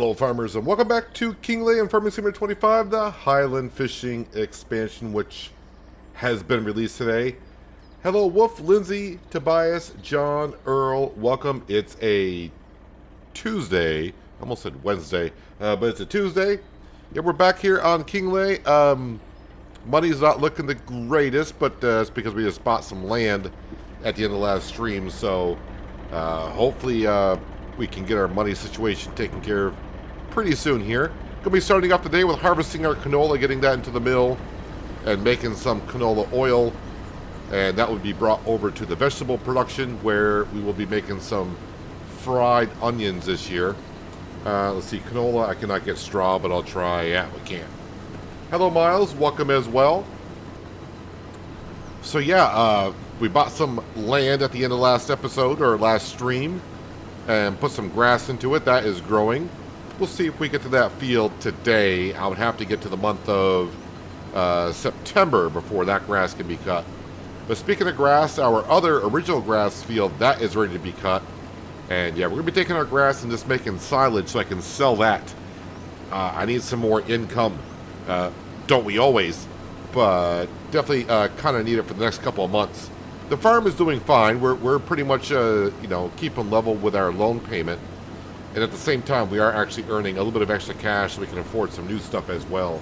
Hello farmers and welcome back to Kinlaig and Farming Simulator 25, the Highland fishing expansion, which has been released today. Hello Wolf, Lindsay, Tobias, John, Earl, welcome. It's a Tuesday, I almost said Wednesday, but it's a Tuesday. Yeah, we're back here on Kinlaig. Money's not looking the greatest, but it's because we just bought some land at the end of the last stream, so hopefully we can get our money situation taken care of pretty soon here. Gonna be starting off the day with harvesting our canola, getting that into the mill, and making some canola oil, and that would be brought over to the vegetable production where we will be making some fried onions this year. Let's see, canola, I cannot get straw, but I'll try. Yeah, we can. Hello Miles, welcome as well. So yeah, we bought some land at the end of last episode, or last stream, and put some grass into it. That is growing. We'll see if we get to that field today. I would have to get to the month of September before that grass can be cut. But speaking of grass, our other original grass field, that is ready to be cut. And yeah, we're going to be taking our grass and just making silage so I can sell that. I need some more income. Don't we always? But definitely kind of need it for the next couple of months. The farm is doing fine. We're pretty much, keeping level with our loan payment. And at the same time, we are actually earning a little bit of extra cash so we can afford some new stuff as well.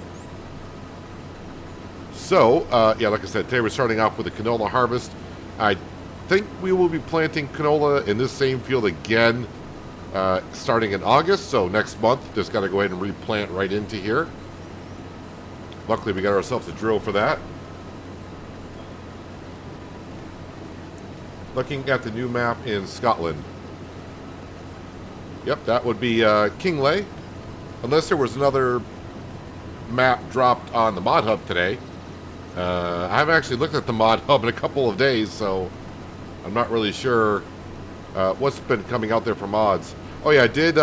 So, yeah, like I said, today we're starting off with the canola harvest. I think we will be planting canola in this same field again starting in August. So next month, just got to go ahead and replant right into here. Luckily, we got ourselves a drill for that. Looking at the new map in Scotland. Yep, that would be Kinlaig. Unless there was another map dropped on the mod hub today. I haven't actually looked at the mod hub in a couple of days, so I'm not really sure what's been coming out there for mods. Oh yeah, I did,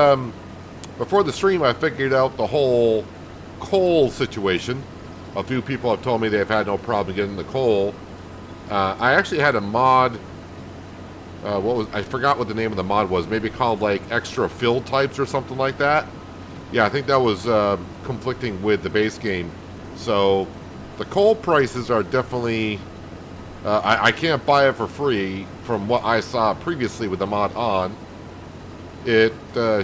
before the stream I figured out the whole coal situation. A few people have told me they've had no problem getting the coal. I actually had a mod. I forgot what the name of the mod was. Maybe called like extra fill types or something like that. Yeah, I think that was conflicting with the base game. So the coal prices are definitely. I can't buy it for free from what I saw previously with the mod on. It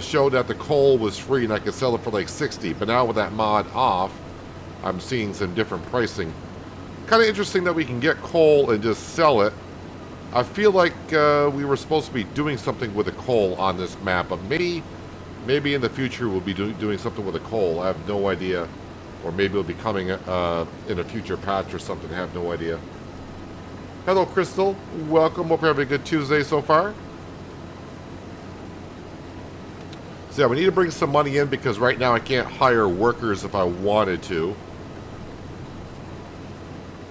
showed that the coal was free and I could sell it for like 60. But now with that mod off, I'm seeing some different pricing. Kind of interesting that we can get coal and just sell it. I feel like we were supposed to be doing something with the coal on this map, but maybe in the future we'll be doing something with the coal. I have no idea. Or maybe it'll be coming in a future patch or something. I have no idea. Hello, Crystal. Welcome. Hope you're having a good Tuesday so far. So yeah, we need to bring some money in because right now I can't hire workers if I wanted to.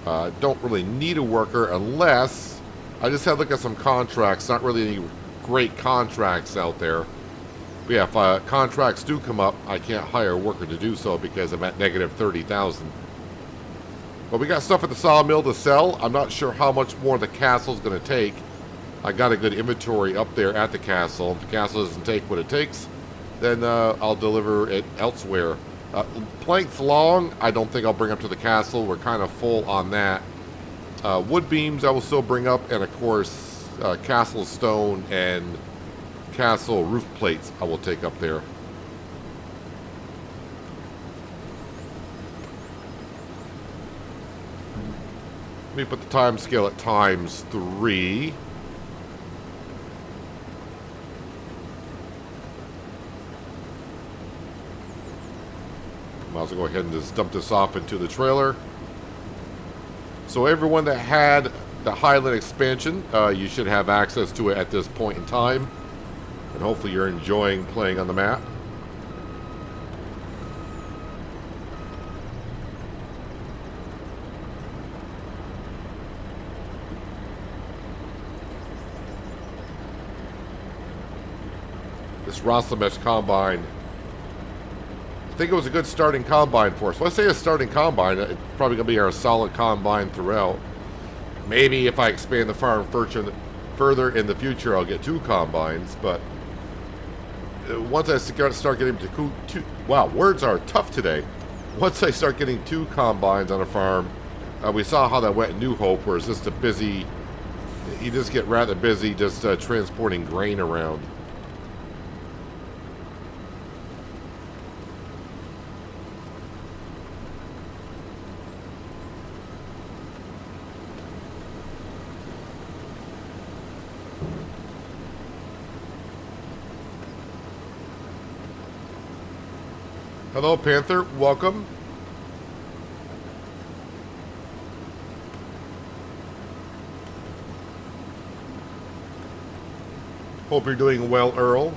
Don't really need a worker unless... I just had to look at some contracts, not really any great contracts out there. But yeah, if contracts do come up, I can't hire a worker to do so because I'm at negative 30,000. But we got stuff at the sawmill to sell. I'm not sure how much more the castle's going to take. I got a good inventory up there at the castle. If the castle doesn't take what it takes, then I'll deliver it elsewhere. Planks long, I don't think I'll bring up to the castle. We're kind of full on that. Wood beams I will still bring up, and of course castle stone and castle roof plates I will take up there. Let me put the time scale at ×3. Might as well go ahead and just dump this off into the trailer. So everyone that had the Highland expansion, you should have access to it at this point in time. And hopefully you're enjoying playing on the map. This Rossamesh combine, I think it was a good starting combine for us. When I say a starting combine, it's probably going to be our solid combine throughout. Maybe if I expand the farm further in the future, I'll get 2 combines, but once I start getting wow, words are tough today. Once I start getting 2 combines on a farm, we saw how that went in New Hope, where it's just a busy, you just get rather busy just transporting grain around. Hello, Panther. Welcome. Hope you're doing well, Earl.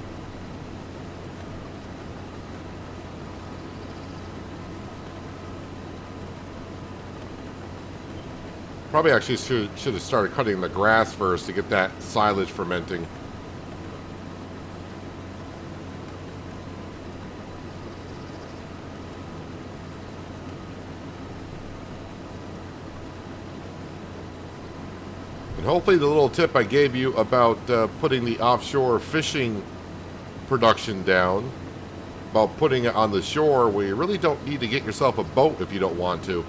Probably actually should have started cutting the grass first to get that silage fermenting. And hopefully the little tip I gave you about putting the offshore fishing production down, about putting it on the shore where you really don't need to get yourself a boat if you don't want to.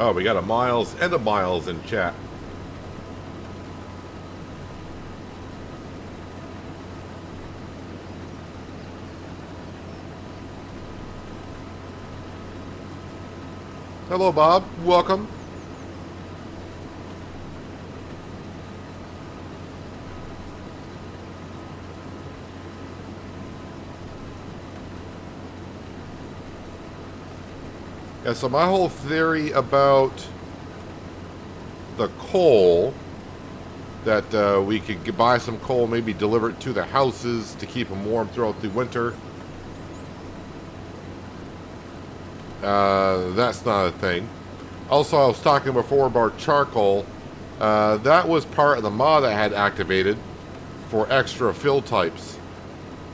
Oh, we got a Miles and a Miles in chat. Hello, Bob. Welcome. Yeah, so my whole theory about the coal, that we could buy some coal, maybe deliver it to the houses to keep them warm throughout the winter. That's not a thing. Also, I was talking before about charcoal. That was part of the mod I had activated for extra fill types.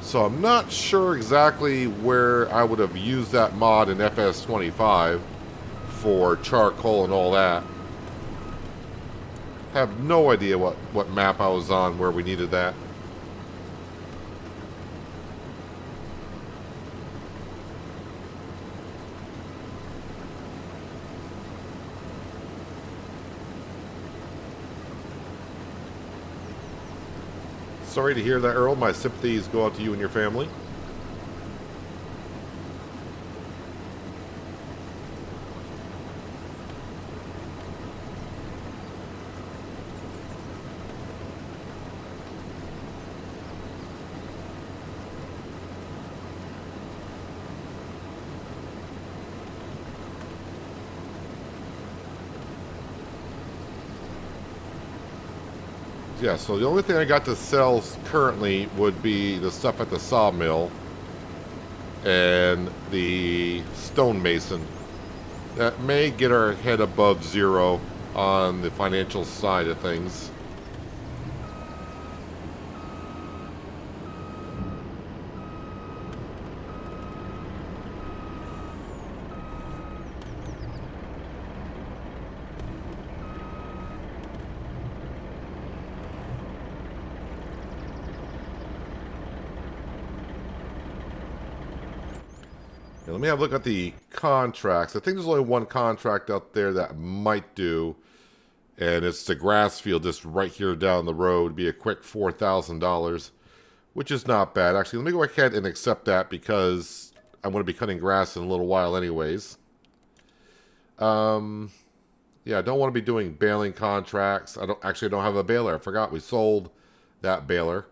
So I'm not sure exactly where I would have used that mod in FS25 for charcoal and all that. Have no idea what map I was on where we needed that. Sorry to hear that, Earl. My sympathies go out to you and your family. Yeah, so the only thing I got to sell currently would be the stuff at the Sawmill and the stonemason. That may get our head above zero on the financial side of things. Let me have a look at the contracts. I think there's only one contract out there that might do, and it's the grass field just right here down the road. It'd be a quick $4,000, which is not bad. Actually, let me go ahead and accept that because I'm going to be cutting grass in a little while anyways. Yeah, I don't want to be doing baling contracts. I don't have a baler. I forgot we sold that baler.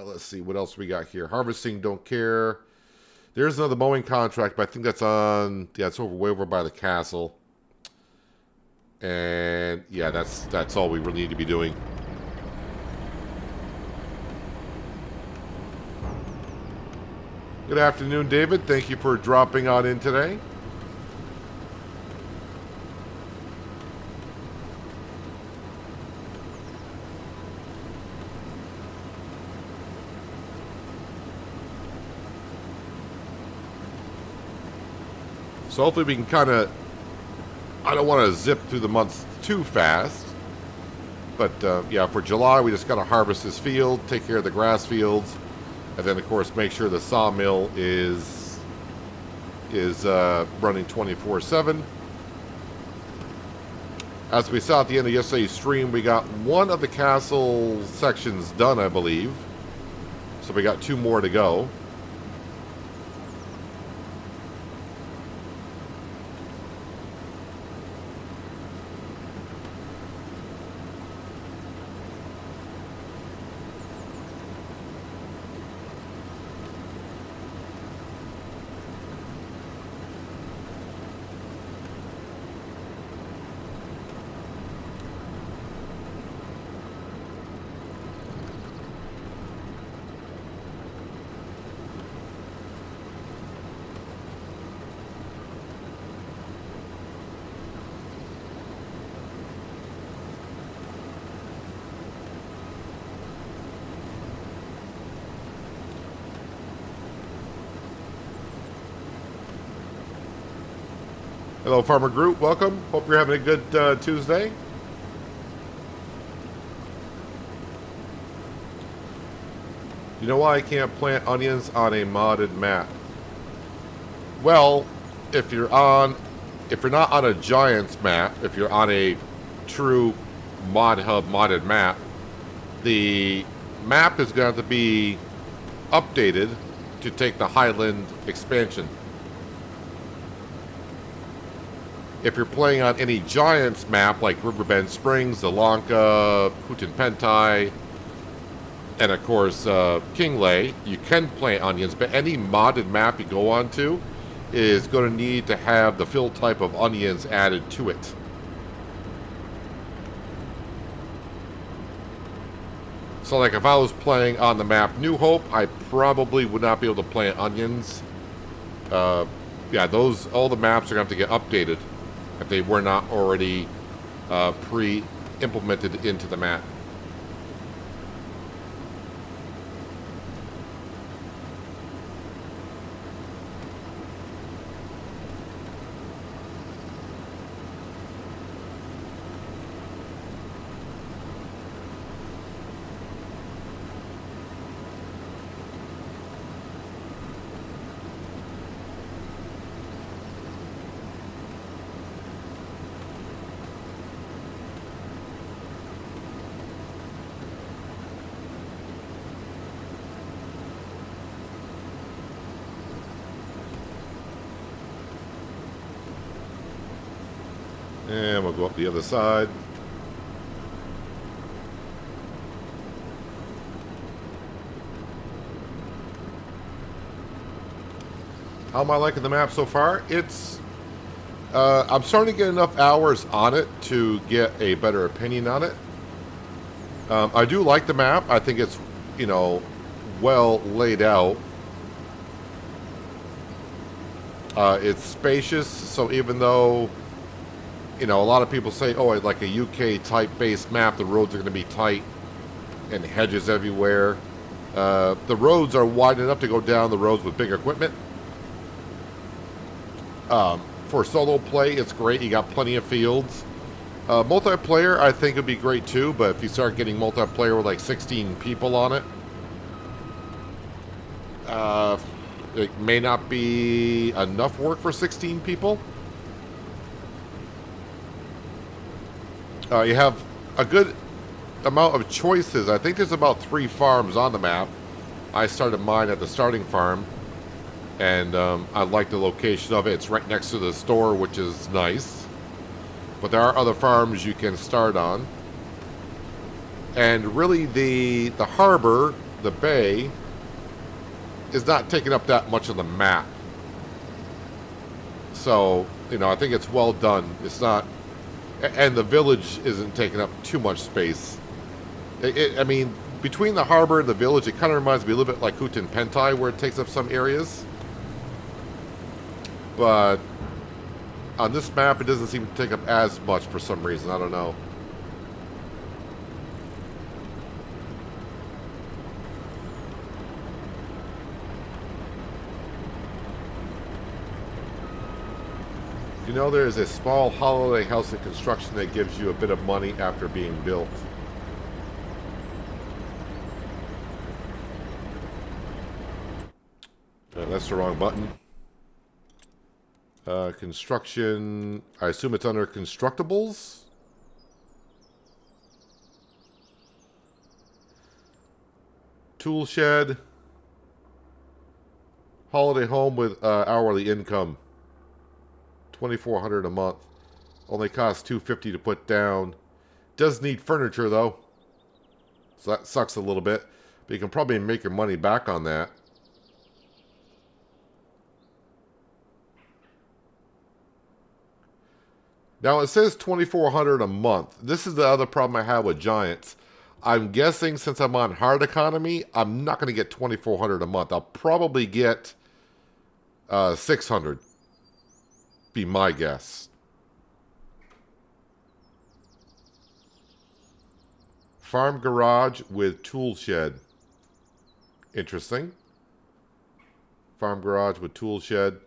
Let's see what else we got here. Harvesting, don't care. There's another mowing contract, but I think that's on. Yeah, it's way over by the castle. And yeah, that's all we really need to be doing. Good afternoon, David. Thank you for dropping on in today. So hopefully we can kind of, I don't want to zip through the months too fast. But yeah, for July, we just got to harvest this field, take care of the grass fields, and then, of course, make sure the sawmill is running 24/7. As we saw at the end of yesterday's stream, we got one of the castle sections done, I believe. So we got 2 more to go. Hello, Farmer Groot. Welcome. Hope you're having a good Tuesday. You know why I can't plant onions on a modded map? Well, if you're not on a Giants map, if you're on a true mod hub modded map, the map is going to have to be updated to take the Highland expansion. If you're playing on any Giants map like Riverbend Springs, Zalanka, Hutin-Pentai, and of course Kinlaig, you can plant onions, but any modded map you go on to is going to need to have the fill type of onions added to it. So like if I was playing on the map New Hope, I probably would not be able to plant onions. Yeah, all the maps are going to have to get updated if they were not already pre-implemented into the map. And we'll go up the other side. How am I liking the map so far? It's I'm starting to get enough hours on it to get a better opinion on it. I do like the map. I think it's, well laid out. It's spacious, so even though a lot of people say, oh, like a UK type based map, the roads are going to be tight and hedges everywhere. The roads are wide enough to go down the roads with big equipment. For solo play, it's great. You got plenty of fields. Multiplayer, I think, would be great too, but if you start getting multiplayer with like 16 people on it, it may not be enough work for 16 people. You have a good amount of choices. I think there's about 3 farms on the map. I started mine at the starting farm, and I like the location of it. It's right next to the store, which is nice. But there are other farms you can start on. And really the harbor, the bay, is not taking up that much of the map. So, I think it's well done. It's not... And the village isn't taking up too much space. I mean, between the harbor and the village, it kind of reminds me a little bit like Hutin Pentai, where it takes up some areas. But on this map, it doesn't seem to take up as much for some reason. I don't know. You know, there is a small holiday house in construction that gives you a bit of money after being built. That's the wrong button. Construction. I assume it's under constructibles. Tool shed. Holiday home with hourly income. $2,400 a month. Only costs $250 to put down. Does need furniture though, so that sucks a little bit. But you can probably make your money back on that. Now it says $2,400 a month. This is the other problem I have with Giants. I'm guessing since I'm on hard economy, I'm not going to get $2,400 a month. I'll probably get $600. Be my guess. Farm garage with tool shed. Interesting. Farm garage with tool shed.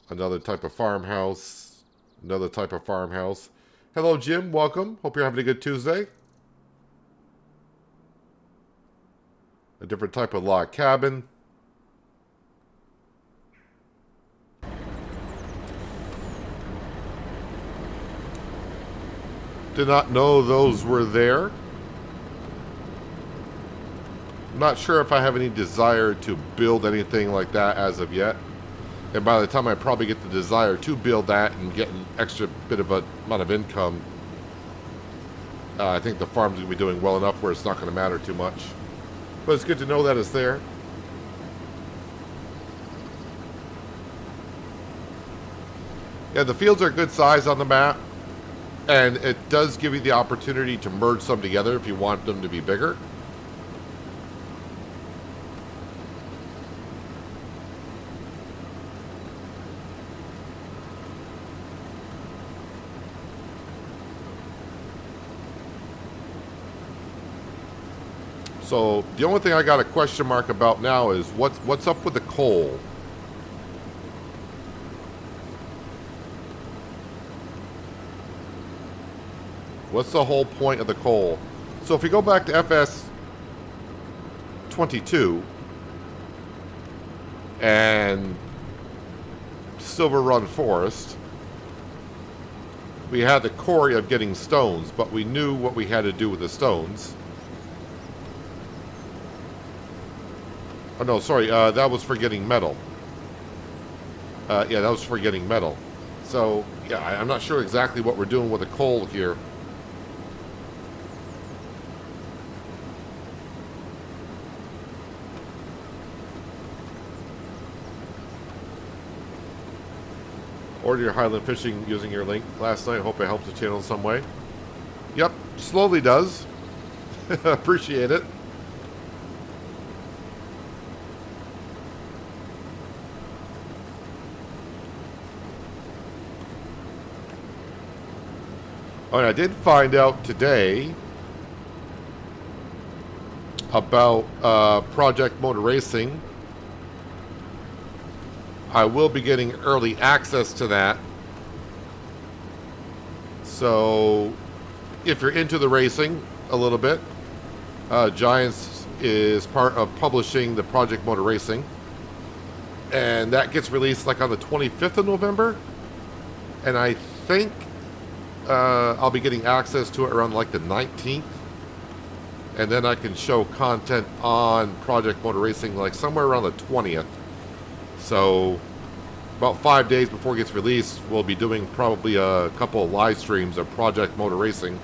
Another type of farmhouse. Another type of farmhouse. Hello, Jim. Welcome. Hope you're having a good Tuesday. A different type of log cabin. Did not know those were there. I'm not sure if I have any desire to build anything like that as of yet. And by the time I probably get the desire to build that and get an extra bit of a amount of income, I think the farm's going to be doing well enough where it's not going to matter too much. But it's good to know that it's there. Yeah, the fields are good size on the map. And it does give you the opportunity to merge some together if you want them to be bigger. So the only thing I got a question mark about now is what's up with the coal? What's the whole point of the coal? So if we go back to FS 22 and Silver Run Forest, we had the quarry of getting stones, but we knew what we had to do with the stones. Oh no, sorry, that was for getting metal. Yeah, that was for getting metal. So, yeah, I'm not sure exactly what we're doing with the coal here. Order your Highland fishing using your link last night. Hope it helps the channel in some way. Yep, slowly does. Appreciate it. Oh, and I did find out today about Project Motor Racing. I will be getting early access to that. So, if you're into the racing a little bit, Giants is part of publishing the Project Motor Racing. And that gets released like on the 25th of November. And I think I'll be getting access to it around like the 19th. And then I can show content on Project Motor Racing like somewhere around the 20th. So, about 5 days before it gets released, we'll be doing probably a couple of live streams of Project Motor Racing.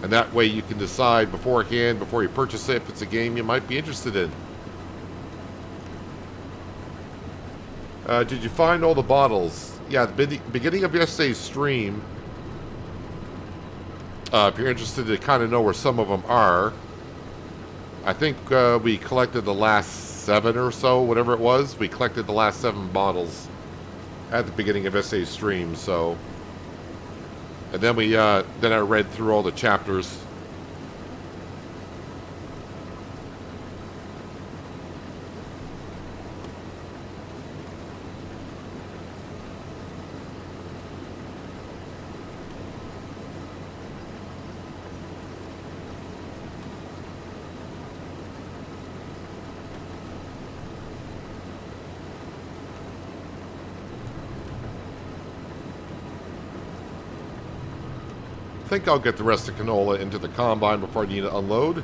And that way you can decide beforehand, before you purchase it, if it's a game you might be interested in. Did you find all the bottles? Yeah, the beginning of yesterday's stream, If you're interested to kind of know where some of them are, I think we collected the last 7 or so, whatever it was. We collected the last 7 bottles at the beginning of SA stream, so... And then then I read through all the chapters. I think I'll get the rest of canola into the combine before I need to unload.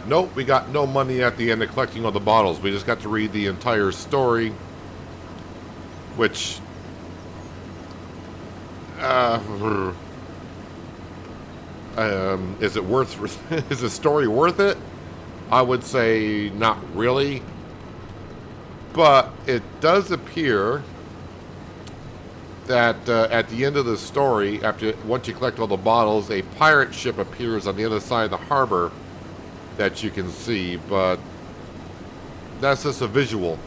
Nope, we got no money at the end of collecting all the bottles. We just got to read the entire story, which... is it worth? Is the story worth it? I would say not really, but it does appear that at the end of the story, once you collect all the bottles, a pirate ship appears on the other side of the harbor that you can see. But that's just a visual.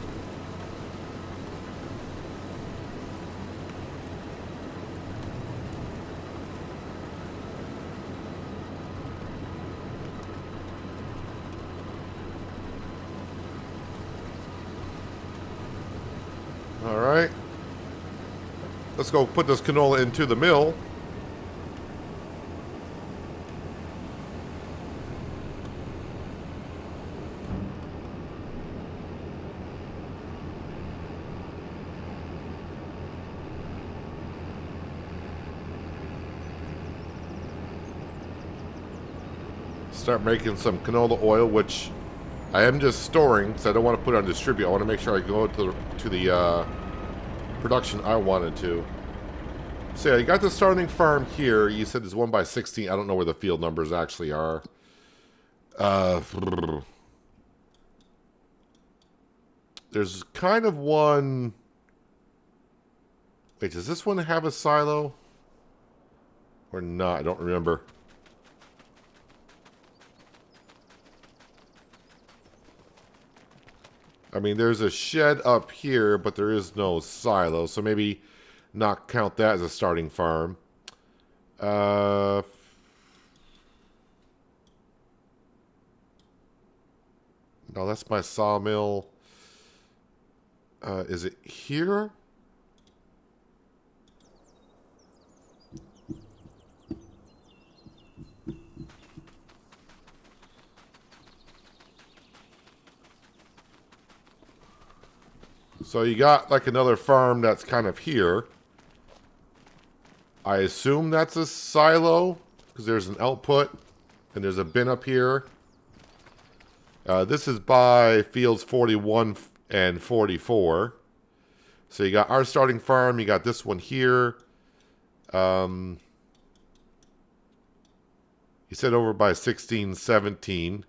Alright. Let's go put this canola into the mill. Start making some canola oil, which I am just storing because I don't want to put it on distribute. I want to make sure I go to the production I wanted to. So yeah, you got the starting farm here. You said there's 1/16. I don't know where the field numbers actually are. There's kind of one... Wait, does this one have a silo? Or not? I don't remember. I mean, there's a shed up here, but there is no silo, so maybe not count that as a starting farm. No, that's my sawmill. Is it here? So you got like another farm that's kind of here. I assume that's a silo because there's an output and there's a bin up here. This is by fields 41 and 44. So you got our starting farm. You got this one here. You said over by 16, 17.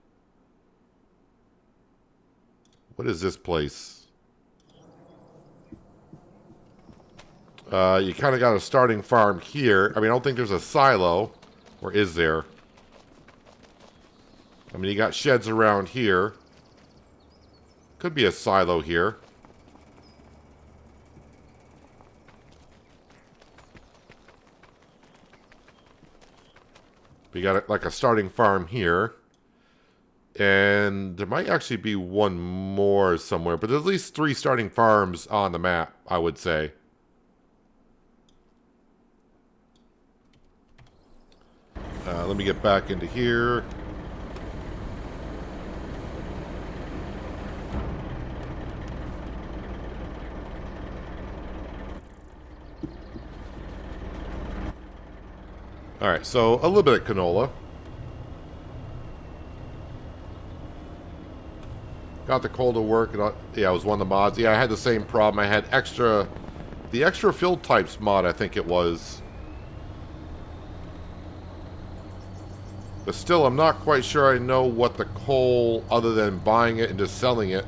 What is this place? You kind of got a starting farm here. I mean, I don't think there's a silo. Or is there? I mean, you got sheds around here. Could be a silo here. But you got like a starting farm here. And there might actually be one more somewhere. But there's at least 3 starting farms on the map, I would say. Let me get back into here. Alright, so a little bit of canola. Got the coal to work. Yeah, it was one of the mods. Yeah, I had the same problem. I had the extra field types mod, I think it was. But still, I'm not quite sure I know what the coal, other than buying it and just selling it.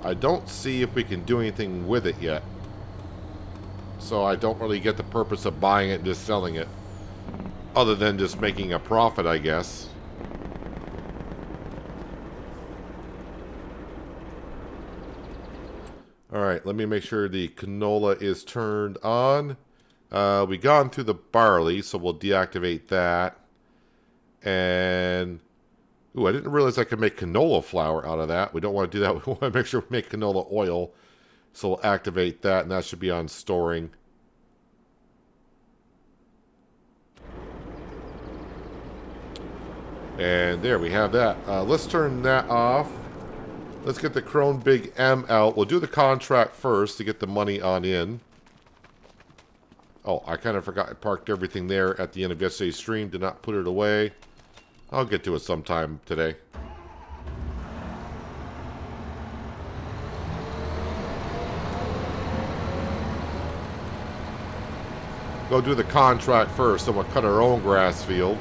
I don't see if we can do anything with it yet. So I don't really get the purpose of buying it and just selling it. Other than just making a profit, I guess. Alright, let me make sure the canola is turned on. We gone through the barley, so we'll deactivate that. And... ooh, I didn't realize I could make canola flour out of that. We don't want to do that. We want to make sure we make canola oil. So we'll activate that, and that should be on storing. And there, we have that. Let's turn that off. Let's get the Krone Big M out. We'll do the contract first to get the money on in. Oh, I kind of forgot I parked everything there at the end of yesterday's stream. Did not put it away. I'll get to it sometime today. Go do the contract first, then we'll cut our own grass field.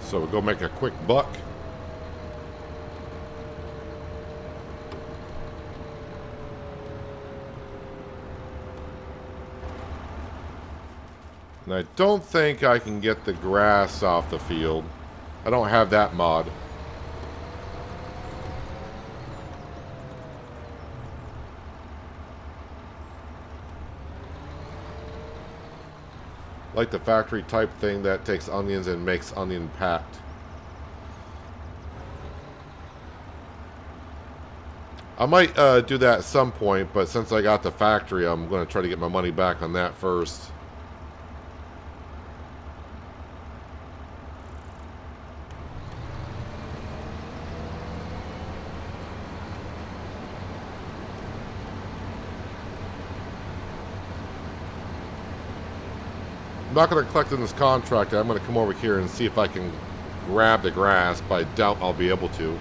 So we'll go make a quick buck. And I don't think I can get the grass off the field. I don't have that mod. Like the factory type thing that takes onions and makes onion packed. I might do that at some point, but since I got the factory, I'm going to try to get my money back on that first. I'm not going to collect in this contract. I'm going to come over here and see if I can grab the grass, but I doubt I'll be able to.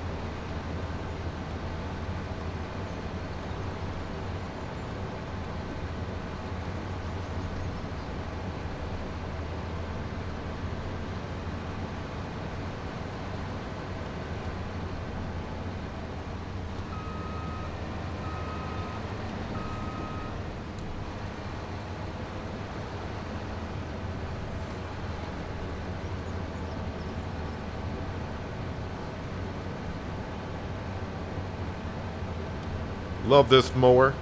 Love this mower.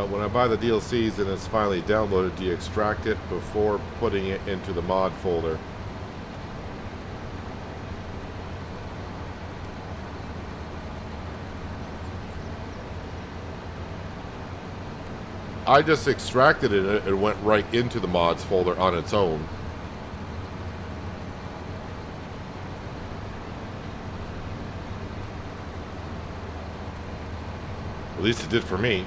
When I buy the DLCs and it's finally downloaded, do you extract it before putting it into the mod folder? I just extracted it and it went right into the mods folder on its own. At least it did for me.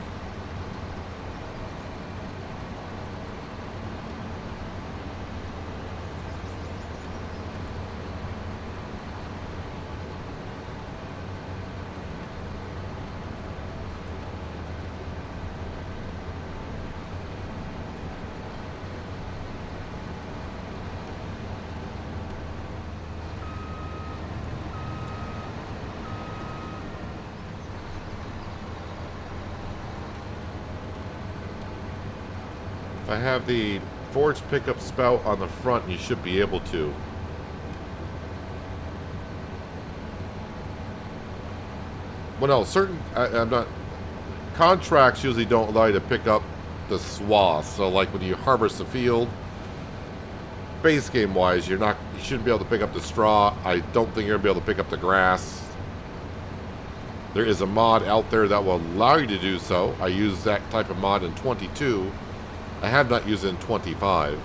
If I have the forge pickup spout on the front, you should be able to. Well, no, certain, I'm not, contracts usually don't allow you to pick up the swath. So like when you harvest the field, base game wise, you shouldn't be able to pick up the straw. I don't think you're gonna be able to pick up the grass. There is a mod out there that will allow you to do so. I use that type of mod in 22. I have not used it in 25.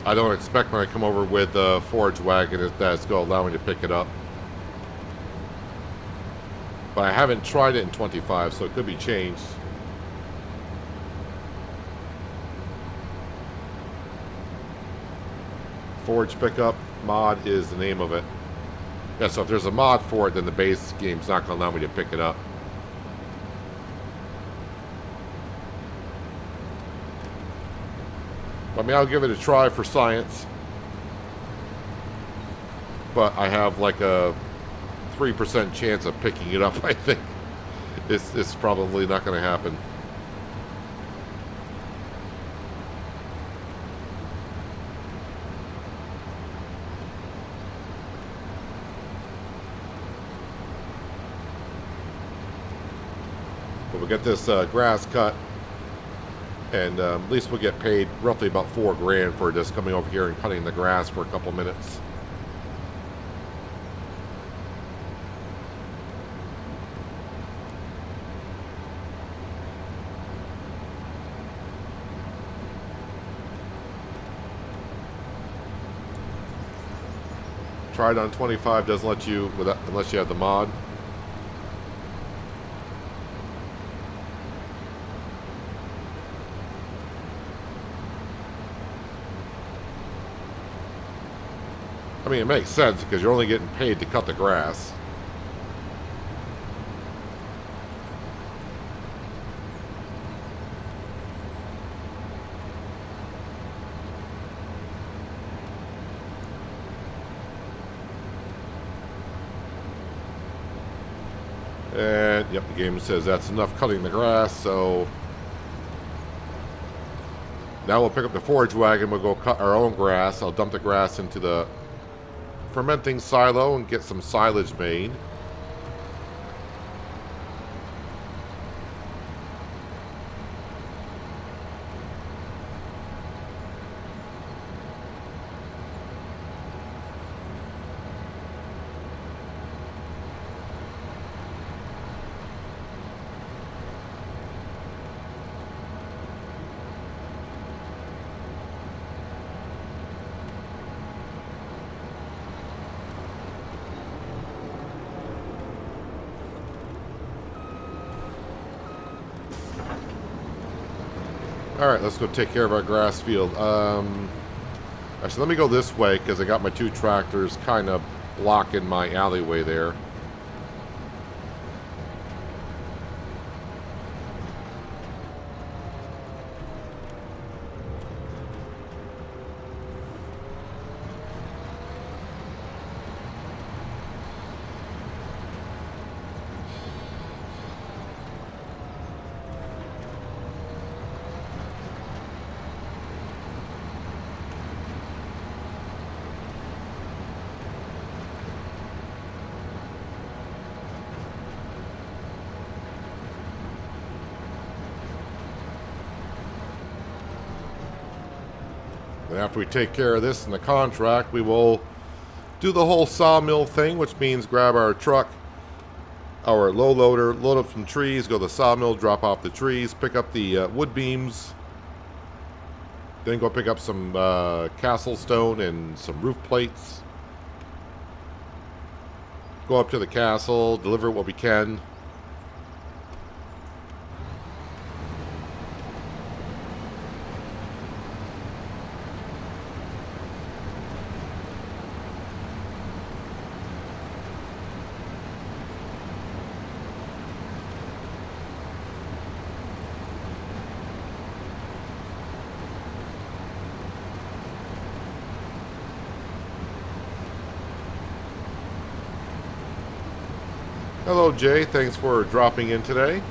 I don't expect when I come over with a forage wagon that it's going to allow me to pick it up. But I haven't tried it in 25, so it could be changed. Forage pickup mod is the name of it. Yeah, so if there's a mod for it, then the base game's not going to allow me to pick it up. I mean, I'll give it a try for science. But I have like a 3% chance of picking it up, I think. It's probably not going to happen. But we get this grass cut. And at least we'll get paid roughly about $4 grand for just coming over here and cutting the grass for a couple minutes. Try it on 25, doesn't let you unless you have the mod. I mean, it makes sense because you're only getting paid to cut the grass. And, yep, the game says that's enough cutting the grass, so... Now we'll pick up the forage wagon, we'll go cut our own grass. I'll dump the grass into the fermenting silo and get some silage made. Alright, let's go take care of our grass field. Actually, let me go this way because I got my two tractors kind of blocking my alleyway there. And after we take care of this in the contract, we will do the whole sawmill thing, which means grab our truck, our low loader, load up some trees, go to the sawmill, drop off the trees, pick up the wood beams, then go pick up some castle stone and some roof plates. Go up to the castle, deliver what we can. Hello, Jay. Thanks for dropping in today.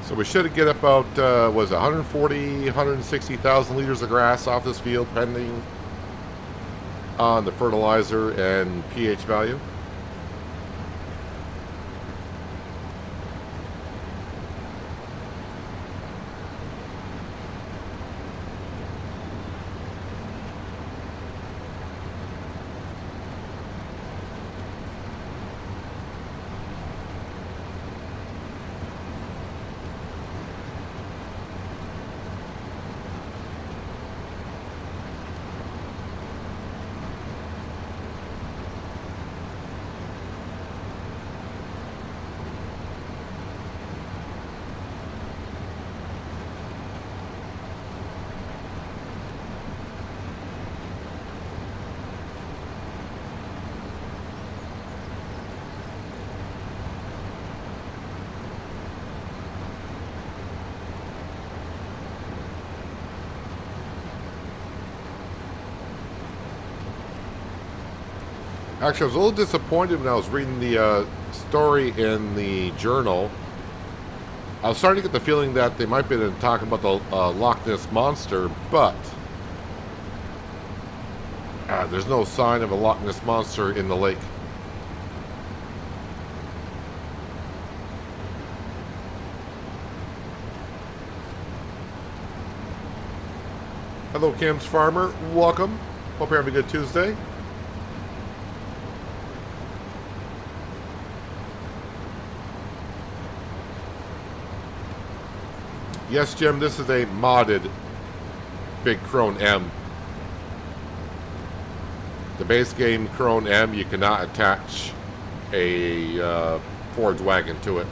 So we should get about, was it 140, 160,000 liters of grass off this field, pending on the fertilizer and pH value. Actually, I was a little disappointed when I was reading the story in the journal. I was starting to get the feeling that they might be talking about the Loch Ness Monster, but there's no sign of a Loch Ness Monster in the lake. Hello, Kim's Farmer. Welcome. Hope you're having a good Tuesday. Yes, Jim, this is a modded Big Crone M. The base game Crone M, you cannot attach a forage wagon to it.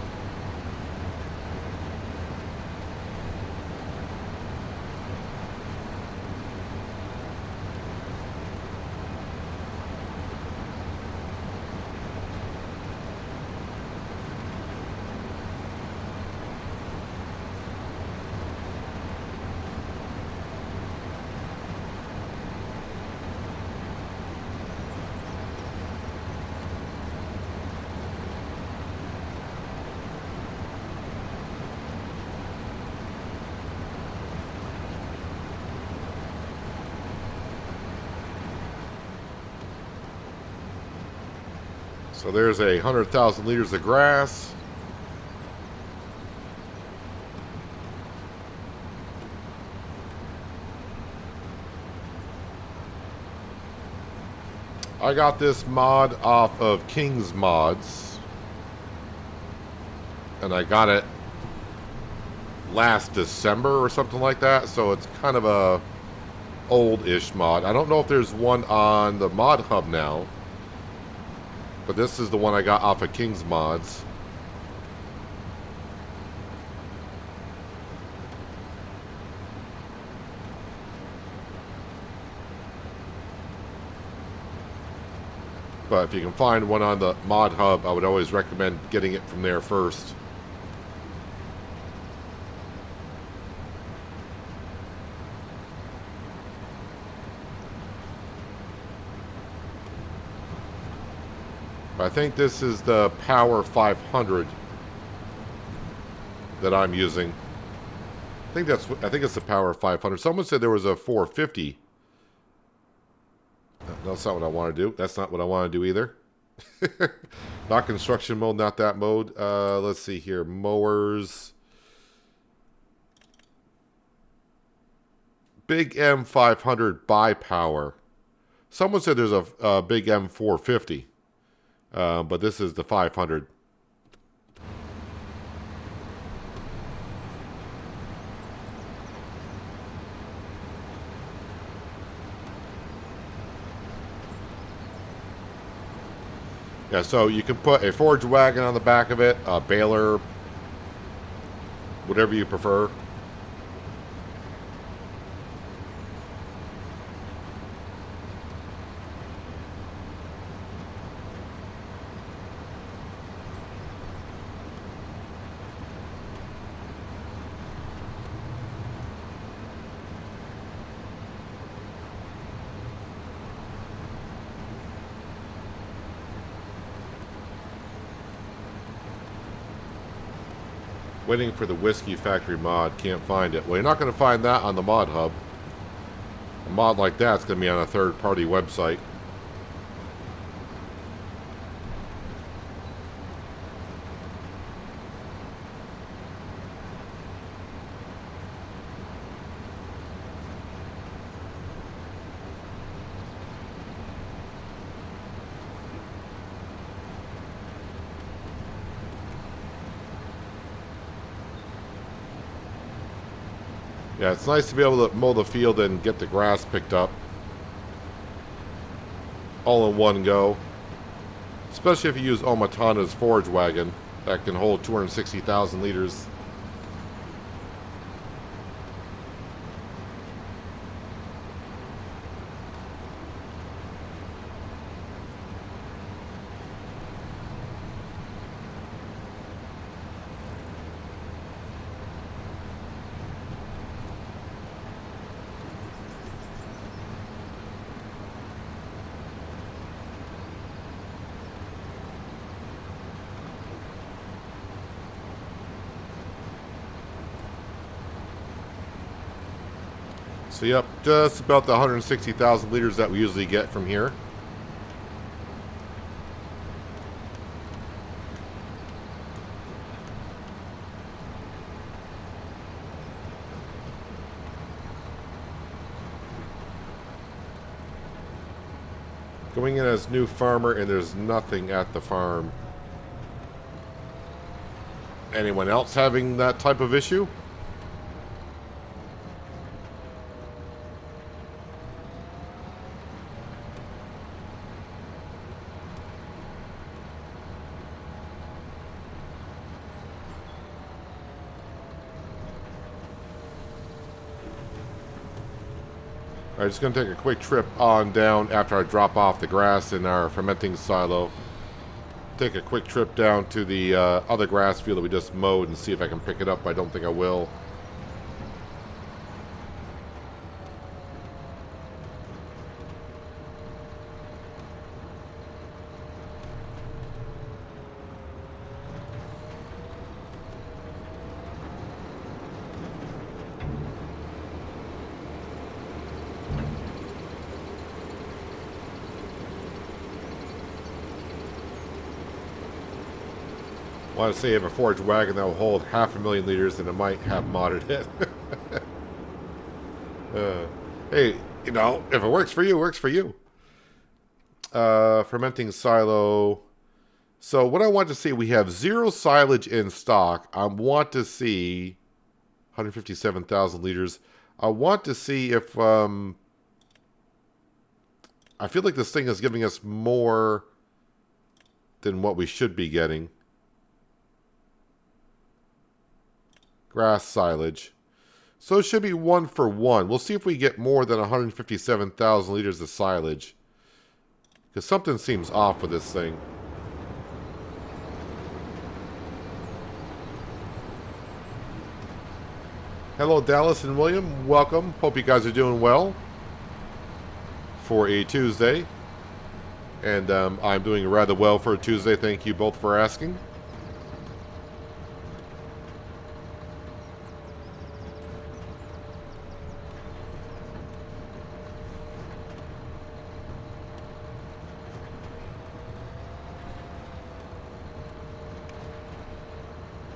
So there's 100,000 liters of grass. I got this mod off of King's Mods, and I got it last December or something like that, so it's kind of a old-ish mod. I don't know if there's one on the mod hub now, but this is the one I got off of King's Mods. But if you can find one on the mod hub, I would always recommend getting it from there first. I think this is the Power 500 that I'm using. I think it's the Power 500. Someone said there was a 450. That's not what I want to do. That's not what I want to do either. Not construction mode, not that mode. Let's see here. Mowers. Big M500 bi-power. Someone said there's a Big M450. But this is the 500. Yeah, so you can put a forage wagon on the back of it, a baler, whatever you prefer. Waiting for the Whiskey Factory mod. Can't find it. Well, you're not going to find that on the mod hub. A mod like that's going to be on a third-party website. Yeah, it's nice to be able to mow the field and get the grass picked up all in one go. Especially if you use Omatana's forage wagon that can hold 260,000 liters. So yep, just about the 160,000 liters that we usually get from here. Going in as new farmer and there's nothing at the farm. Anyone else having that type of issue? Alright, just going to take a quick trip on down after I drop off the grass in our fermenting silo. Take a quick trip down to the other grass field that we just mowed and see if I can pick it up. I don't think I will. I want to say I have a forage wagon that will hold 500,000 liters and it might have modded it. Hey, you know, if it works for you, it works for you. Fermenting silo. So what I want to see, we have 0 silage in stock. I want to see 157,000 liters. I want to see if I feel like this thing is giving us more than what we should be getting. Grass silage. So it should be 1 for 1. We'll see if we get more than 157,000 liters of silage. Because something seems off with this thing. Hello, Dallas and William. Welcome. Hope you guys are doing well for a Tuesday. And I'm doing rather well for a Tuesday. Thank you both for asking.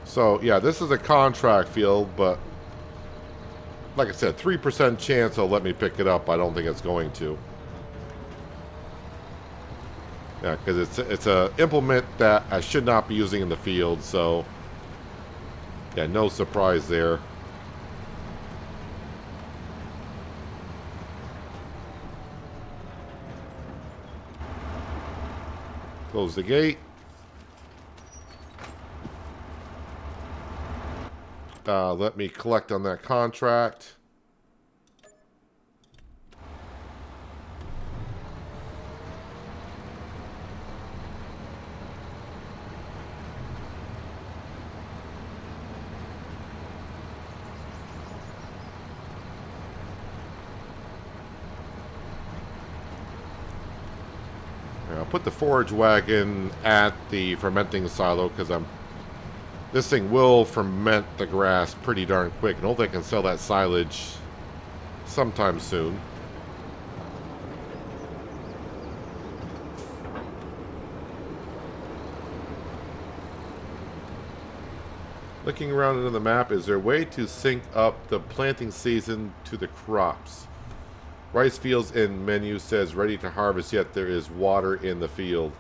So, yeah, this is a contract field, but like I said, 3% chance they'll let me pick it up. I don't think it's going to. Yeah, because it's a implement that I should not be using in the field, so yeah, no surprise there. Close the gate. Let me collect on that contract. I'll put the forage wagon at the fermenting silo because this thing will ferment the grass pretty darn quick, and hopefully I can sell that silage sometime soon. Looking around into the map, is there a way to sync up the planting season to the crops? Rice fields in menu says ready to harvest, yet there is water in the field.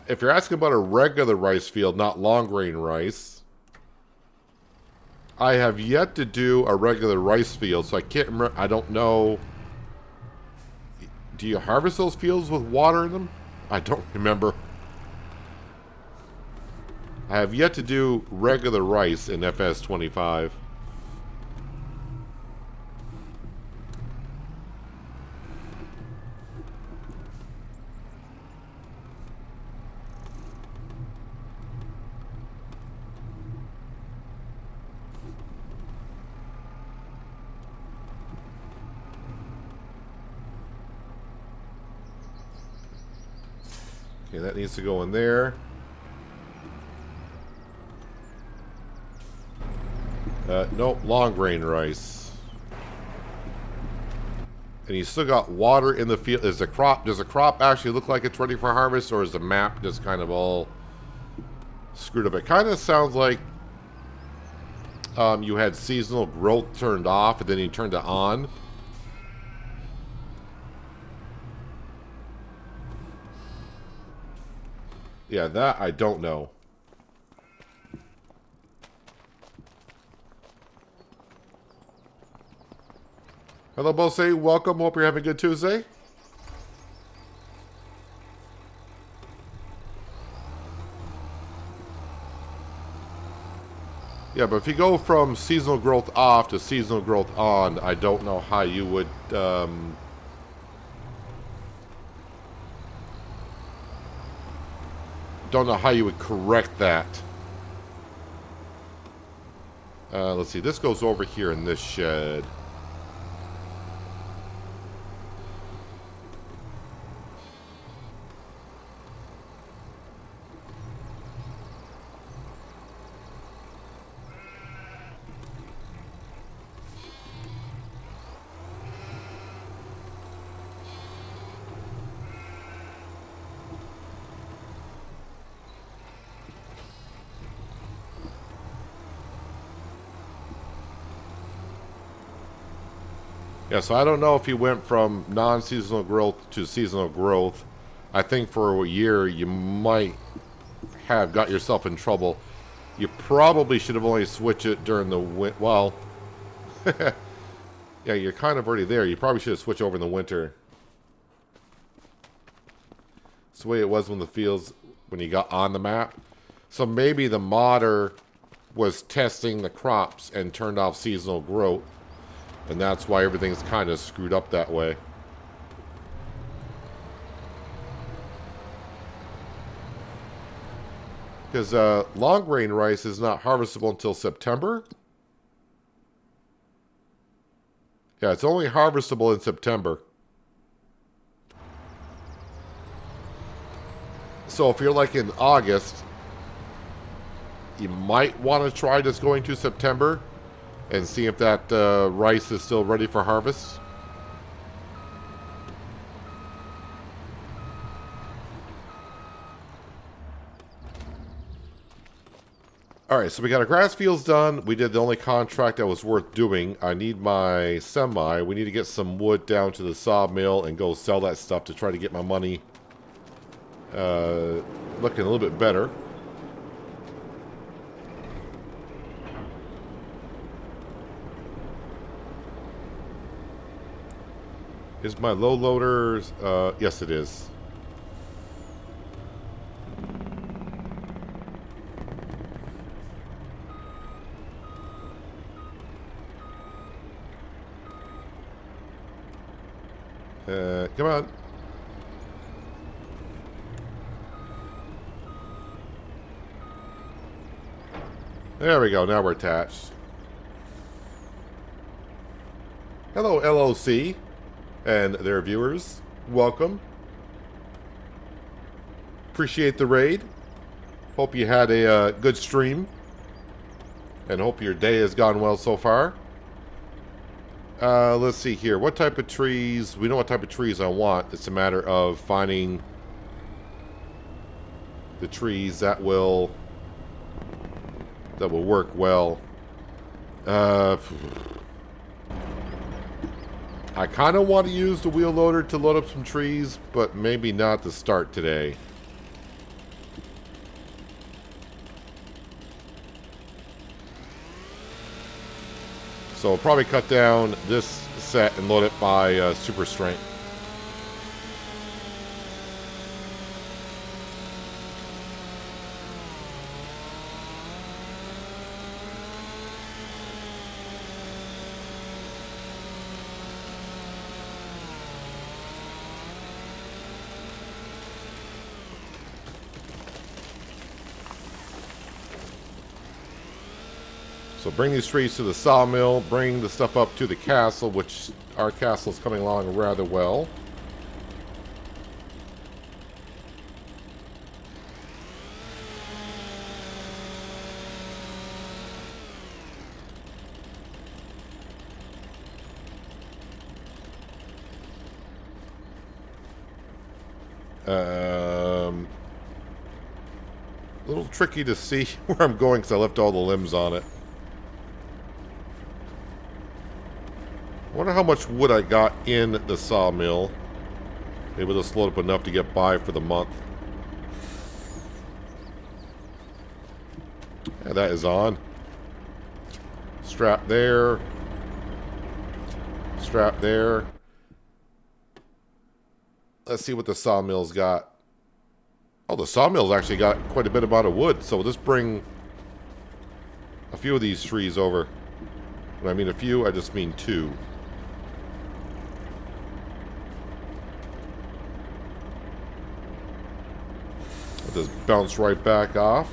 If you're asking about a regular rice field, not long grain rice, I have yet to do a regular rice field, so I can't remember. I don't know. Do you harvest those fields with water in them? I don't remember. I have yet to do regular rice in FS25. Okay, that needs to go in there. Nope, long grain rice. And you still got water in the field. Does the crop actually look like it's ready for harvest, or is the map just kind of all screwed up? It kind of sounds like you had seasonal growth turned off and then you turned it on. Yeah, that I don't know. Hello, Bose. Welcome. Hope you're having a good Tuesday. Yeah, but if you go from seasonal growth off to seasonal growth on, I don't know how you would... don't know how you would correct that. Let's see. This goes over here in this shed. Yeah, so I don't know if you went from non-seasonal growth to seasonal growth. I think for a year you might have got yourself in trouble. You probably should have only switched it during the winter. Well, yeah, you're kind of already there. You probably should have switched over in the winter. It's the way it was when the fields, when you got on the map. So maybe the modder was testing the crops and turned off seasonal growth. And that's why everything's kind of screwed up that way. Because long grain rice is not harvestable until September. Yeah, it's only harvestable in September. So if you're like in August, you might want to try just going to September and see if that rice is still ready for harvest. Alright, so we got our grass fields done. We did the only contract that was worth doing. I need my semi. We need to get some wood down to the sawmill and go sell that stuff to try to get my money looking a little bit better. Is my low loaders? Yes, it is. Come on. There we go. Now we're attached. Hello, LOC, and their viewers. Welcome. Appreciate the raid. Hope you had a good stream. And hope your day has gone well so far. Let's see here. What type of trees? We know what type of trees I want. It's a matter of finding the trees that will work well. I kind of want to use the wheel loader to load up some trees, but maybe not to start today. So I'll probably cut down this set and load it by super strength. So bring these trees to the sawmill, bring the stuff up to the castle, which our castle is coming along rather well. A little tricky to see where I'm going because I left all the limbs on it. I wonder how much wood I got in the sawmill. Maybe this load up enough to get by for the month. Yeah, that is on. Strap there. Strap there. Let's see what the sawmill's got. Oh, the sawmill's actually got quite a bit amount of wood. So we'll just bring a few of these trees over. When I mean a few, I just mean two. Just bounce right back off.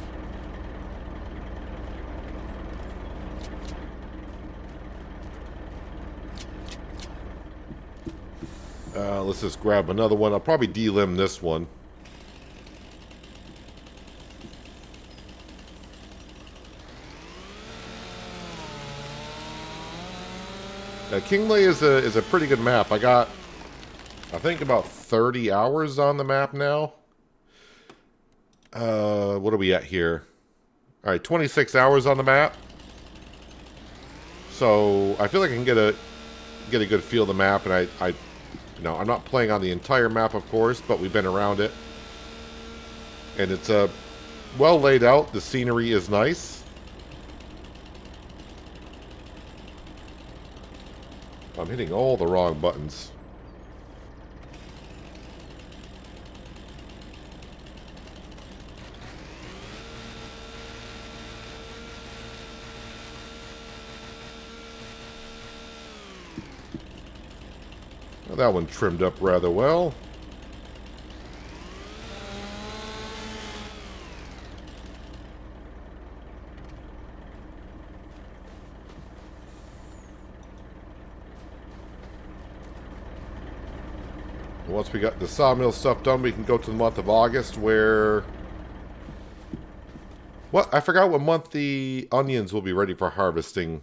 Let's just grab another one. I'll probably delimb this one. Kinlaig is a pretty good map. I got, I think, about 30 hours on the map now. What are we at here? All right, 26 hours on the map. So I feel like I can get a good feel of the map, and you know, I'm not playing on the entire map, of course, but we've been around it, and it's well laid out. The scenery is nice. I'm hitting all the wrong buttons. Well, that one trimmed up rather well. Once we got the sawmill stuff done, we can go to the month of August, where... What? I forgot what month the onions will be ready for harvesting.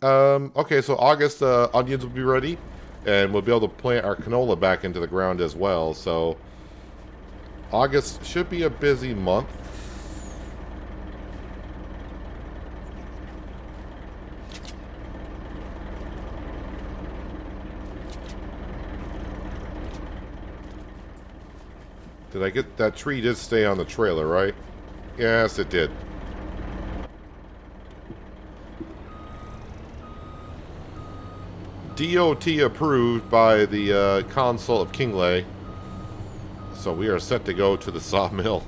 Okay, so August, onions will be ready, and we'll be able to plant our canola back into the ground as well, so August should be a busy month. Did I get that tree? Did stay on the trailer, right? Yes, it did. DOT approved by the Consul of Kinlaig. So we are set to go to the sawmill.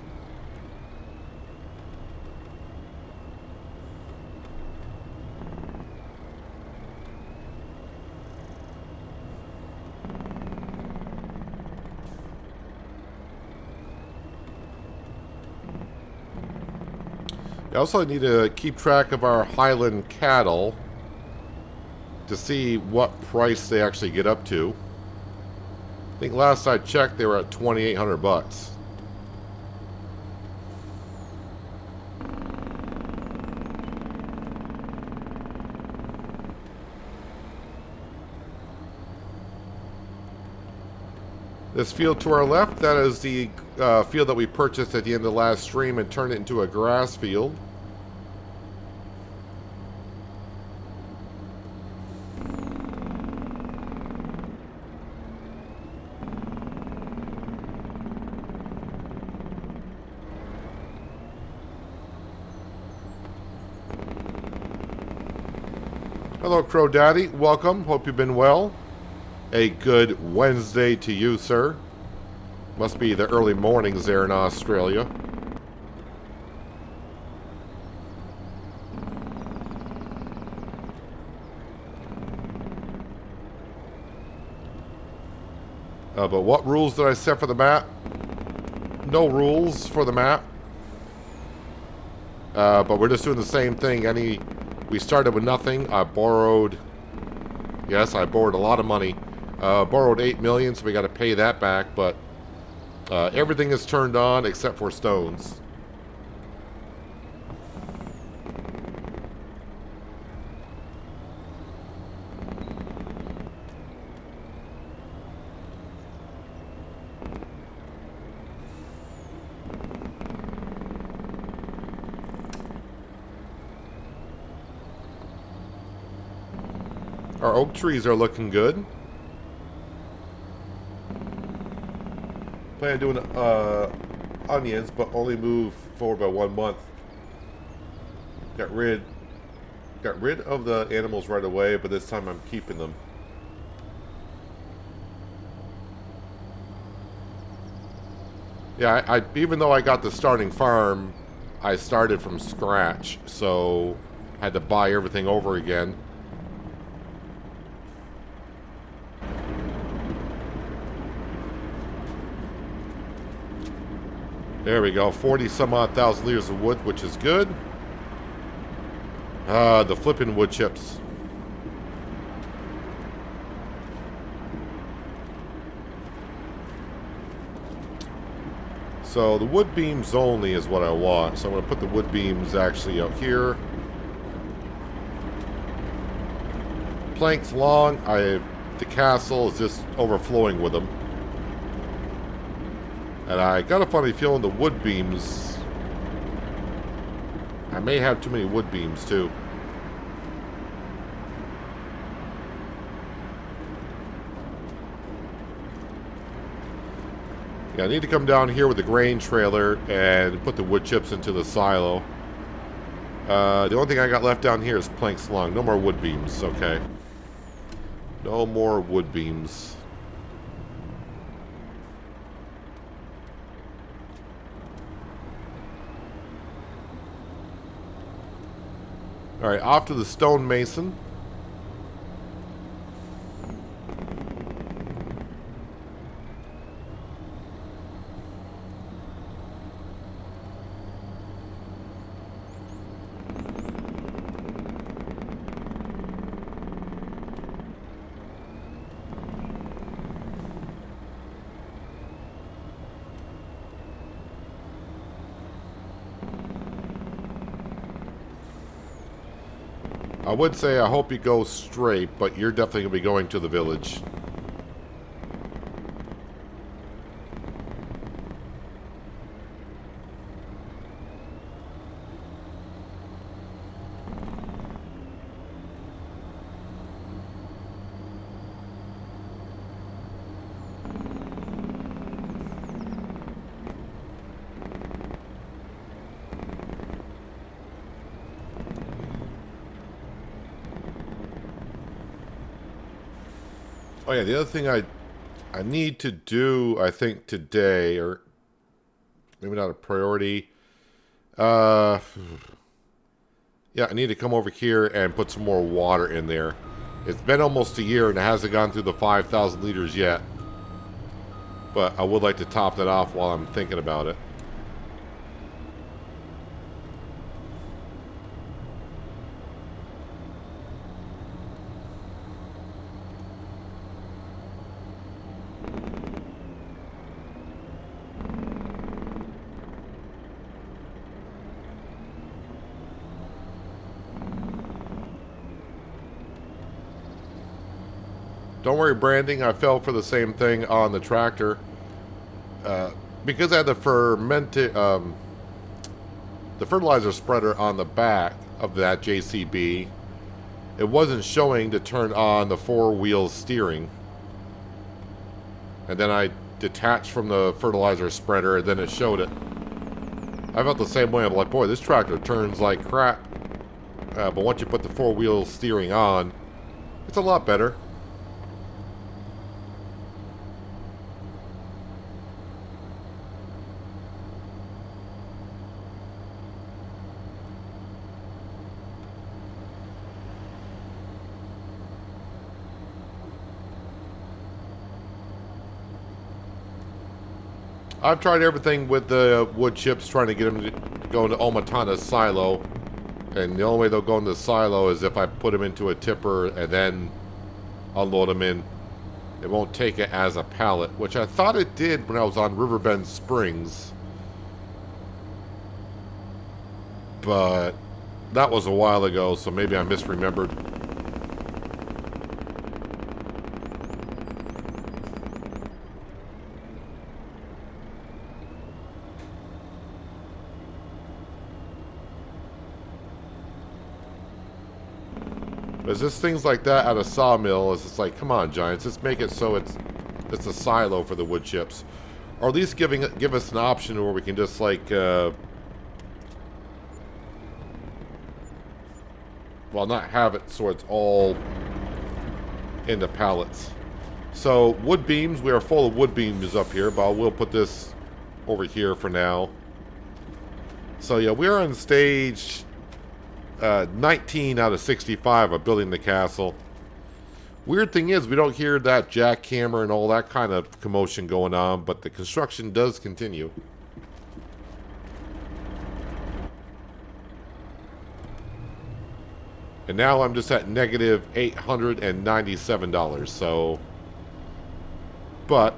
I also need to keep track of our Highland cattle to see what price they actually get up to. I think last I checked they were at 2,800 bucks. This field to our left, that is the field that we purchased at the end of the last stream and turned it into a grass field. Hello, Crow Daddy. Welcome. Hope you've been well. A good Wednesday to you, sir. Must be the early mornings there in Australia. But what rules did I set for the map? No rules for the map. But we're just doing the same thing. We started with nothing. I borrowed... Yes, I borrowed a lot of money. Borrowed 8 million, so we got to pay that back, but everything is turned on except for stones. Our oak trees are looking good. Plan on doing onions, but only move forward by 1 month. Got rid of the animals right away, but this time I'm keeping them. Yeah, I even though I got the starting farm, I started from scratch, so I had to buy everything over again. There we go, 40 some odd thousand liters of wood, which is good. The flipping wood chips. So the wood beams only is what I want. So I'm going to put the wood beams actually out here. Planks long. The castle is just overflowing with them. And I got a funny feeling the wood beams... I may have too many wood beams, too. Yeah, I need to come down here with the grain trailer and put the wood chips into the silo. The only thing I got left down here is planks long. No more wood beams. Okay. No more wood beams. Alright, off to the stonemason. I would say I hope you go straight, but you're definitely going to be going to the village. Oh yeah, the other thing I need to do, I think today, or maybe not a priority. Uh, yeah, I need to come over here and put some more water in there. It's been almost a year and it hasn't gone through the 5,000 liters yet. But I would like to top that off while I'm thinking about it. Don't worry, branding. I fell for the same thing on the tractor. Because I had the fertilizer spreader on the back of that JCB, it wasn't showing to turn on the four-wheel steering. And then I detached from the fertilizer spreader, and then it showed it. I felt the same way. I'm like, boy, this tractor turns like crap. But once you put the four-wheel steering on, it's a lot better. I've tried everything with the wood chips, trying to get them to go into Omatana's silo. And the only way they'll go into the silo is if I put them into a tipper and then unload them in. It won't take it as a pallet, which I thought it did when I was on Riverbend Springs. But that was a while ago, so maybe I misremembered. There's just things like that at a sawmill. It's just like, come on, Giants, let's make it so it's a silo for the wood chips, or at least give us an option where we can just like, well, not have it so it's all into pallets. So wood beams, we are full of wood beams up here, but we'll put this over here for now. So yeah, we're on stage 19 out of 65 of building the castle. Weird thing is, we don't hear that jackhammer and all that kind of commotion going on, but the construction does continue. And now I'm just at negative $897, so... But,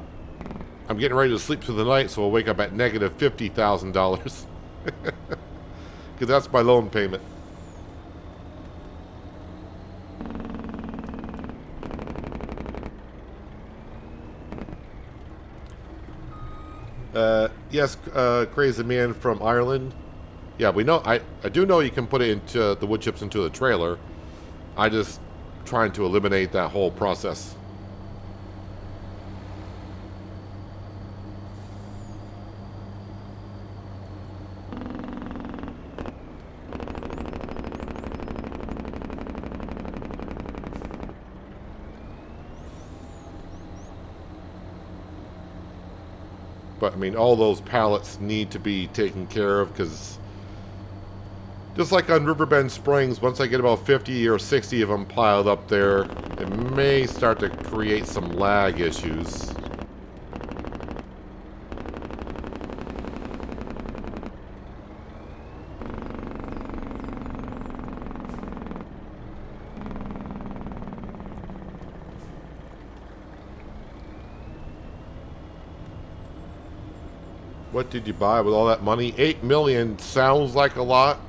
I'm getting ready to sleep through the night, so I'll wake up at negative $50,000. Because that's my loan payment. Yes, Crazy Man from Ireland. Yeah, we know. I do know you can put it into the wood chips into the trailer. I just trying to eliminate that whole process. But, I mean, all those pallets need to be taken care of, because just like on Riverbend Springs, once I get about 50 or 60 of them piled up there, it may start to create some lag issues. What did you buy with all that money? $8 million sounds like a lot.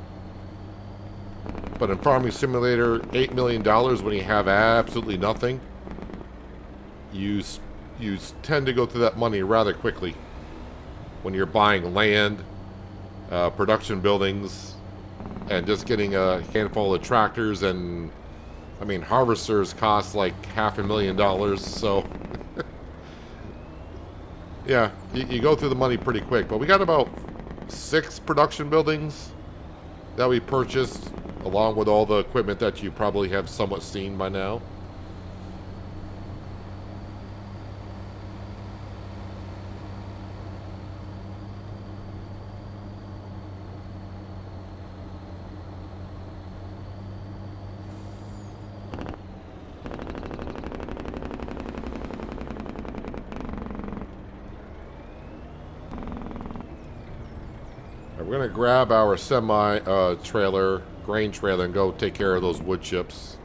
But in Farming Simulator, $8 million when you have absolutely nothing, you tend to go through that money rather quickly. When you're buying land, production buildings, and just getting a handful of tractors, and, I mean, harvesters cost like $500,000, so... Yeah, you go through the money pretty quick. But we got about 6 production buildings that we purchased, along with all the equipment that you probably have somewhat seen by now. we're going to grab our semi trailer, grain trailer, and go take care of those wood chips.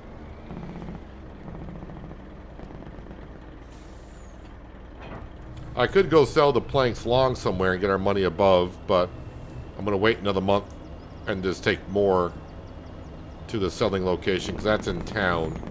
I could go sell the planks long somewhere and get our money above, but I'm going to wait another month and just take more to the selling location, because that's in town.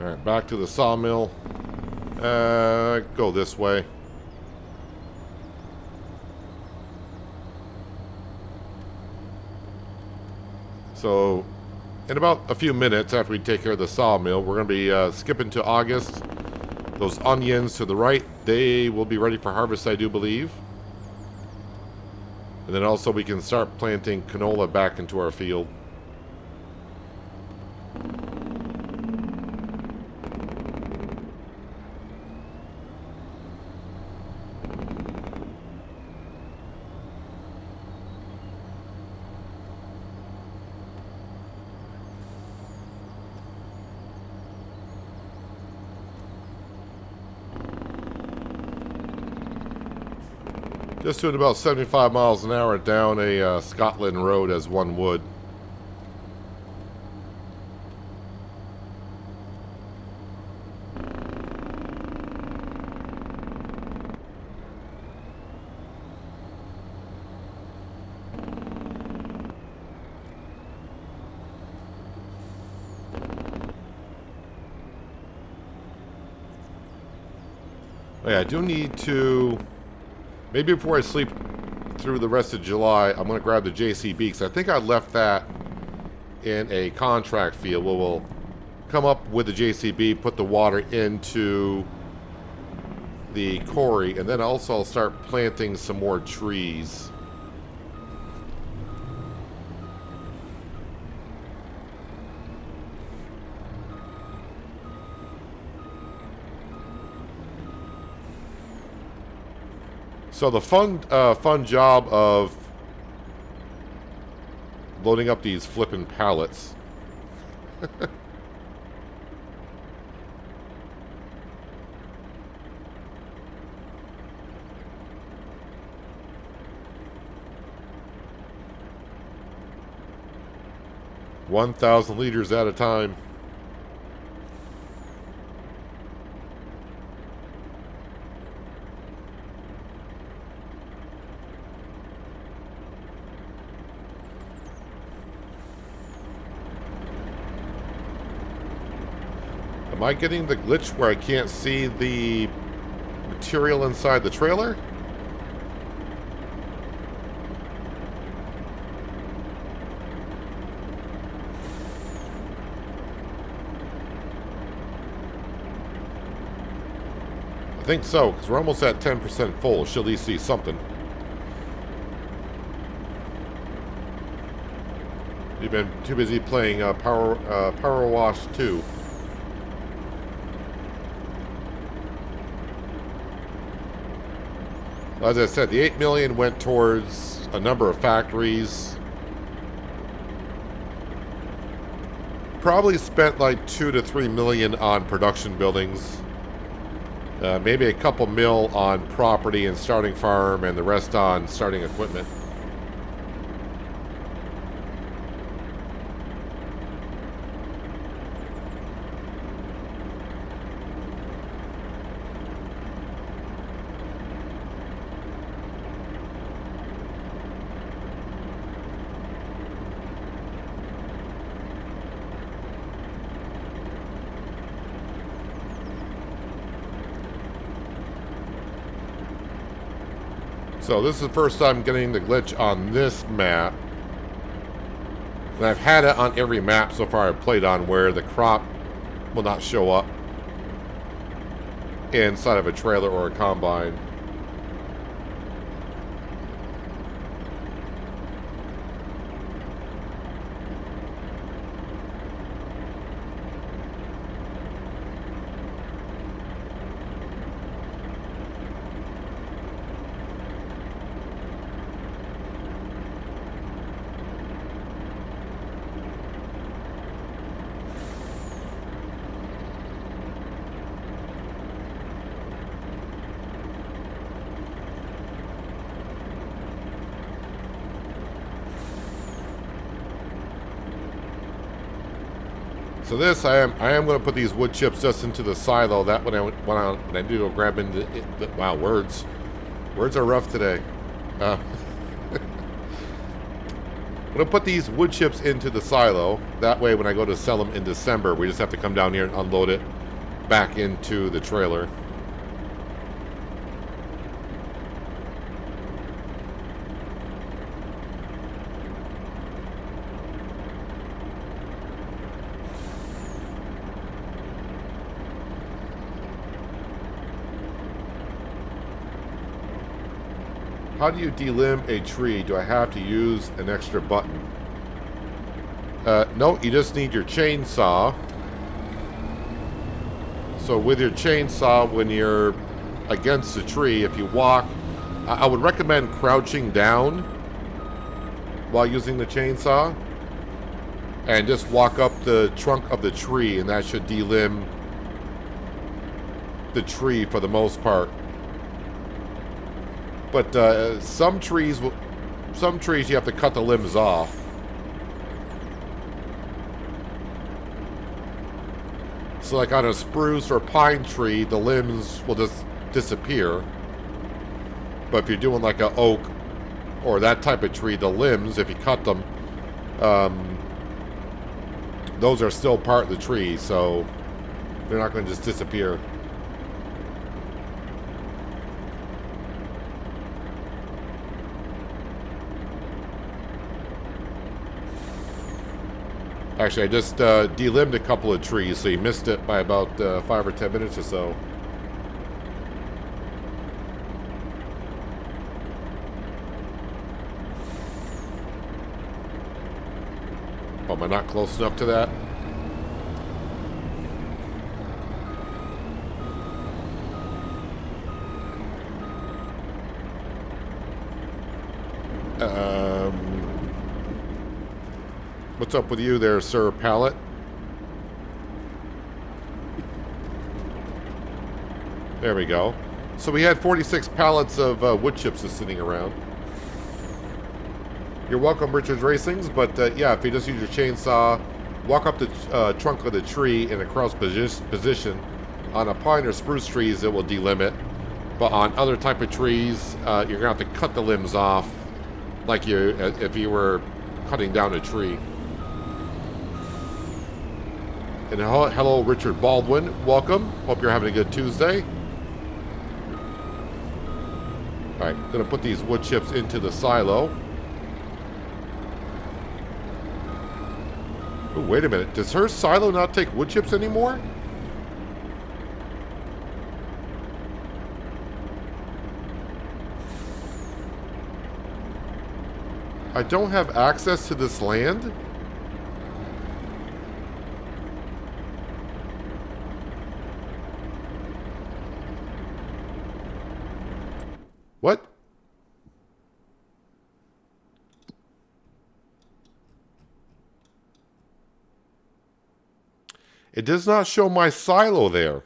Alright, back to the sawmill. Go this way. So, in about a few minutes after we take care of the sawmill, we're going to be skipping to August. Those onions to the right, they will be ready for harvest, I do believe. And then also we can start planting canola back into our field. Just doing about 75 miles an hour down a Scotland road as one would. Oh yeah, I do need to... Maybe before I sleep through the rest of July, I'm going to grab the JCB, because I think I left that in a contract field. We'll come up with the JCB, put the water into the quarry, and then also I'll start planting some more trees. So the fun job of loading up these flipping pallets. $1,000 liters at a time. Am I getting the glitch where I can't see the material inside the trailer? I think so, because we're almost at 10% full. Should at least see something. You've been too busy playing Power Wash 2. As I said, the $8 million went towards a number of factories. Probably spent like $2 to $3 million on production buildings. Maybe a couple mil on property and starting farm, and the rest on starting equipment. So this is the first time getting the glitch on this map. And I've had it on every map so far I've played on, where the crop will not show up inside of a trailer or a combine. So this, I am going to put these wood chips just into the silo. That when I do go grab into it, wow, words are rough today. I'm going to put these wood chips into the silo. That way, when I go to sell them in December, we just have to come down here and unload it back into the trailer. How do you delimb a tree? Do I have to use an extra button? No, you just need your chainsaw. So with your chainsaw, when you're against the tree, if you walk, I would recommend crouching down while using the chainsaw. And just walk up the trunk of the tree, and that should delimb the tree for the most part. But some trees you have to cut the limbs off. So like on a spruce or pine tree, the limbs will just disappear. But if you're doing like an oak or that type of tree, the limbs, if you cut them, those are still part of the tree, so they're not going to just disappear. Actually, I just delimbed a couple of trees, so you missed it by about 5 or 10 minutes or so. Oh, am I not close enough to that? What's up with you there, Sir Pallet? There we go. So we had 46 pallets of wood chips just sitting around. You're welcome, Richard's Racings, but yeah, if you just use your chainsaw, walk up the trunk of the tree in a crouch position. On a pine or spruce trees, it will delimb it. But on other type of trees, you're going to have to cut the limbs off like if you were cutting down a tree. And hello, Richard Baldwin. Welcome. Hope you're having a good Tuesday. All right, going to put these wood chips into the silo. Oh, wait a minute. Does her silo not take wood chips anymore? I don't have access to this land? What? It does not show my silo there.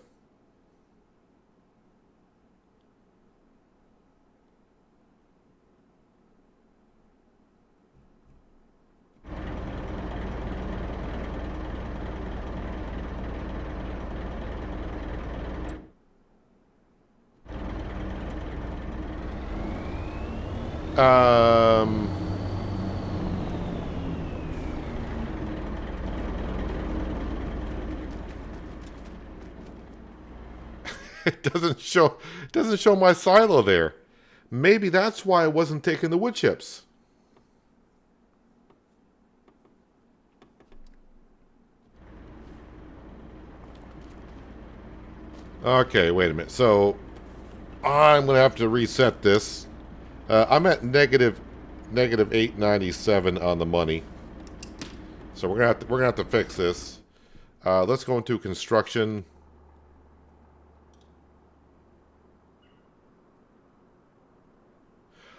It doesn't show my silo there. Maybe that's why I wasn't taking the wood chips. Okay, wait a minute. So I'm gonna have to reset this. I'm at negative 897 on the money. So we're gonna have to fix this. Let's go into construction.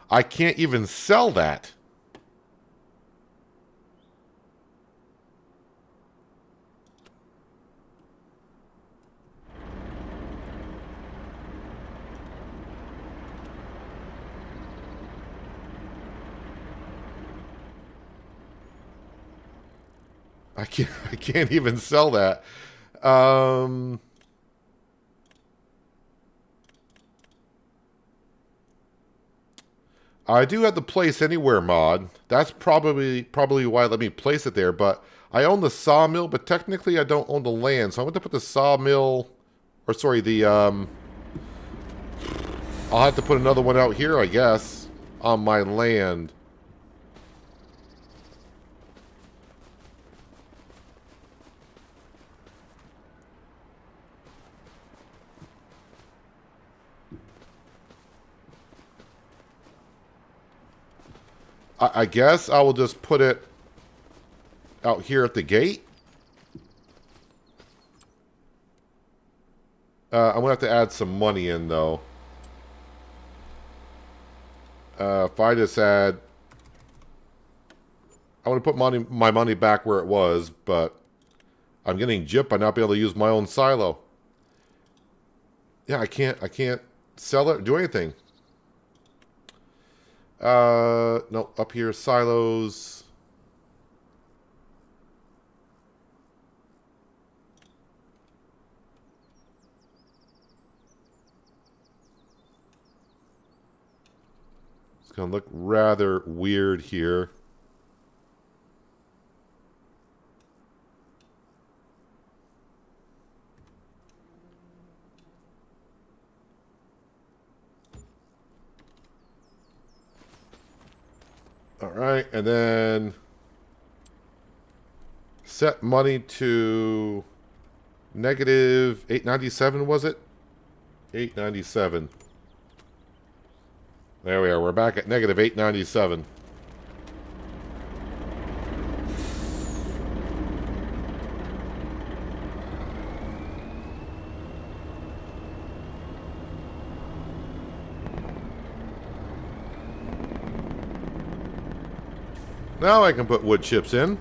I can't even sell that. I can't even sell that. Um, I do have the place anywhere mod. That's probably why I let me place it there. But I own the sawmill, but technically I don't own the land. So I'm going to put the sawmill, or sorry, I'll have to put another one out here, I guess, on my land. I guess I will just put it out here at the gate. I'm going to have to add some money in, though. If I just add... I want to put my money back where it was, but I'm getting gypped by not being able to use my own silo. Yeah, I can't sell it or do anything. No, up here, silos. It's gonna look rather weird here. All right, and then set money to negative 897, was it? 897. There we are. We're back at negative 897. Now I can put wood chips in.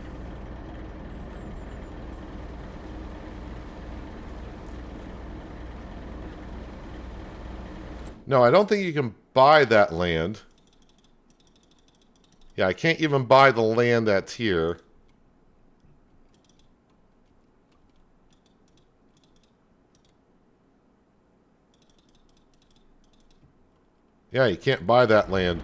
No, I don't think you can buy that land. Yeah, I can't even buy the land that's here. Yeah, you can't buy that land.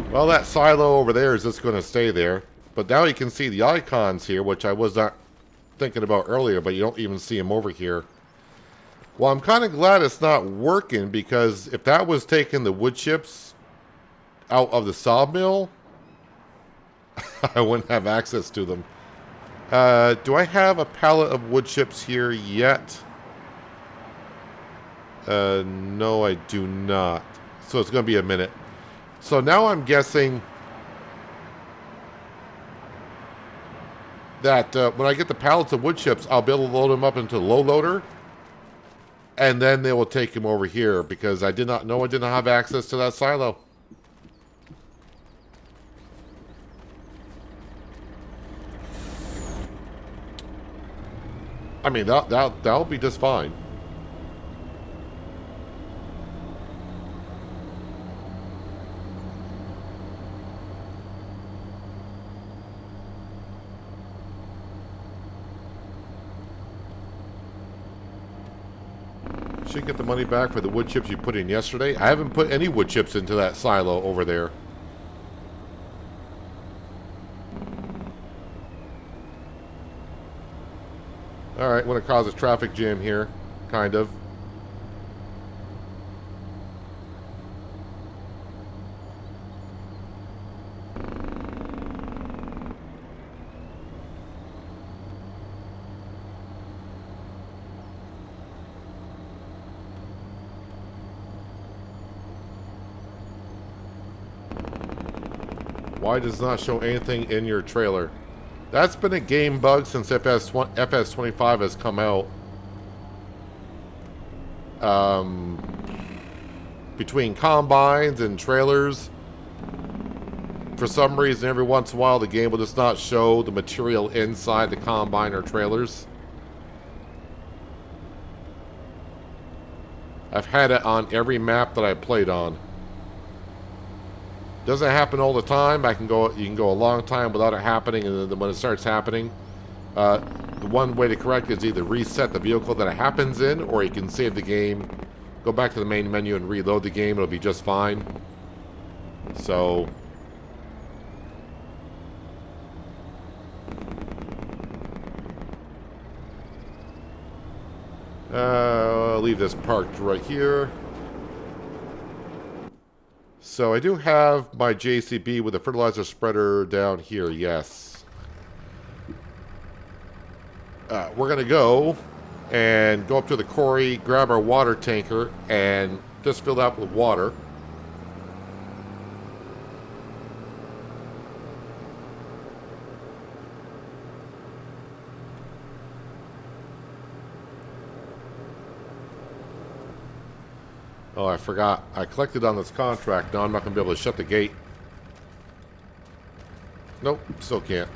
Well, that silo over there is just going to stay there. But now you can see the icons here, which I was not thinking about earlier, but you don't even see them over here. Well, I'm kind of glad it's not working, because if that was taking the wood chips out of the sawmill, I wouldn't have access to them. Do I have a pallet of wood chips here yet? No, I do not. So it's going to be a minute. So now I'm guessing that when I get the pallets of wood chips, I'll be able to load them up into the low loader. And then they will take them over here, because I did not know I didn't have access to that silo. I mean, that'll be just fine. Should get the money back for the wood chips you put in yesterday. I haven't put any wood chips into that silo over there. Alright, want to cause a traffic jam here. Kind of. Why does it not show anything in your trailer? That's been a game bug since FS25 has come out. Between combines and trailers, for some reason, every once in a while, the game will just not show the material inside the combine or trailers. I've had it on every map that I played on. Doesn't happen all the time. You can go a long time without it happening, and then when it starts happening, the one way to correct it is either reset the vehicle that it happens in, or you can save the game, go back to the main menu and reload the game. It'll be just fine. So I'll leave this parked right here. So I do have my JCB with a fertilizer spreader down here, yes. We're going to go up to the quarry, grab our water tanker, and just fill that with water. Oh, I forgot. I collected on this contract. Now I'm not going to be able to shut the gate. Nope, still can't.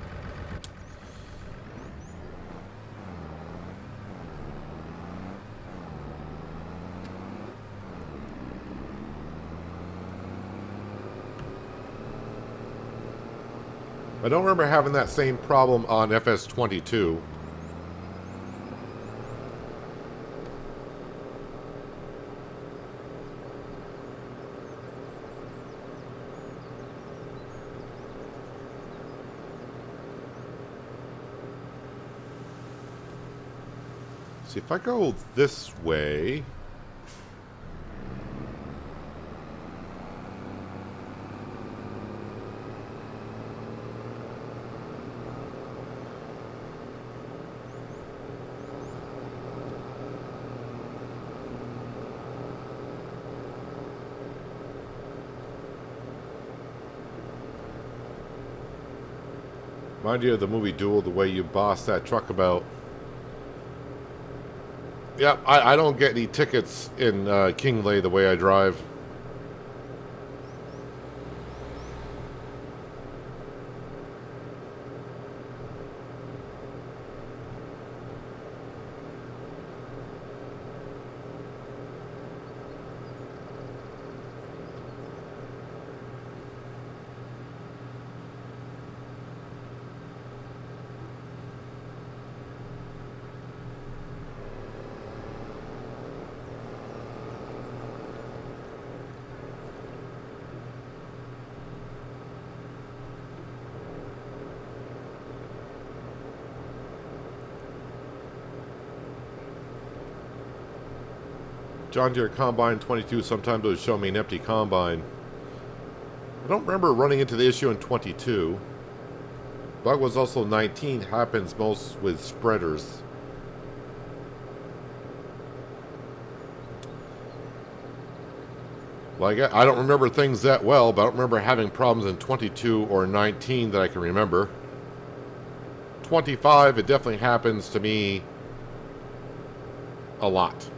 I don't remember having that same problem on FS22. See, if I go this way... Mind you of the movie Duel, the way you boss that truck about. Yeah, I don't get any tickets in Kinlaig the way I drive. John Deere Combine 22, sometimes it would show me an empty combine. I don't remember running into the issue in 22. Bug was also 19, happens most with spreaders. Like, I don't remember things that well, but I don't remember having problems in 22 or 19 that I can remember. 25, it definitely happens to me a lot.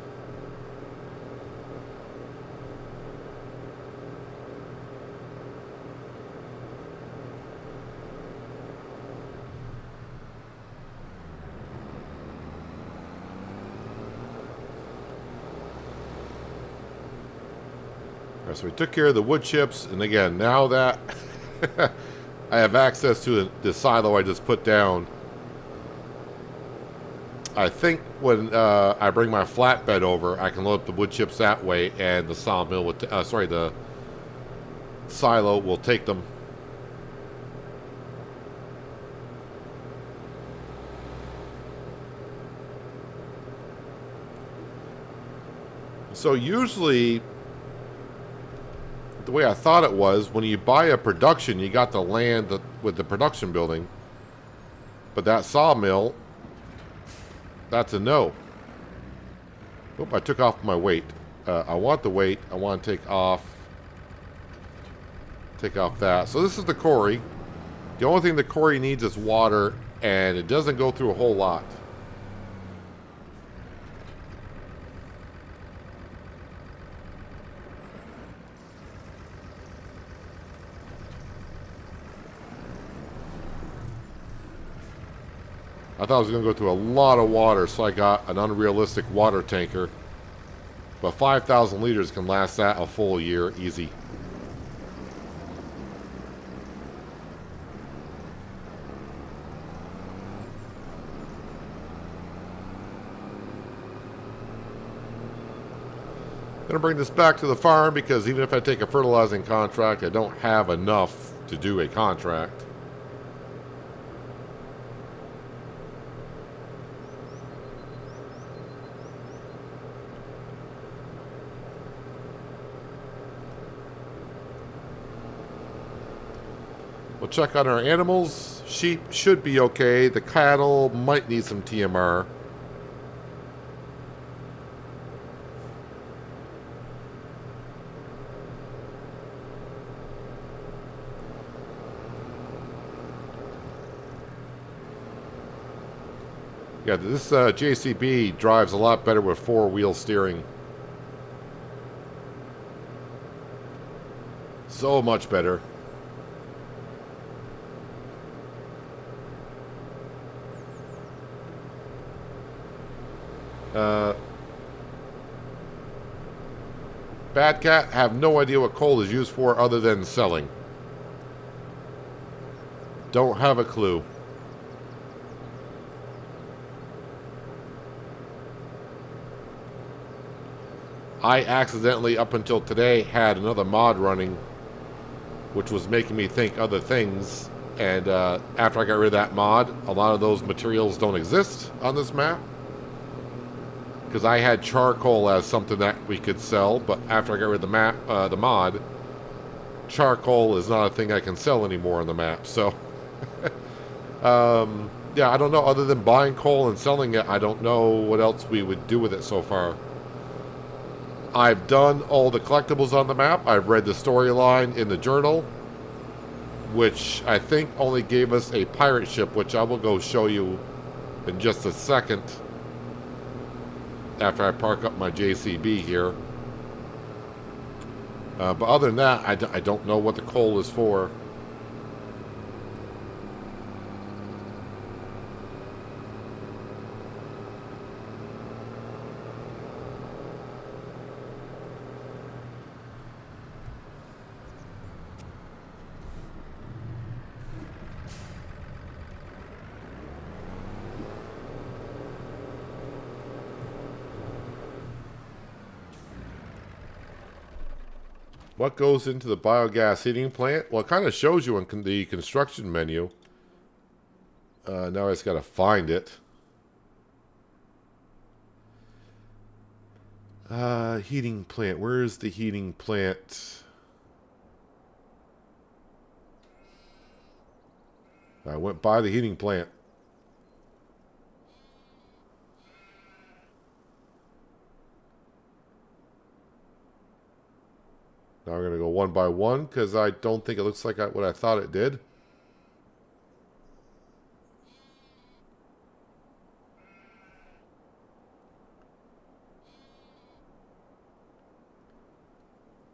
So we took care of the wood chips, and again, now that I have access to the silo I just put down, I think when I bring my flatbed over, I can load up the wood chips that way, and the sawmill would, the silo will take them. So usually, the way I thought it was, when you buy a production, you got the land with the production building. But that sawmill, that's a no. Oop, I took off my weight. I want the weight. I want to take off that. So this is the quarry. The only thing the quarry needs is water, and it doesn't go through a whole lot. I thought I was going to go through a lot of water, so I got an unrealistic water tanker. But 5,000 liters can last that a full year, easy. I'm going to bring this back to the farm because even if I take a fertilizing contract, I don't have enough to do a contract. We'll check on our animals. Sheep should be okay. The cattle might need some TMR. Yeah, this JCB drives a lot better with four-wheel steering. So much better. Bad Cat, have no idea what coal is used for other than selling. Don't have a clue. I accidentally, up until today, had another mod running, which was making me think other things. And after I got rid of that mod, a lot of those materials don't exist on this map. Because I had charcoal as something that we could sell, but after I got rid of the mod, charcoal is not a thing I can sell anymore on the map. So, yeah, I don't know. Other than buying coal and selling it, I don't know what else we would do with it so far. I've done all the collectibles on the map. I've read the storyline in the journal, which I think only gave us a pirate ship, which I will go show you in just a second after I park up my JCB here. But other than that, I don't know what the coal is for. What goes into the biogas heating plant? Well, it kind of shows you in the construction menu. Now I just got to find it. Heating plant. Where is the heating plant? I went by the heating plant. Now we're going to go one by one because I don't think it looks like what I thought it did.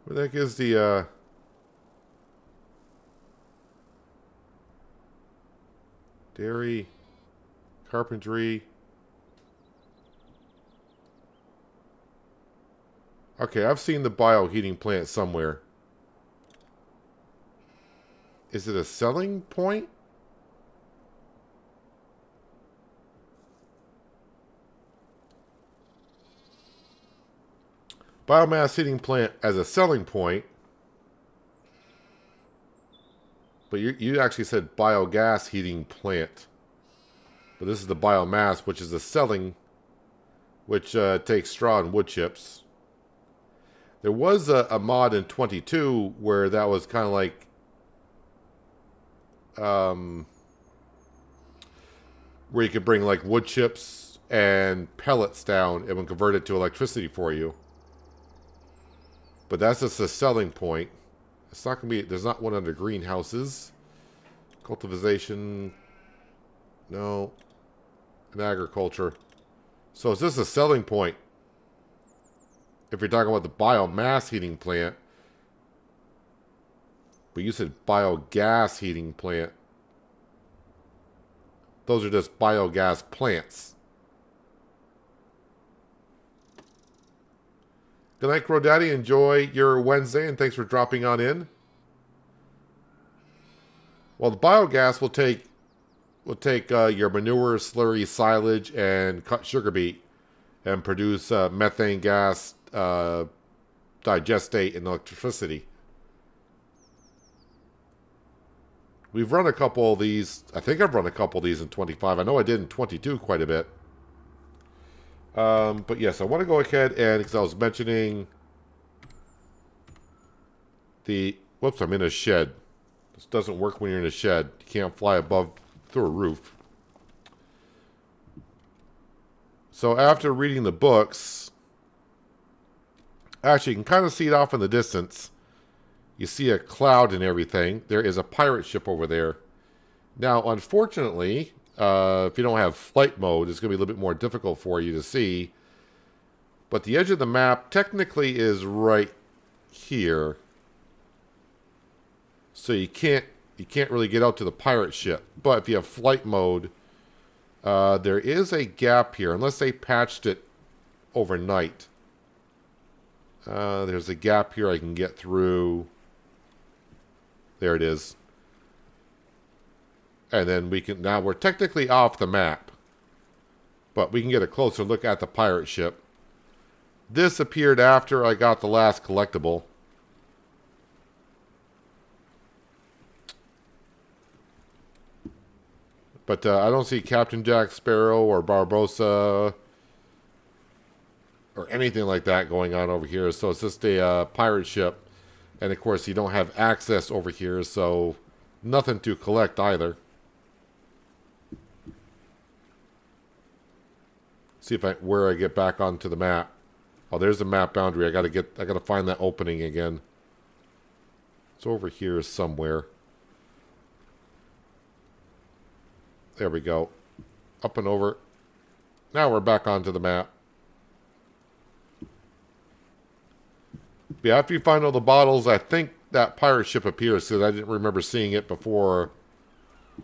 Where the heck is the dairy, carpentry? Okay, I've seen the bioheating plant somewhere. Is it a selling point? Biomass heating plant as a selling point. But you actually said biogas heating plant. But this is the biomass, which is the selling, which takes straw and wood chips. There was a mod in 22 where that was kind of like where you could bring like wood chips and pellets down and would convert it to electricity for you. But that's just a selling point. It's not gonna be. There's not one under greenhouses. Cultivation. No. And agriculture. So it's just a selling point. If you're talking about the biomass heating plant. But you said biogas heating plant. Those are just biogas plants. Good night, Crow Daddy. Enjoy your Wednesday, and thanks for dropping on in. Well, the biogas will take your manure, slurry, silage, and cut sugar beet, and produce methane gas, digestate, and electricity. We've run a couple of these. I think I've run a couple of these in 25. I know I did in 22 quite a bit. But yes, I want to go ahead and, because I was mentioning the... Whoops, I'm in a shed. This doesn't work when you're in a shed. You can't fly above through a roof. So after reading the books, actually you can kind of see it off in the distance. You see a cloud and everything. There is a pirate ship over there. Now, unfortunately, if you don't have flight mode, it's going to be a little bit more difficult for you to see. But the edge of the map technically is right here. So you can't really get out to the pirate ship. But if you have flight mode, there is a gap here, unless they patched it overnight. There's a gap here I can get through. There it is. And then we can, now we're technically off the map, but we can get a closer look at the pirate ship. This appeared after I got the last collectible. But I don't see Captain Jack Sparrow or Barbossa or anything like that going on over here. So it's just a pirate ship. And of course you don't have access over here, so nothing to collect either. See if where I get back onto the map. Oh, there's the map boundary. I gotta find that opening again. It's over here somewhere. There we go. Up and over. Now we're back onto the map. Yeah, after you find all the bottles, I think that pirate ship appears, because I didn't remember seeing it before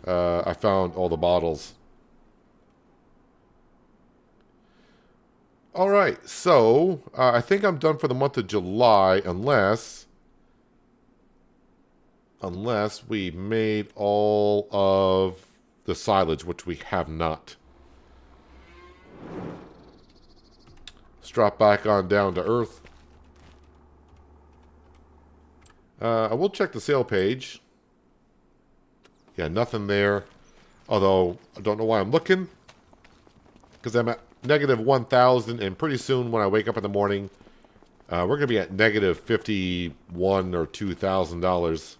I found all the bottles. Alright, so I think I'm done for the month of July, unless we made all of the silage, which we have not. Let's drop back on down to Earth. I will check the sale page. Yeah, nothing there. Although, I don't know why I'm looking. Because I'm at negative 1,000, and pretty soon when I wake up in the morning, we're going to be at negative $51,000 or $2,000.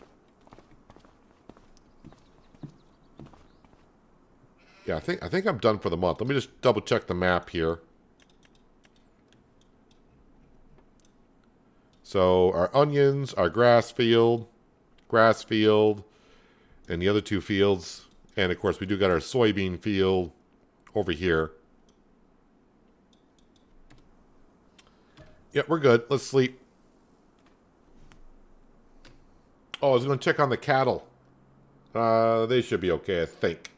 Yeah, I think I'm done for the month. Let me just double check the map here. So our onions, our grass field, and the other two fields. And of course we do got our soybean field over here. Yeah, we're good. Let's sleep. Oh, I was going to check on the cattle. They should be okay, I think.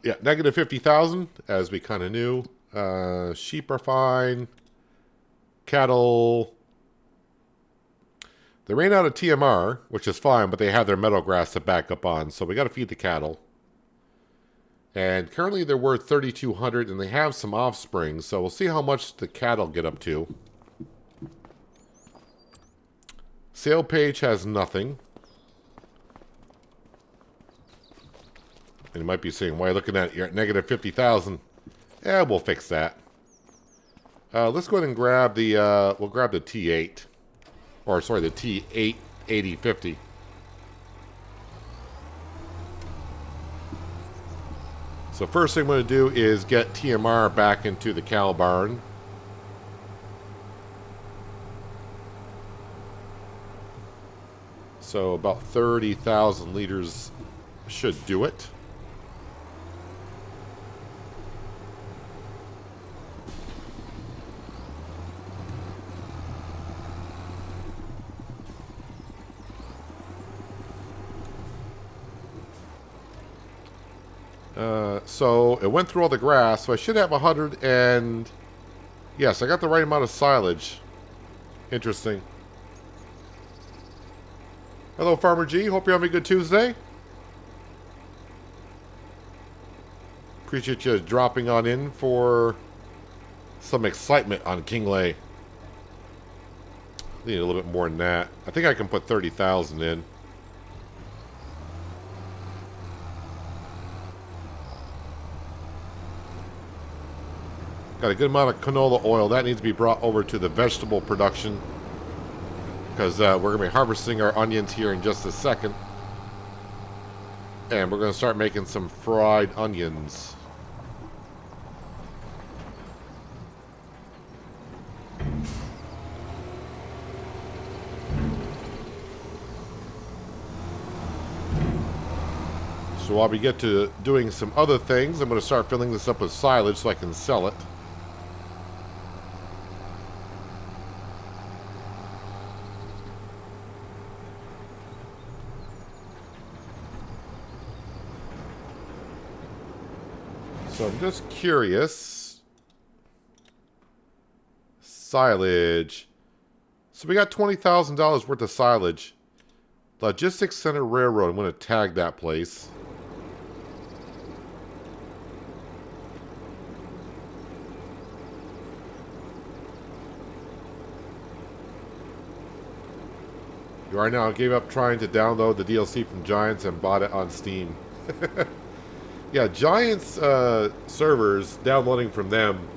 Yeah, negative 50,000, as we kind of knew. Sheep are fine. Cattle. They ran out of TMR, which is fine, but they have their meadow grass to back up on, so we got to feed the cattle. And currently they're worth 3,200, and they have some offspring, so we'll see how much the cattle get up to. Sale page has nothing. And you might be saying, why are you looking at it? You're at negative 50,000. Yeah, we'll fix that. Let's go ahead and grab the, we'll grab the T8. Or, sorry, the T8 8050. So first thing I'm going to do is get TMR back into the cow barn. So about 30,000 liters should do it. So it went through all the grass, so I should have 100 and... Yes, I got the right amount of silage. Interesting. Hello, Farmer G. Hope you're having a good Tuesday. Appreciate you dropping on in for some excitement on Kinlaig. Need a little bit more than that. I think I can put 30,000 in. Got a good amount of canola oil. That needs to be brought over to the vegetable production. Because we're going to be harvesting our onions here in just a second. And we're going to start making some fried onions. So while we get to doing some other things, I'm going to start filling this up with silage so I can sell it. So I'm just curious. Silage. So we got $20,000 worth of silage. Logistics Center Railroad. I'm going to tag that place. You are now gave up trying to download the DLC from Giants and bought it on Steam. Yeah, Giants servers, downloading from them.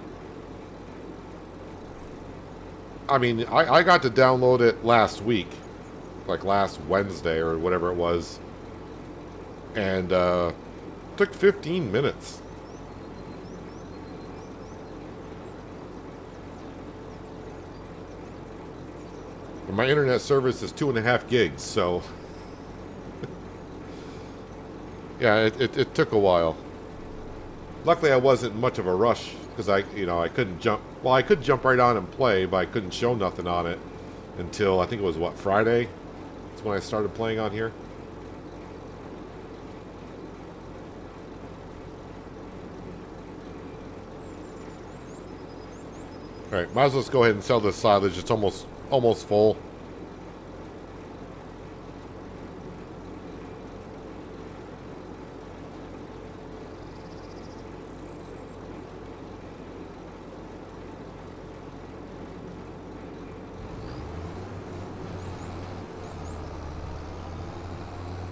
I mean, I got to download it last week. Like last Wednesday or whatever it was. And took 15 minutes. And my internet service is 2.5 gigs, so... Yeah, it took a while. Luckily, I wasn't much of a rush because I couldn't jump. Well, I could jump right on and play, but I couldn't show nothing on it until I think it was what, Friday. That's when I started playing on here. All right, might as well just go ahead and sell this silage. It's almost full.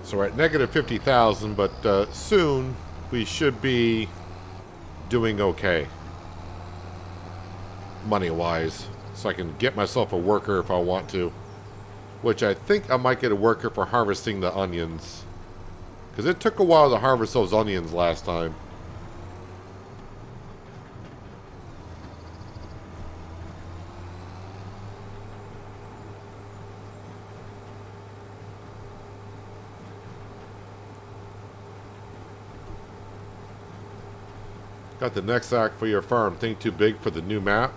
So we're at negative 50,000, but soon we should be doing okay. Money-wise. So I can get myself a worker if I want to. Which I think I might get a worker for harvesting the onions. Because it took a while to harvest those onions last time. Got the next act for your farm. Think too big for the new map?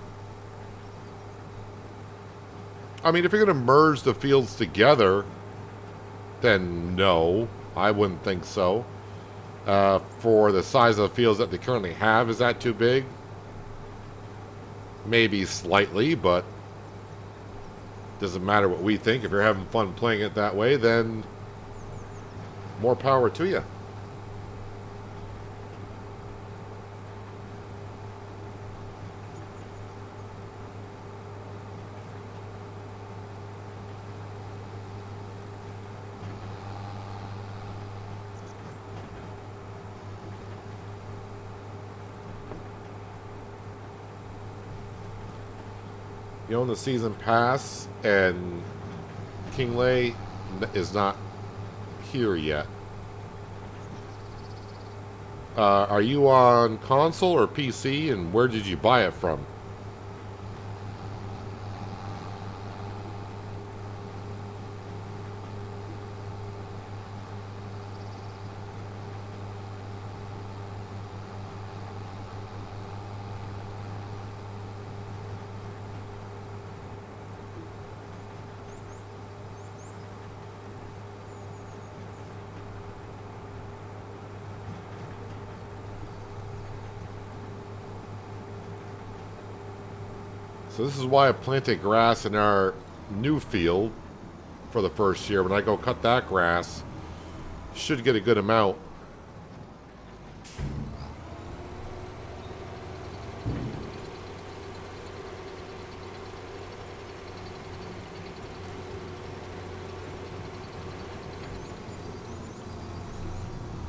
I mean, if you're going to merge the fields together, then no. I wouldn't think so. For the size of the fields that they currently have, is that too big? Maybe slightly, but doesn't matter what we think. If you're having fun playing it that way, then more power to you. You own the season pass, and Kinlaig is not here yet. Are you on console or PC, and where did you buy it from? So this is why I planted grass in our new field for the first year. When I go cut that grass, should get a good amount.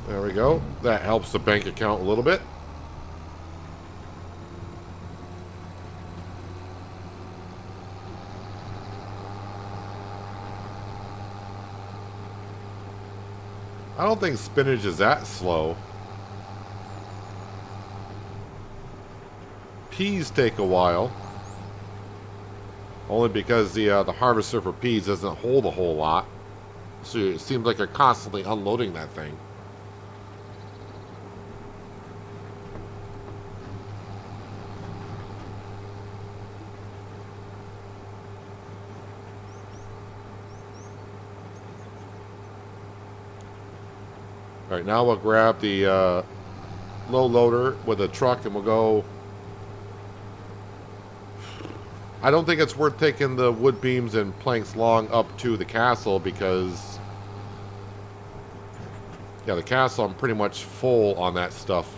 There we go. That helps the bank account a little bit. I don't think spinach is that slow. Peas take a while. Only because the harvester for peas doesn't hold a whole lot. So it seems like you're constantly unloading that thing. Alright, now we'll grab the low loader with a truck and we'll go. I don't think it's worth taking the wood beams and planks long up to the castle because, yeah, the castle I'm pretty much full on that stuff.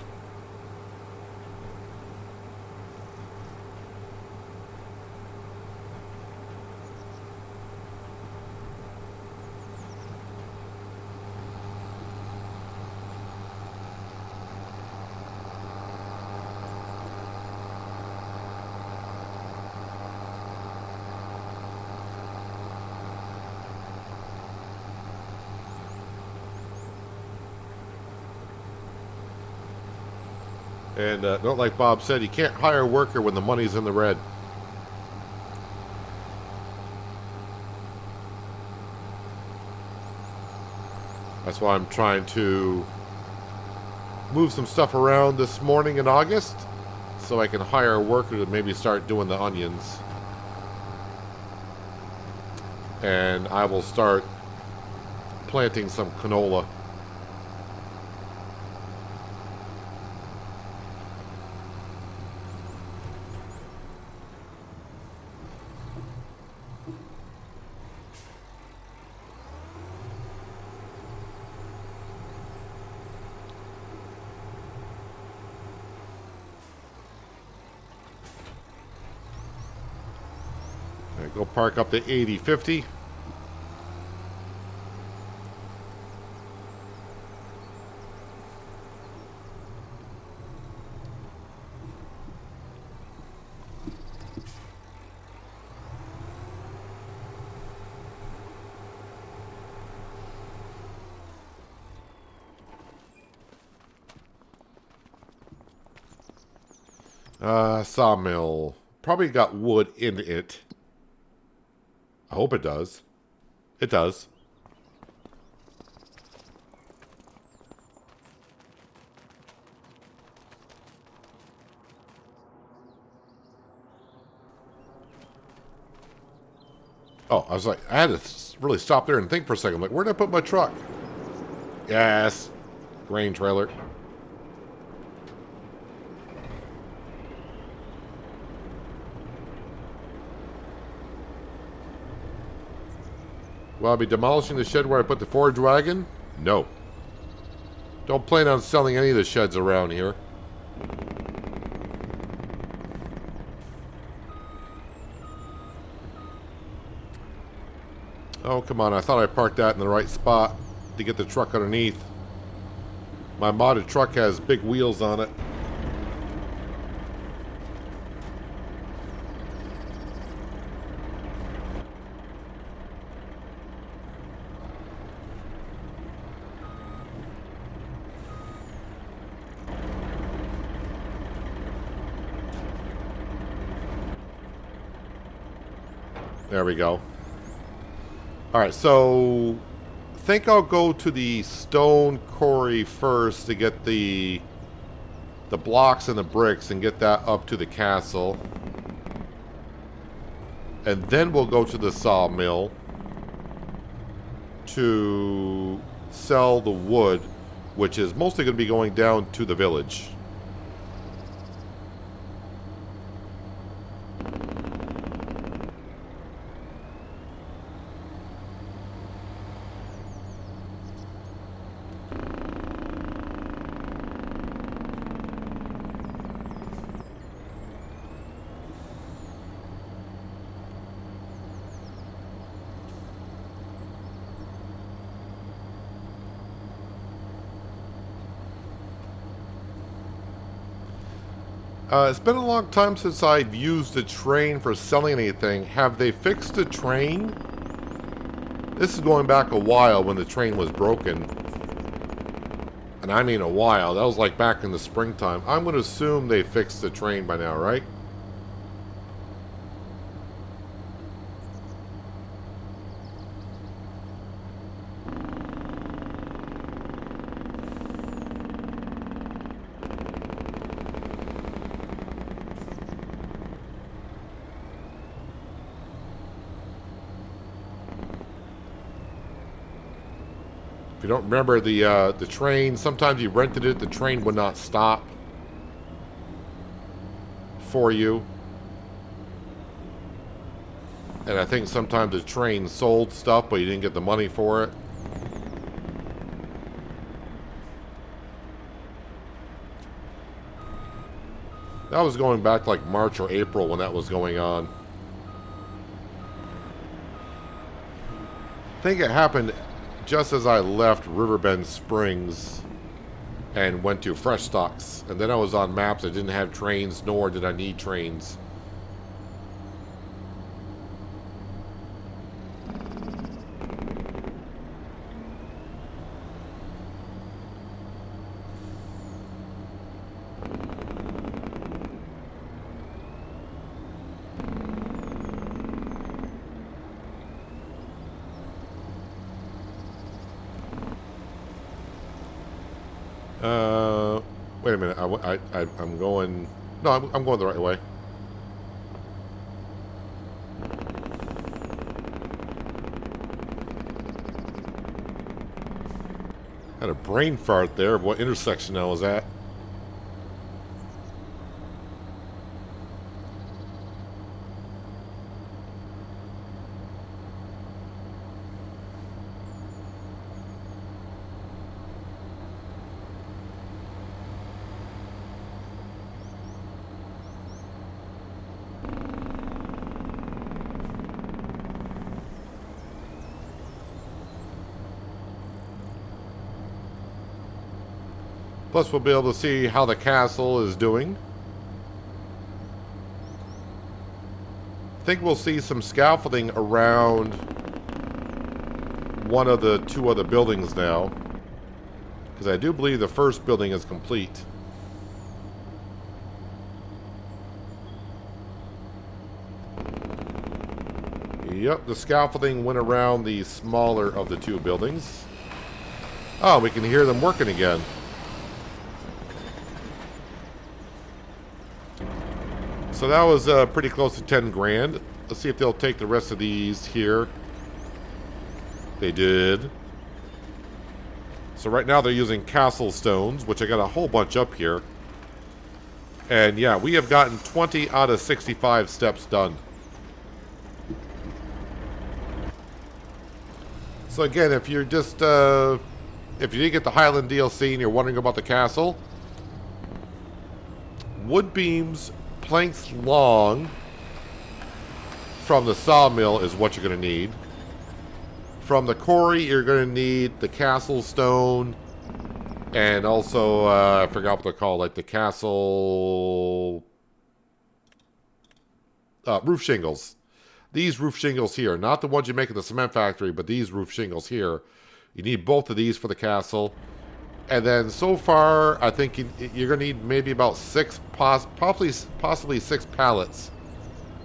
And not like Bob said, you can't hire a worker when the money's in the red. That's why I'm trying to move some stuff around this morning in August so I can hire a worker to maybe start doing the onions. And I will start planting some canola. Go park up to 80-50. Sawmill. Probably got wood in it. I hope it does. It does. Oh, I was like, I had to really stop there and think for a second. Like, where did I put my truck? Yes. Grain trailer. Will I be demolishing the shed where I put the forage wagon? No. Don't plan on selling any of the sheds around here. Oh, come on. I thought I parked that in the right spot to get the truck underneath. My modded truck has big wheels on it. There we go. Alright, so I think I'll go to the stone quarry first to get the blocks and the bricks and get that up to the castle. And then we'll go to the sawmill to sell the wood, which is mostly going to be going down to the village. It's been a long time since I've used a train for selling anything. Have they fixed the train? This is going back a while when the train was broken. And I mean a while. That was like back in the springtime. I'm going to assume they fixed the train by now, right? If you don't remember the train, sometimes you rented it, the train would not stop for you. And I think sometimes the train sold stuff, but you didn't get the money for it. That was going back like March or April when that was going on. I think it happened just as I left Riverbend Springs and went to Fresh Stocks. And then I was on maps. I didn't have trains, nor did I need trains. Wait a minute. I'm going... No, I'm going the right way. Had a brain fart there of what intersection I was at. Plus, we'll be able to see how the castle is doing. I think we'll see some scaffolding around one of the two other buildings now. Because I do believe the first building is complete. Yep, the scaffolding went around the smaller of the two buildings. Oh, we can hear them working again. So that was pretty close to 10 grand. Let's see if they'll take the rest of these here. They did. So right now they're using castle stones, which I got a whole bunch up here. And yeah, we have gotten 20 out of 65 steps done. So again, if you're just, if you didn't get the Highland DLC and you're wondering about the castle, wood beams, planks long from the sawmill is what you're going to need. From the quarry, you're going to need the castle stone and also, I forgot what they're called, like the castle roof shingles. These roof shingles here, not the ones you make at the cement factory, but these roof shingles here. You need both of these for the castle. And then so far, I think you're going to need maybe about possibly 6 pallets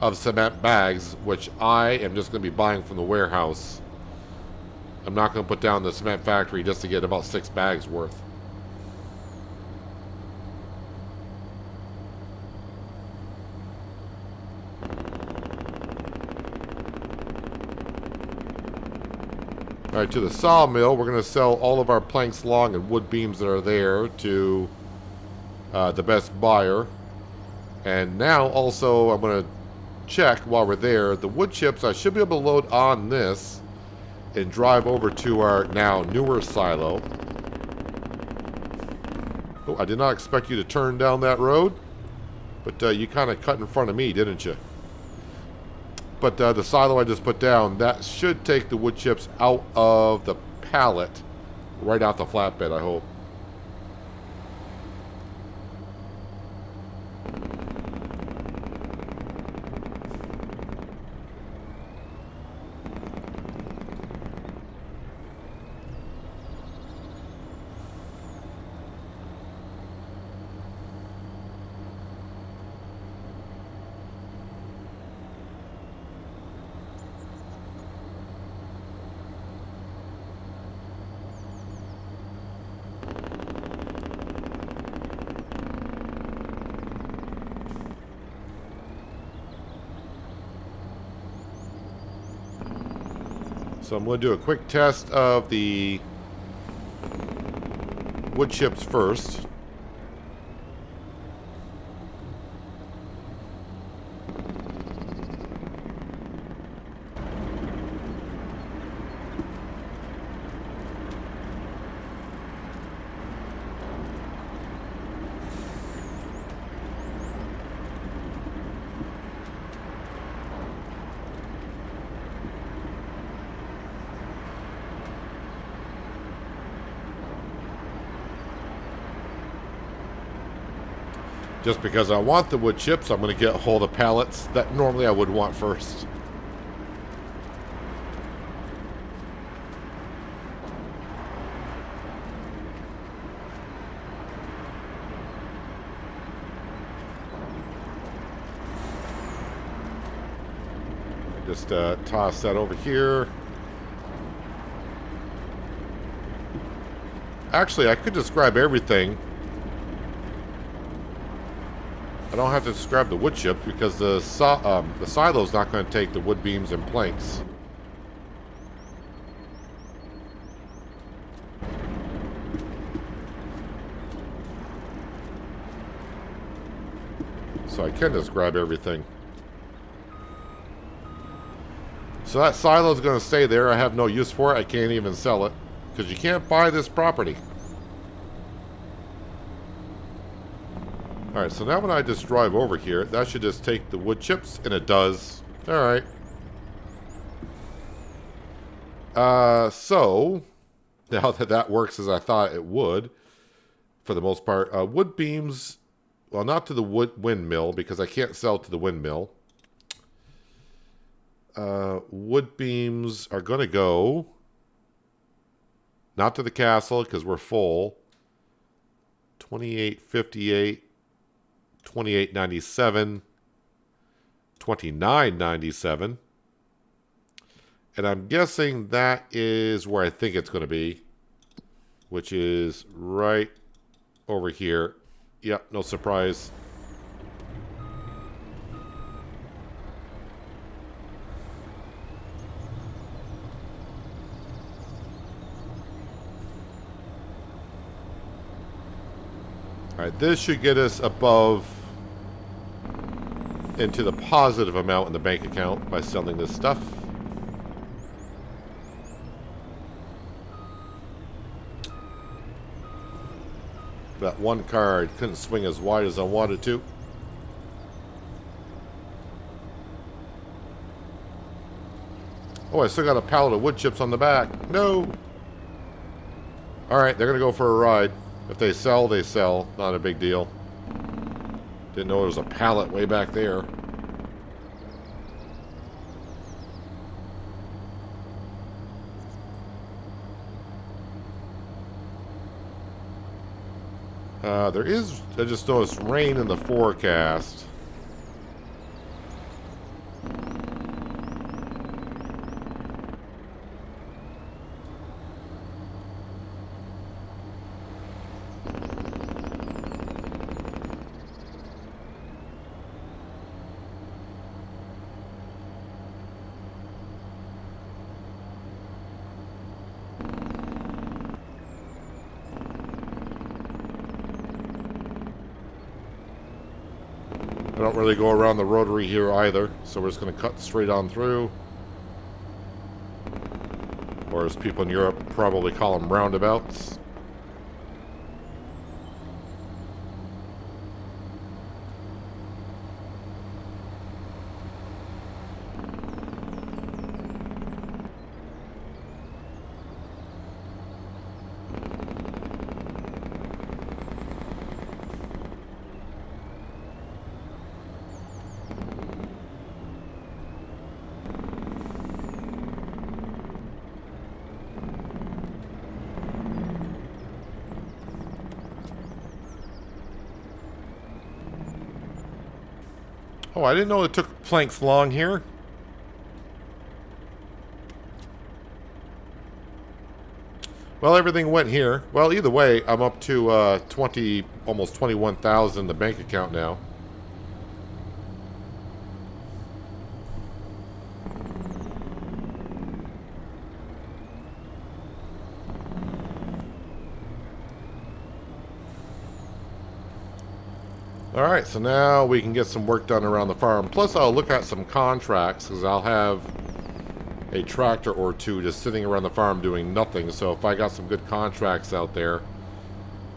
of cement bags, which I am just going to be buying from the warehouse. I'm not going to put down the cement factory just to get about 6 bags worth. Alright, to the sawmill, we're going to sell all of our planks long and wood beams that are there to the best buyer. And now also I'm going to check while we're there. The wood chips I should be able to load on this and drive over to our now newer silo. Oh, I did not expect you to turn down that road, but you kind of cut in front of me, didn't you? But the silo I just put down, that should take the wood chips out of the pallet, right out the flatbed, I hope. So I'm going to do a quick test of the wood chips first. Just because I want the wood chips, I'm going to get a hold of pallets that normally I would want first. Just toss that over here. Actually, I could describe everything. I don't have to describe the wood chips because the silo's not going to take the wood beams and planks. So I can describe everything. So that silo's going to stay there. I have no use for it. I can't even sell it because you can't buy this property. Alright, so now when I just drive over here, that should just take the wood chips, and it does. Alright. So, now that that works as I thought it would, for the most part, wood beams, well, not to the windmill, because I can't sell to the windmill. Wood beams are going to go, not to the castle, because we're full. 28.58. 28.97, 29.97, and I'm guessing that is where I think it's going to be, which is right over here. Yep, no surprise. All right, this should get us above into the positive amount in the bank account by selling this stuff. That one card couldn't swing as wide as I wanted to. Oh, I still got a pallet of wood chips on the back. No! Alright, they're gonna go for a ride. If they sell, they sell. Not a big deal. Didn't know there was a pallet way back there. There is, I just noticed rain in the forecast. I don't really go around the rotary here either, so we're just going to cut straight on through. Or as people in Europe probably call them, roundabouts. Oh, I didn't know it took planks long here. Well, everything went here. Well, either way, I'm up to almost 21,000 in the bank account now. Alright, so now we can get some work done around the farm. Plus, I'll look at some contracts, because I'll have a tractor or two just sitting around the farm doing nothing. So if I got some good contracts out there,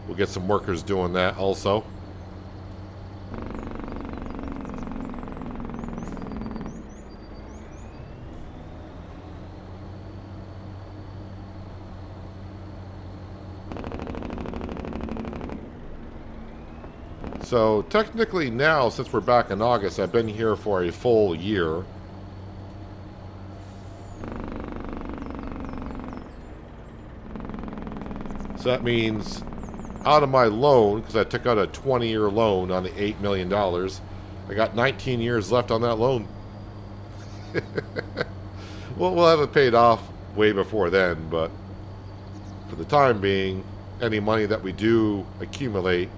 we'll get some workers doing that also. So technically now, since we're back in August, I've been here for a full year. So that means out of my loan, because I took out a 20-year loan on the $8 million, I got 19 years left on that loan. Well, we'll have it paid off way before then, but for the time being, any money that we do accumulate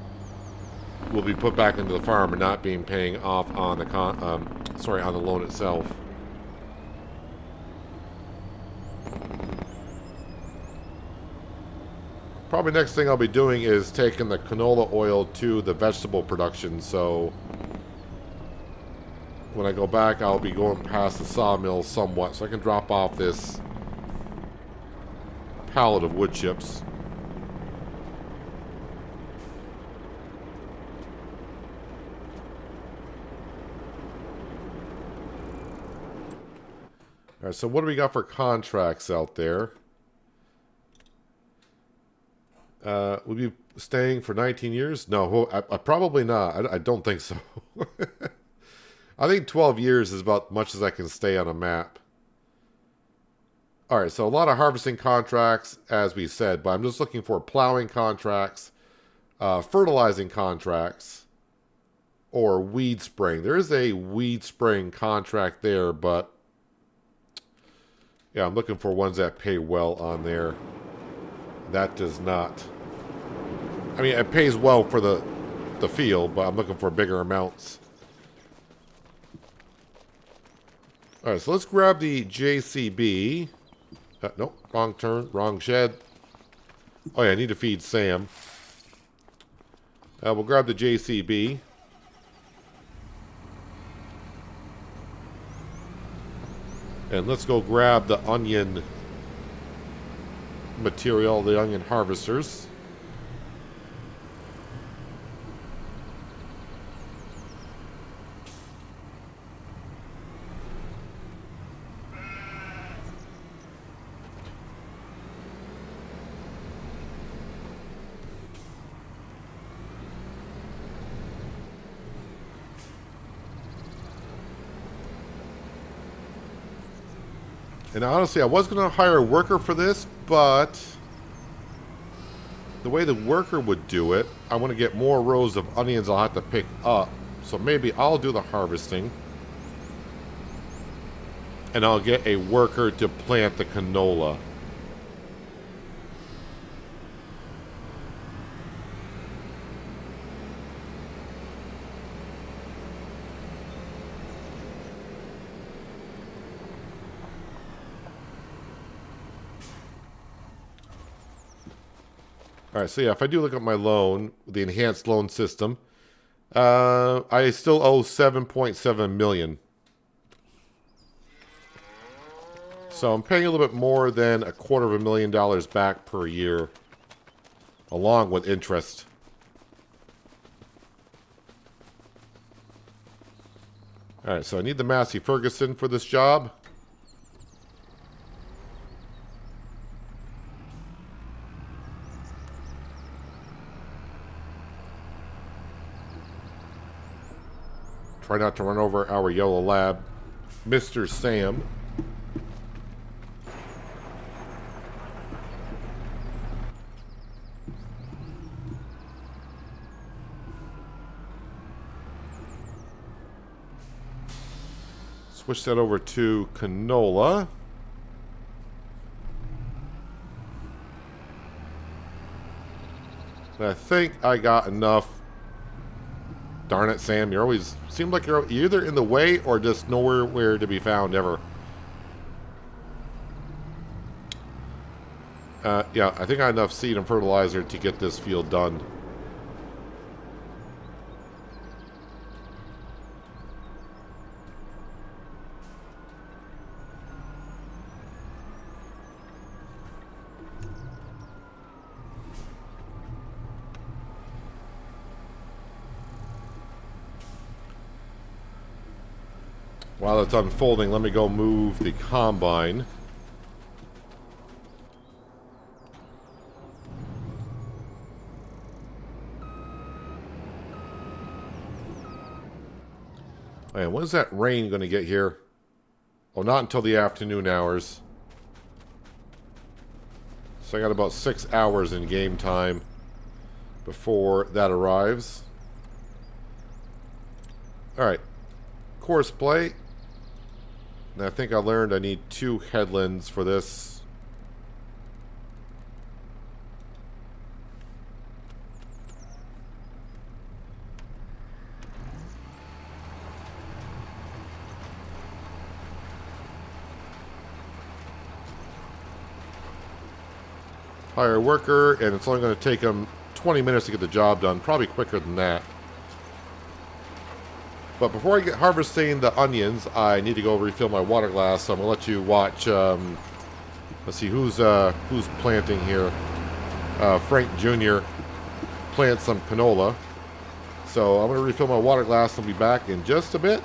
will be put back into the farm and not being paying off on the on the loan itself. Probably next thing I'll be doing is taking the canola oil to the vegetable production. So when I go back, I'll be going past the sawmill somewhat, so I can drop off this pallet of wood chips. Alright, so what do we got for contracts out there? We'll be staying for 19 years? No, I probably not. I don't think so. I think 12 years is about much as I can stay on a map. Alright, so a lot of harvesting contracts, as we said, but I'm just looking for plowing contracts, fertilizing contracts, or weed spraying. There is a weed spraying contract there, but yeah, I'm looking for ones that pay well on there. That does not. I mean, it pays well for the field, but I'm looking for bigger amounts. Alright, so let's grab the JCB. Nope, wrong turn, wrong shed. Oh yeah, I need to feed Sam. We'll grab the JCB. And let's go grab the onion material, the onion harvesters. And honestly, I was going to hire a worker for this, but the way the worker would do it, I want to get more rows of onions I'll have to pick up. So maybe I'll do the harvesting. And I'll get a worker to plant the canola. Alright, so yeah, if I do look at my loan, the enhanced loan system, I still owe $7.7 million. So I'm paying a little bit more than $250,000 back per year, along with interest. Alright, so I need the Massey Ferguson for this job. Try not to run over our yellow lab, Mr. Sam. Switch that over to canola. And I think I got enough. Darn it, Sam, you always seem like you're either in the way or just nowhere where to be found ever. Yeah, I think I have enough seed and fertilizer to get this field done. While it's unfolding, let me go move the combine. Man, when is that rain going to get here? Oh, not until the afternoon hours. So I got about 6 hours in game time before that arrives. Alright. Course play. And I think I learned I need 2 headlands for this. Hire a worker, and it's only going to take them 20 minutes to get the job done. Probably quicker than that. But before I get harvesting the onions, I need to go refill my water glass. So I'm going to let you watch. Let's see, who's planting here? Frank Jr. plants some canola. So I'm going to refill my water glass. I'll be back in just a bit.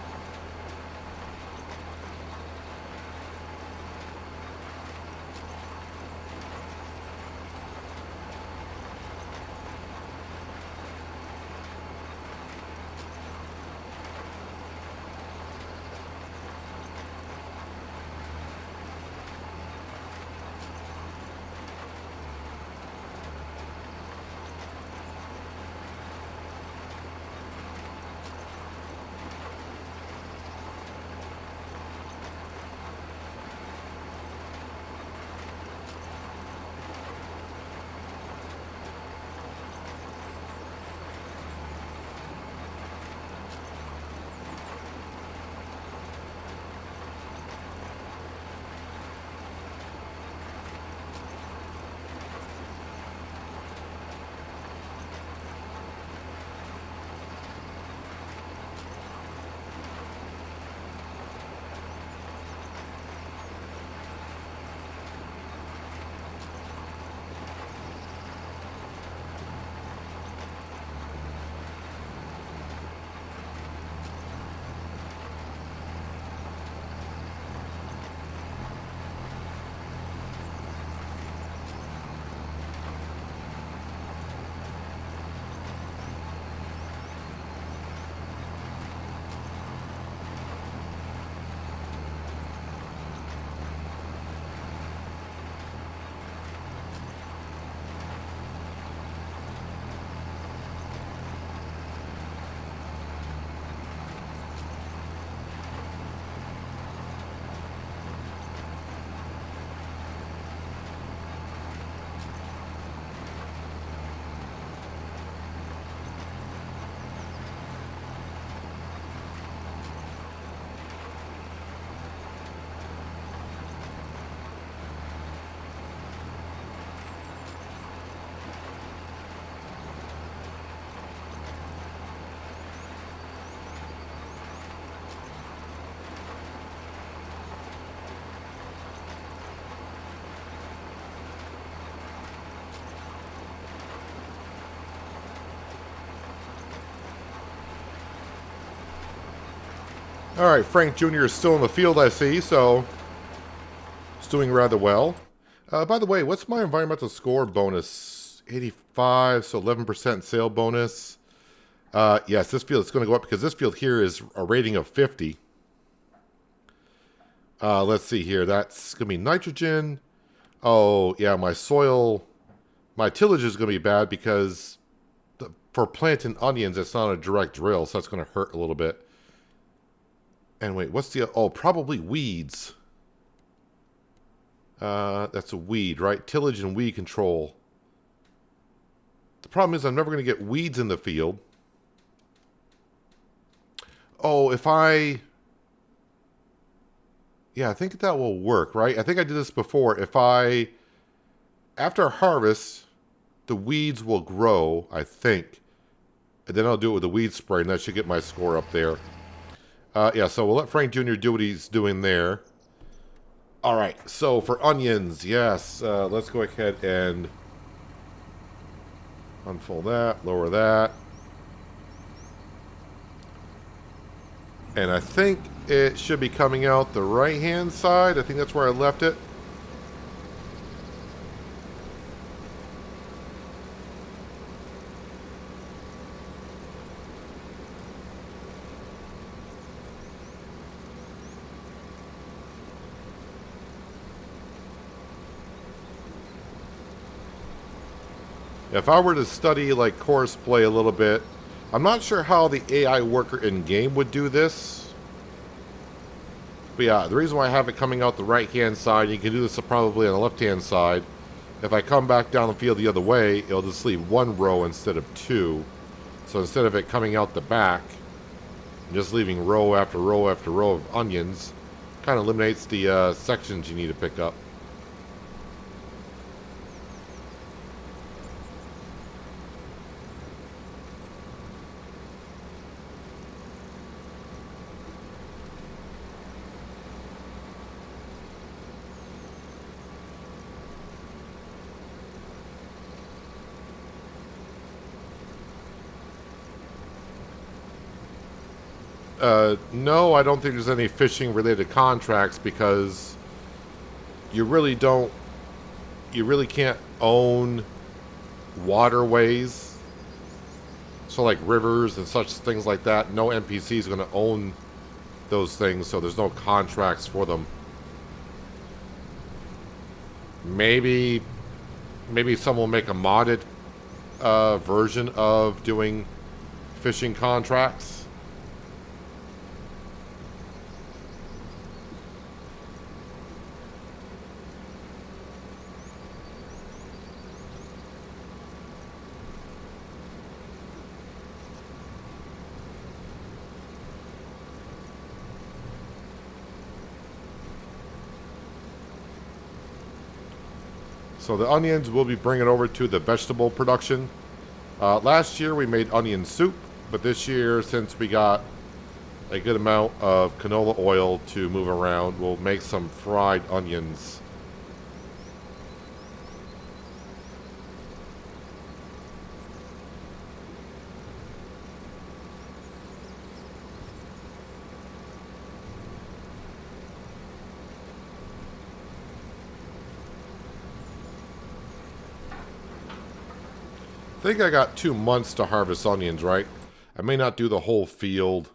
Alright, Frank Jr. is still in the field, I see, so it's doing rather well. By the way, what's my environmental score bonus? 85, so 11% sale bonus. Yes, this field is going to go up because this field here is a rating of 50. Let's see here. That's going to be nitrogen. Oh, yeah, my soil, my tillage is going to be bad because for planting onions, it's not a direct drill, so that's going to hurt a little bit. And wait, what's the... Oh, probably weeds. That's a weed, right? Tillage and weed control. The problem is I'm never going to get weeds in the field. Oh, if I... Yeah, I think that will work, right? I think I did this before. If I... After harvest, the weeds will grow, I think. And then I'll do it with a weed spray, and that should get my score up there. Yeah, so we'll let Frank Jr. do what he's doing there. Alright, so for onions, yes, let's go ahead and unfold that, lower that. And I think it should be coming out the right-hand side. I think that's where I left it. If I were to study like Courseplay a little bit, I'm not sure how the AI worker in game would do this. But yeah, the reason why I have it coming out the right hand side, you can do this probably on the left hand side. If I come back down the field the other way, it'll just leave one row instead of two. So instead of it coming out the back, just leaving row after row after row of onions, kind of eliminates the sections you need to pick up. No, I don't think there's any fishing related contracts because you really can't own waterways. So like rivers and such things like that, no NPC is going to own those things, so there's no contracts for them. Maybe someone will make a modded version of doing fishing contracts. So the onions we'll be bringing over to the vegetable production. Last year we made onion soup, but this year, since we got a good amount of canola oil to move around, we'll make some fried onions. I think I got 2 months to harvest onions, right? I may not do the whole field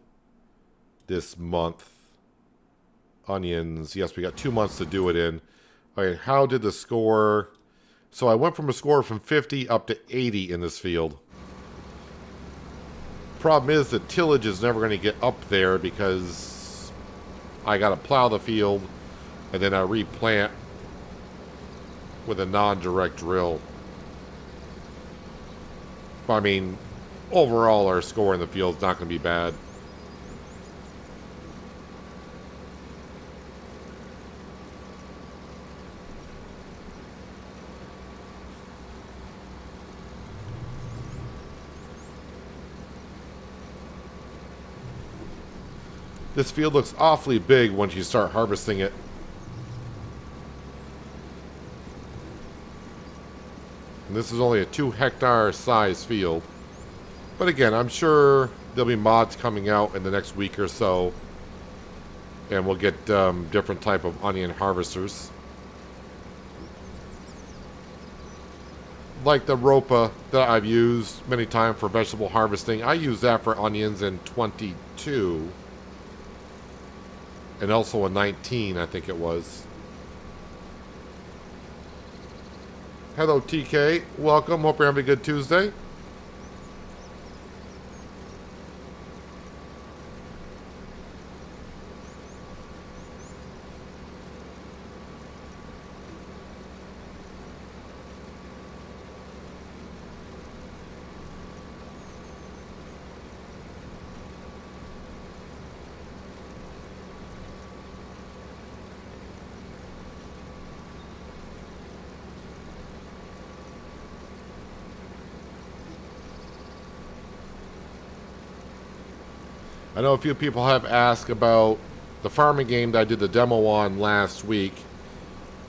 this month. Onions, yes, we got 2 months to do it in. Okay, how did the score... So I went from a score from 50 up to 80 in this field. Problem is the tillage is never going to get up there because I got to plow the field and then I replant with a non-direct drill. I mean, overall, our score in the field is not going to be bad. This field looks awfully big once you start harvesting it. And this is only a 2-hectare size field. But again, I'm sure there'll be mods coming out in the next week or so. And we'll get different type of onion harvesters. Like the Ropa that I've used many times for vegetable harvesting. I used that for onions in 22. And also in 19, I think it was. Hello, TK. Welcome. Hope you're having a good Tuesday. I know a few people have asked about the farming game that I did the demo on last week,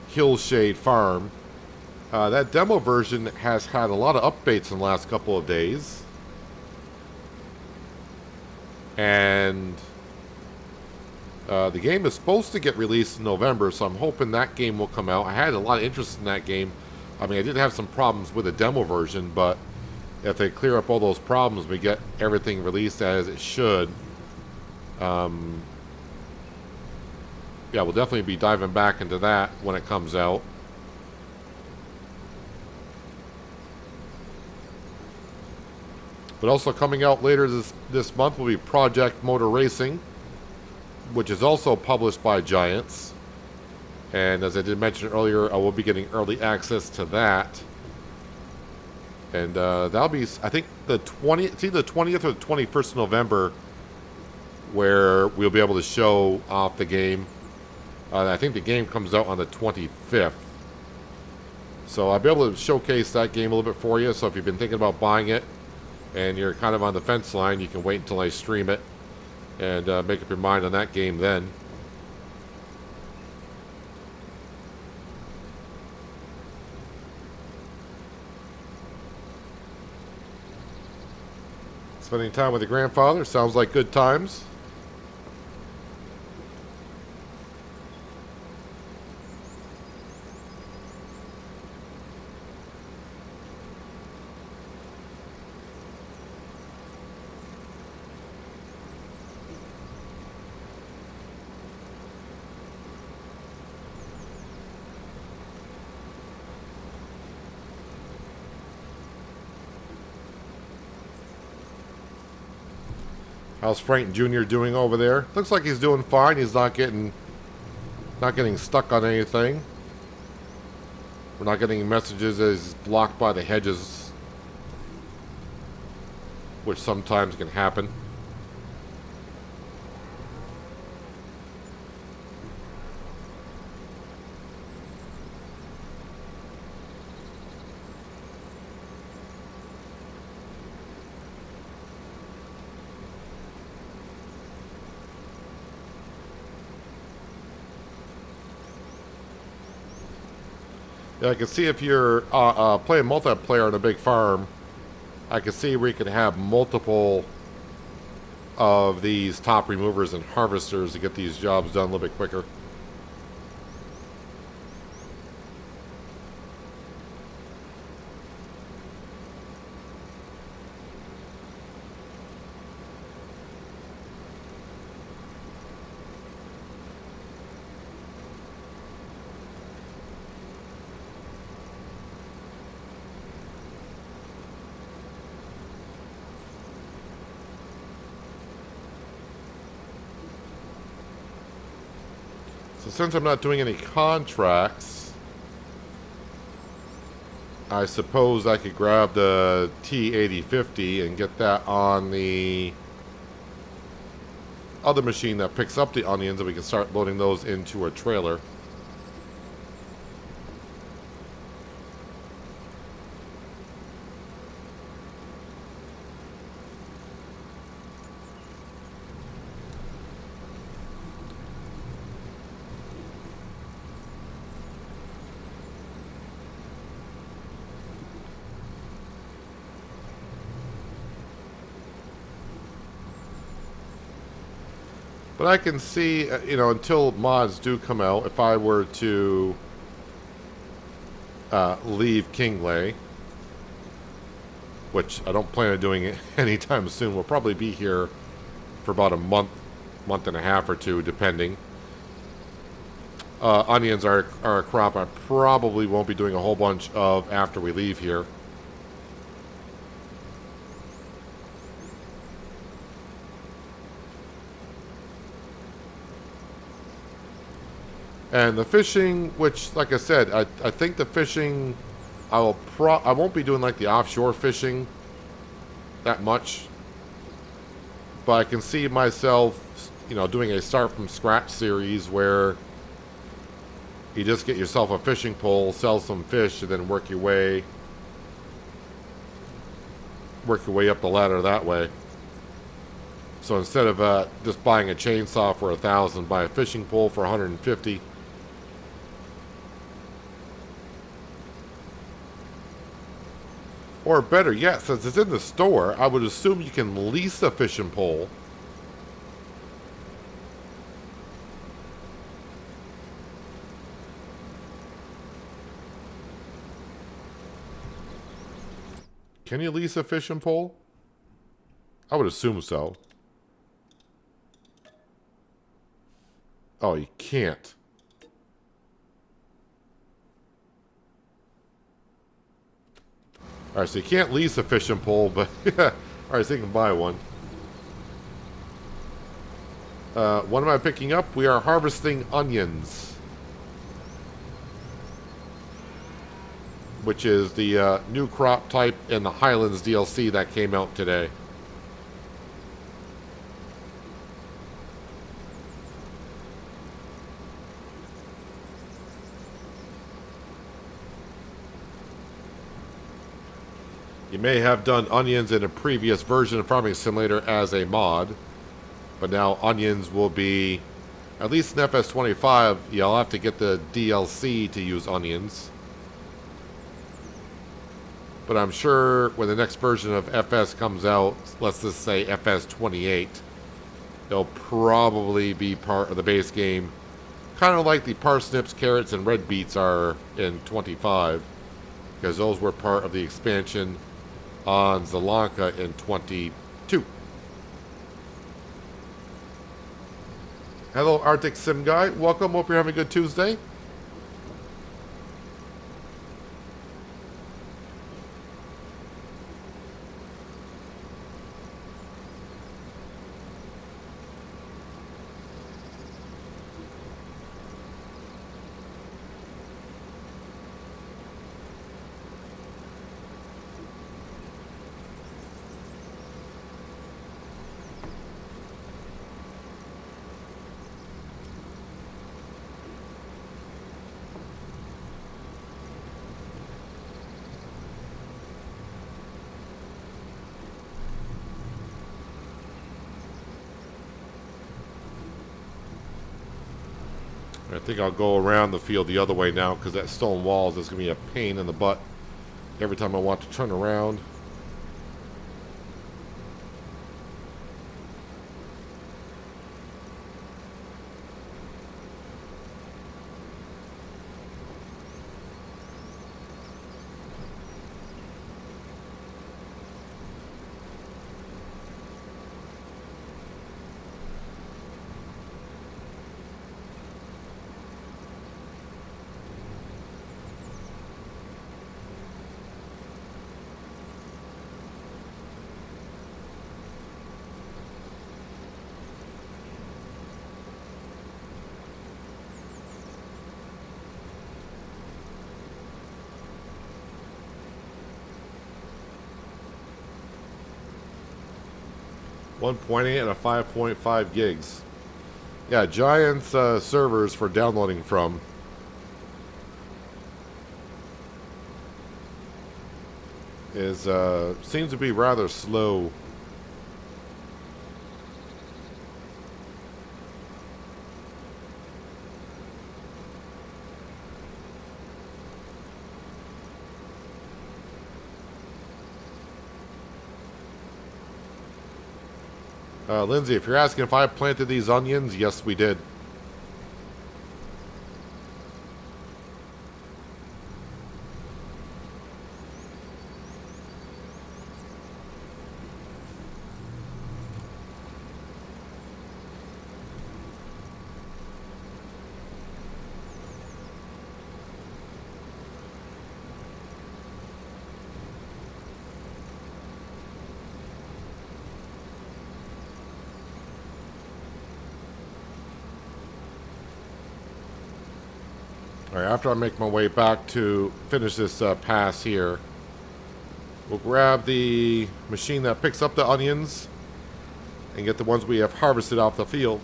Hillshade Farm. That demo version has had a lot of updates in the last couple of days. And The game is supposed to get released in November, so I'm hoping that game will come out. I had a lot of interest in that game. I mean, I did have some problems with the demo version, but if they clear up all those problems, we get everything released as it should. Yeah, we'll definitely be diving back into that when it comes out. But also coming out later this month will be Project Motor Racing, which is also published by Giants. And as I did mention earlier, I will be getting early access to that. And that'll be, I think, it's either the 20th or the 21st of November where we'll be able to show off the game. I think the game comes out on the 25th. So I'll be able to showcase that game a little bit for you. So if you've been thinking about buying it and you're kind of on the fence line, you can wait until I stream it and make up your mind on that game then. Spending time with the grandfather sounds like good times. How's Frank Jr. doing over there? Looks like he's doing fine. He's not getting stuck on anything. We're not getting messages as blocked by the hedges, which sometimes can happen. Yeah, I can see if you're playing multiplayer on a big farm, I can see where you could have multiple of these top removers and harvesters to get these jobs done a little bit quicker. So since I'm not doing any contracts, I suppose I could grab the T8050 and get that on the other machine that picks up the onions, and we can start loading those into a trailer. But I can see, until mods do come out, if I were to leave Kinlaig, which I don't plan on doing it anytime soon, we'll probably be here for about a month and a half or two, depending. Onions are a crop I probably won't be doing a whole bunch of after we leave here. And the fishing, which, like I said, I think the fishing, I won't be doing like the offshore fishing that much. But I can see myself, doing a start from scratch series where you just get yourself a fishing pole, sell some fish, and then work your way up the ladder that way. So instead of just buying a chainsaw for $1,000, buy a fishing pole for $150. Or better yet, since it's in the store, I would assume you can lease a fishing pole Can you lease a fishing pole? I would assume so. Oh, you can't. Alright, so you can't lease a fishing pole, but alright, so you can buy one. What am I picking up? We are harvesting onions. Which is the new crop type in the Highlands DLC that came out today. You may have done onions in a previous version of Farming Simulator as a mod, but now onions will be, at least in FS25, you'll have to get the DLC to use onions. But I'm sure when the next version of FS comes out, let's just say FS28, they'll probably be part of the base game, kind of like the parsnips, carrots, and red beets are in 25, because those were part of the expansion on Zelanka in 22. Hello, Arctic Sim Guy. Welcome. Hope you're having a good Tuesday. I think I'll go around the field the other way now because that stone wall is going to be a pain in the butt every time I want to turn around. .8 and a 5.5 gigs. Yeah, Giant's servers for downloading from. Is seems to be rather slow. Lindsay, if you're asking if I planted these onions, yes, we did. Alright, after I make my way back to finish this pass here, we'll grab the machine that picks up the onions and get the ones we have harvested off the field.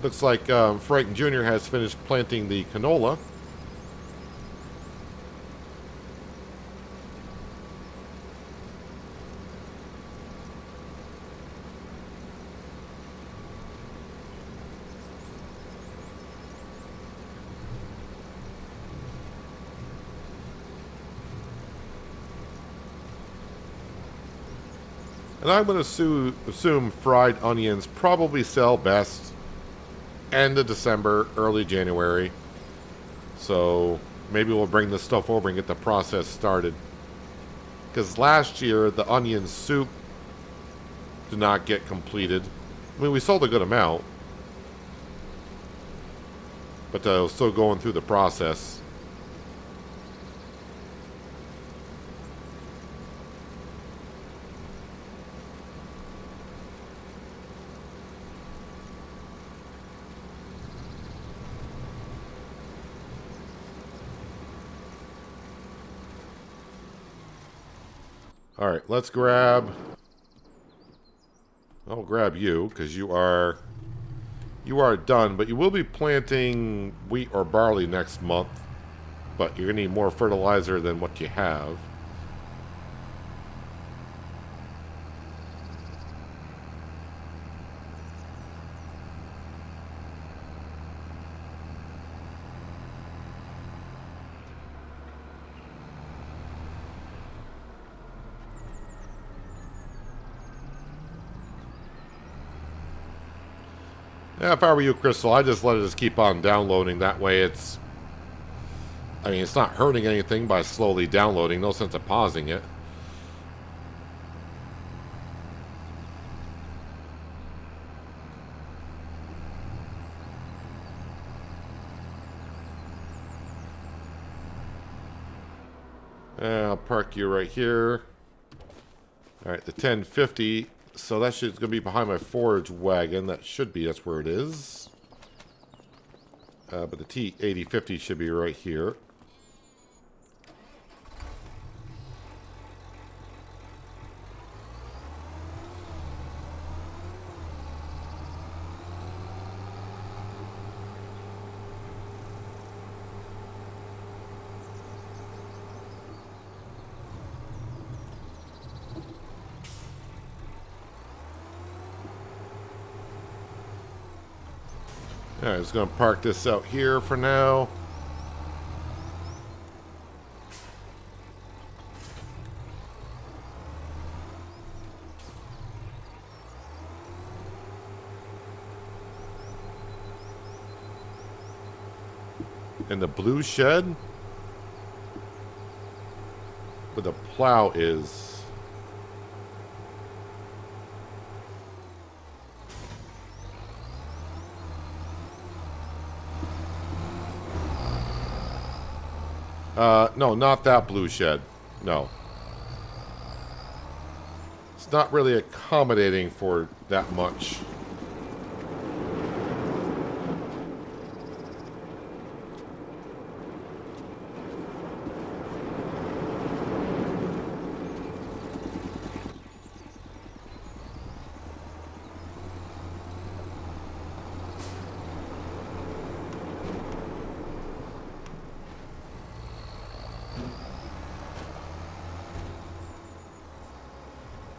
Looks like Frank Jr. has finished planting the canola. And I'm going to assume fried onions probably sell best end of December, early January. So maybe we'll bring this stuff over and get the process started. Because last year, the onion soup did not get completed. I mean, we sold a good amount. But I was still going through the process. Alright, let's grab... I'll grab you, because you are done, but you will be planting wheat or barley next month. But you're going to need more fertilizer than what you have. Yeah, if I were you, Crystal, I'd just let it just keep on downloading. That way it's... I mean, it's not hurting anything by slowly downloading. No sense of pausing it. I'll park you right here. Alright, the 1050... So that shit's going to be behind my forage wagon. That's where it is. But the T8050 should be right here. Alright, just going to park this out here for now. And the blue shed where the plow is. No, not that blue shed. No. It's not really accommodating for that much.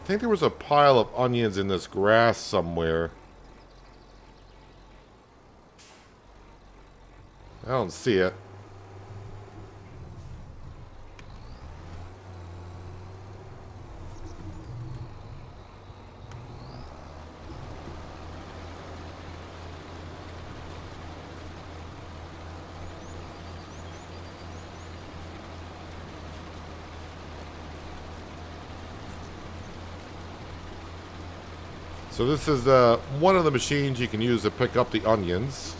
I think there was a pile of onions in this grass somewhere. I don't see it. So this is one of the machines you can use to pick up the onions.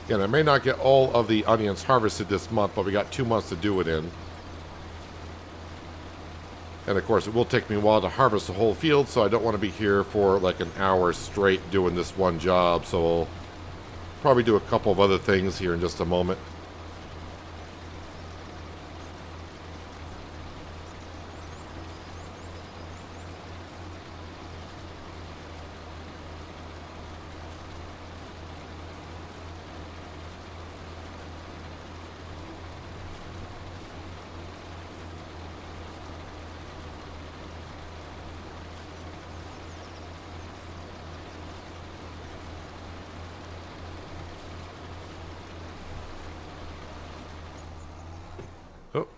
Again, I may not get all of the onions harvested this month, but we got 2 months to do it in. And of course, it will take me a while to harvest the whole field, so I don't want to be here for like an hour straight doing this one job. So I'll probably do a couple of other things here in just a moment.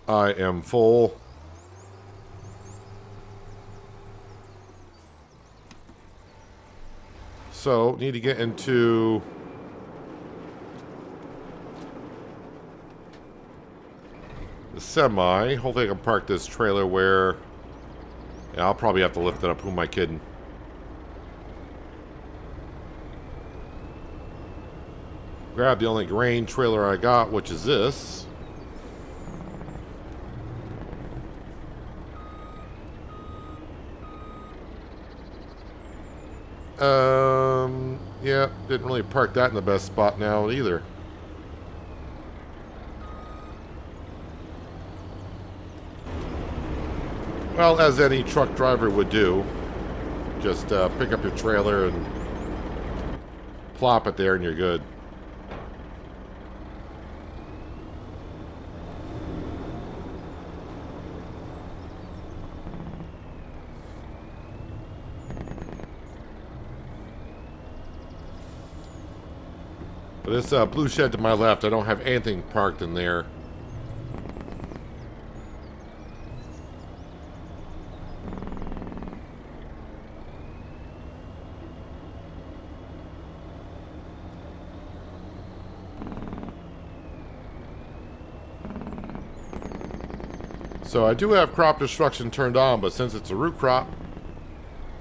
I am full. So, need to get into the semi. Hopefully I can park this trailer where... Yeah, I'll probably have to lift it up. Who am I kidding? Grab the only grain trailer I got, which is this. Yeah, didn't really park that in the best spot now either. Well, as any truck driver would do, just pick up your trailer and plop it there and you're good. But this blue shed to my left, I don't have anything parked in there. So I do have crop destruction turned on, but since it's a root crop,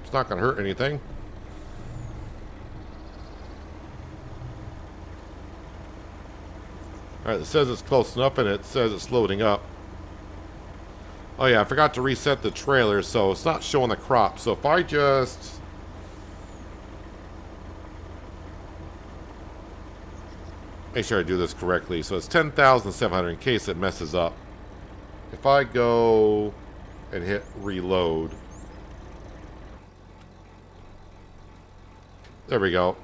it's not going to hurt anything. Alright, it says it's close enough, and it says it's loading up. Oh yeah, I forgot to reset the trailer, so it's not showing the crop. So if I just... make sure I do this correctly. So it's 10,700 in case it messes up. If I go and hit reload... there we go.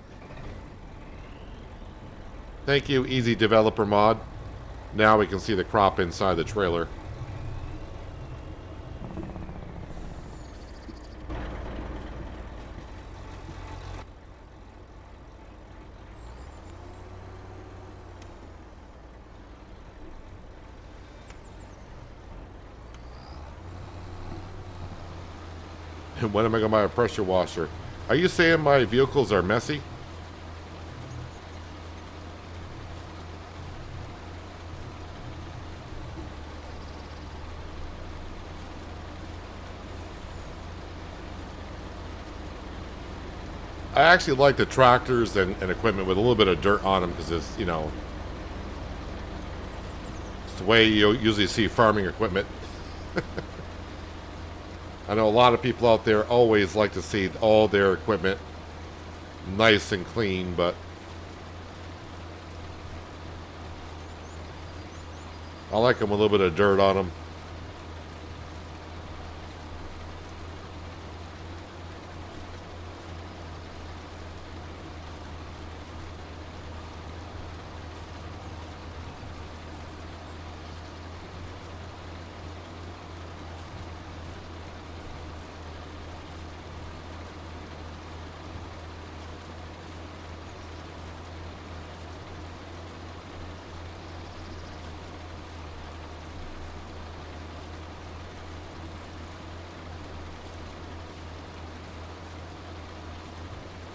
Thank you, Easy Developer Mod. Now we can see the crop inside the trailer. And when am I going to buy a pressure washer? Are you saying my vehicles are messy? I actually like the tractors and equipment with a little bit of dirt on them because it's, you know, it's the way you usually see farming equipment. I know a lot of people out there always like to see all their equipment nice and clean, but I like them with a little bit of dirt on them.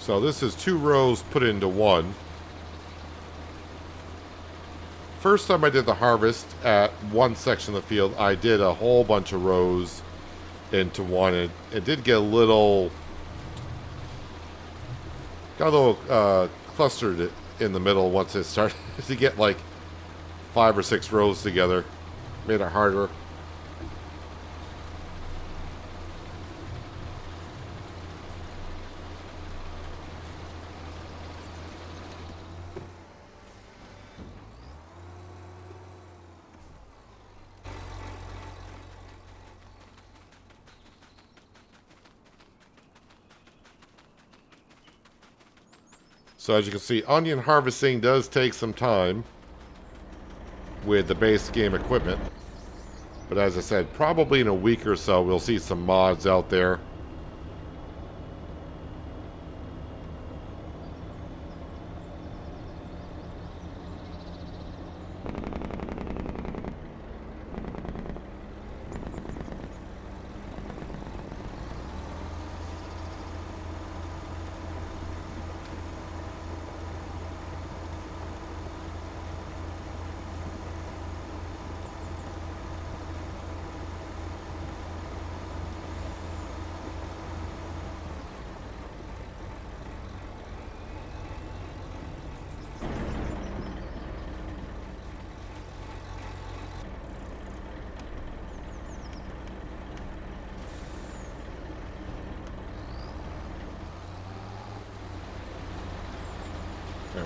So this is 2 rows put into one. First time I did the harvest at one section of the field, I did a whole bunch of rows into one. It did get a little... got a little clustered in the middle once it started to get like 5 or 6 rows together. Made it harder. So as you can see, onion harvesting does take some time with the base game equipment. But as I said, probably in a week or so, we'll see some mods out there.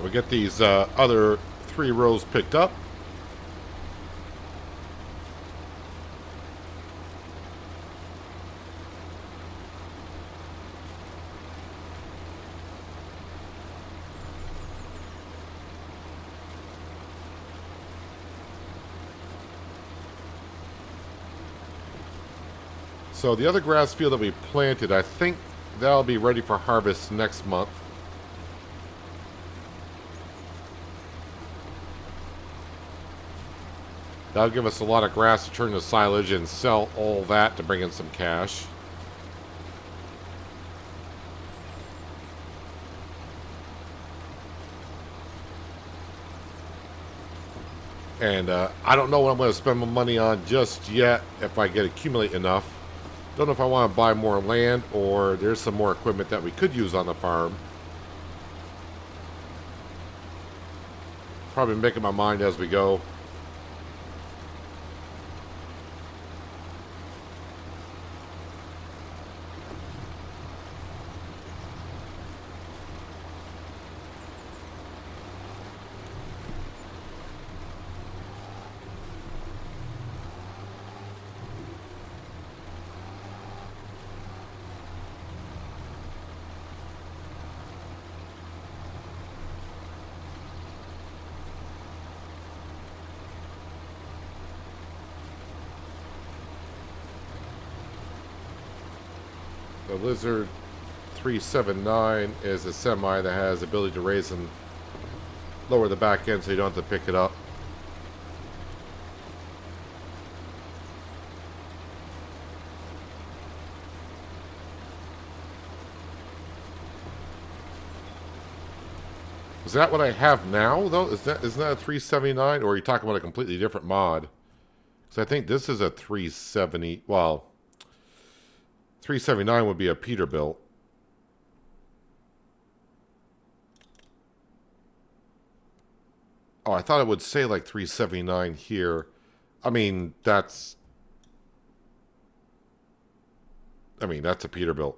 we'll get these other 3 rows picked up. So the other grass field that we planted, I think that'll be ready for harvest next month. That'll give us a lot of grass to turn to silage and sell all that to bring in some cash. And I don't know what I'm going to spend my money on just yet if I get accumulate enough. Don't know if I want to buy more land or there's some more equipment that we could use on the farm. Probably making my mind as we go. The Lizard 379 is a semi that has the ability to raise and lower the back end so you don't have to pick it up. Is that what I have now, though? Isn't that a 379, or are you talking about a completely different mod? Because I think this is a 370. Well, 379 would be a Peterbilt. Oh, I thought it would say like 379 here. I mean, that's a Peterbilt.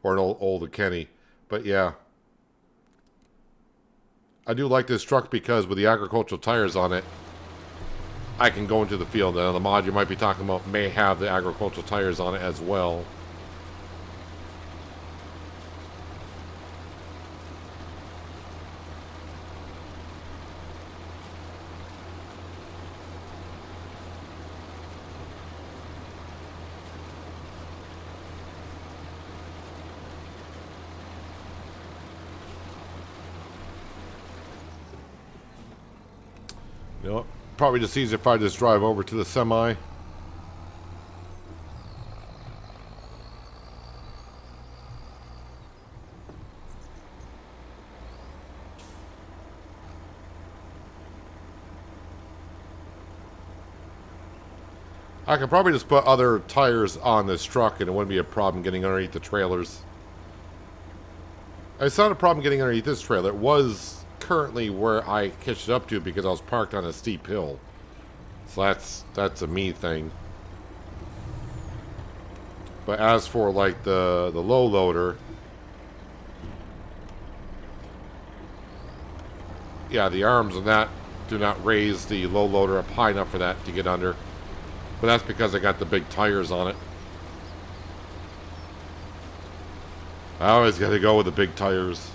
Or an old Kenny. But yeah. I do like this truck because with the agricultural tires on it, I can go into the field. Now, the mod you might be talking about may have the agricultural tires on it as well. You know, probably just easier if I just drive over to the semi. I could probably just put other tires on this truck and it wouldn't be a problem getting underneath the trailers. It's not a problem getting underneath this trailer. It was currently where I hitched it up to because I was parked on a steep hill. So that's a me thing. But as for like the low loader, yeah, the arms on that do not raise the low loader up high enough for that to get under. But that's because I got the big tires on it. I always got to go with the big tires.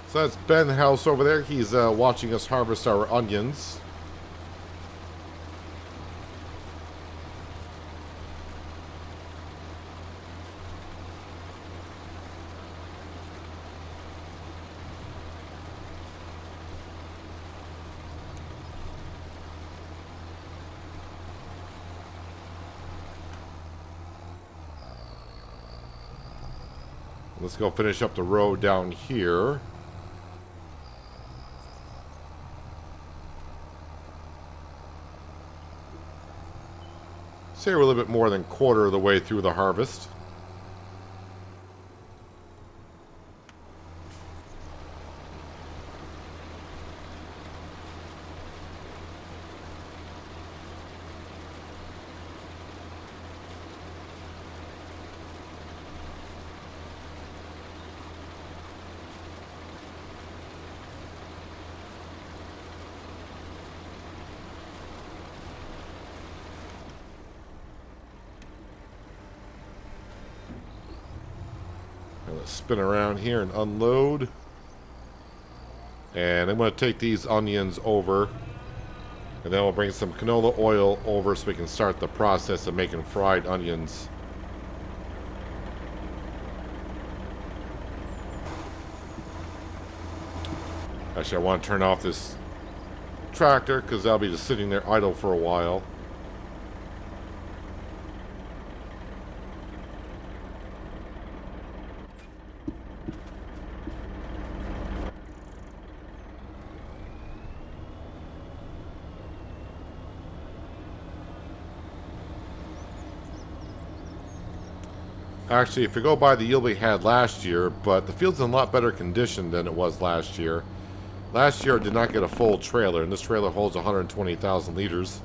So that's Ben House over there. He's watching us harvest our onions. Let's go finish up the road down here. Say we're a little bit more than a quarter of the way through the harvest. Let's spin around here and unload. And I'm going to take these onions over. And then we'll bring some canola oil over so we can start the process of making fried onions. Actually, I want to turn off this tractor because that'll be just sitting there idle for a while. Actually, if you go by the yield we had last year, but the field's in a lot better condition than it was last year. Last year, I did not get a full trailer, and this trailer holds 120,000 liters.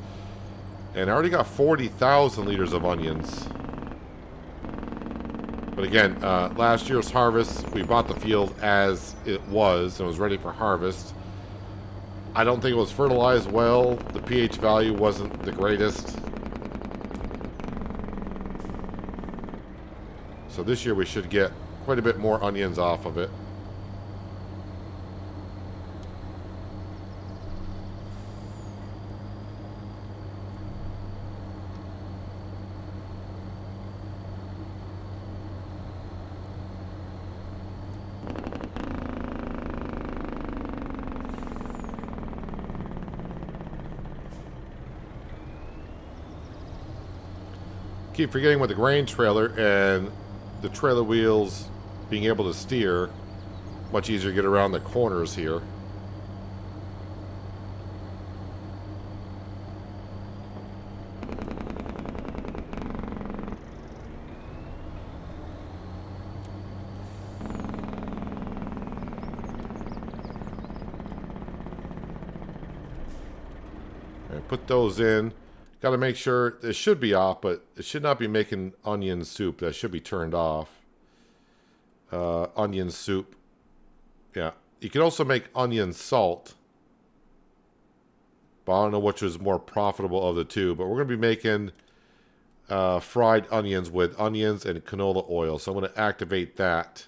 And I already got 40,000 liters of onions. But again, last year's harvest, we bought the field as it was, and it was ready for harvest. I don't think it was fertilized well. The pH value wasn't the greatest. So this year we should get quite a bit more onions off of it. Keep forgetting with the grain trailer and the trailer wheels being able to steer, much easier to get around the corners here. And put those in. Got to make sure it should be off, but it should not be making onion soup. That should be turned off. Onion soup. Yeah. You can also make onion salt. But I don't know which is more profitable of the two. But we're going to be making fried onions with onions and canola oil. So I'm going to activate that.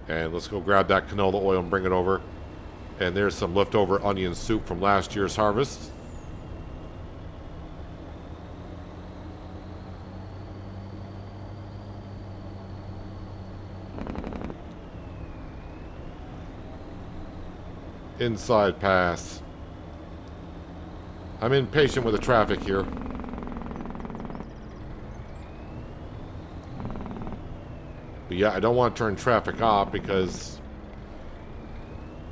And let's go grab that canola oil and bring it over. And there's some leftover onion soup from last year's harvest. Inside pass. I'm impatient with the traffic here. But yeah, I don't want to turn traffic off because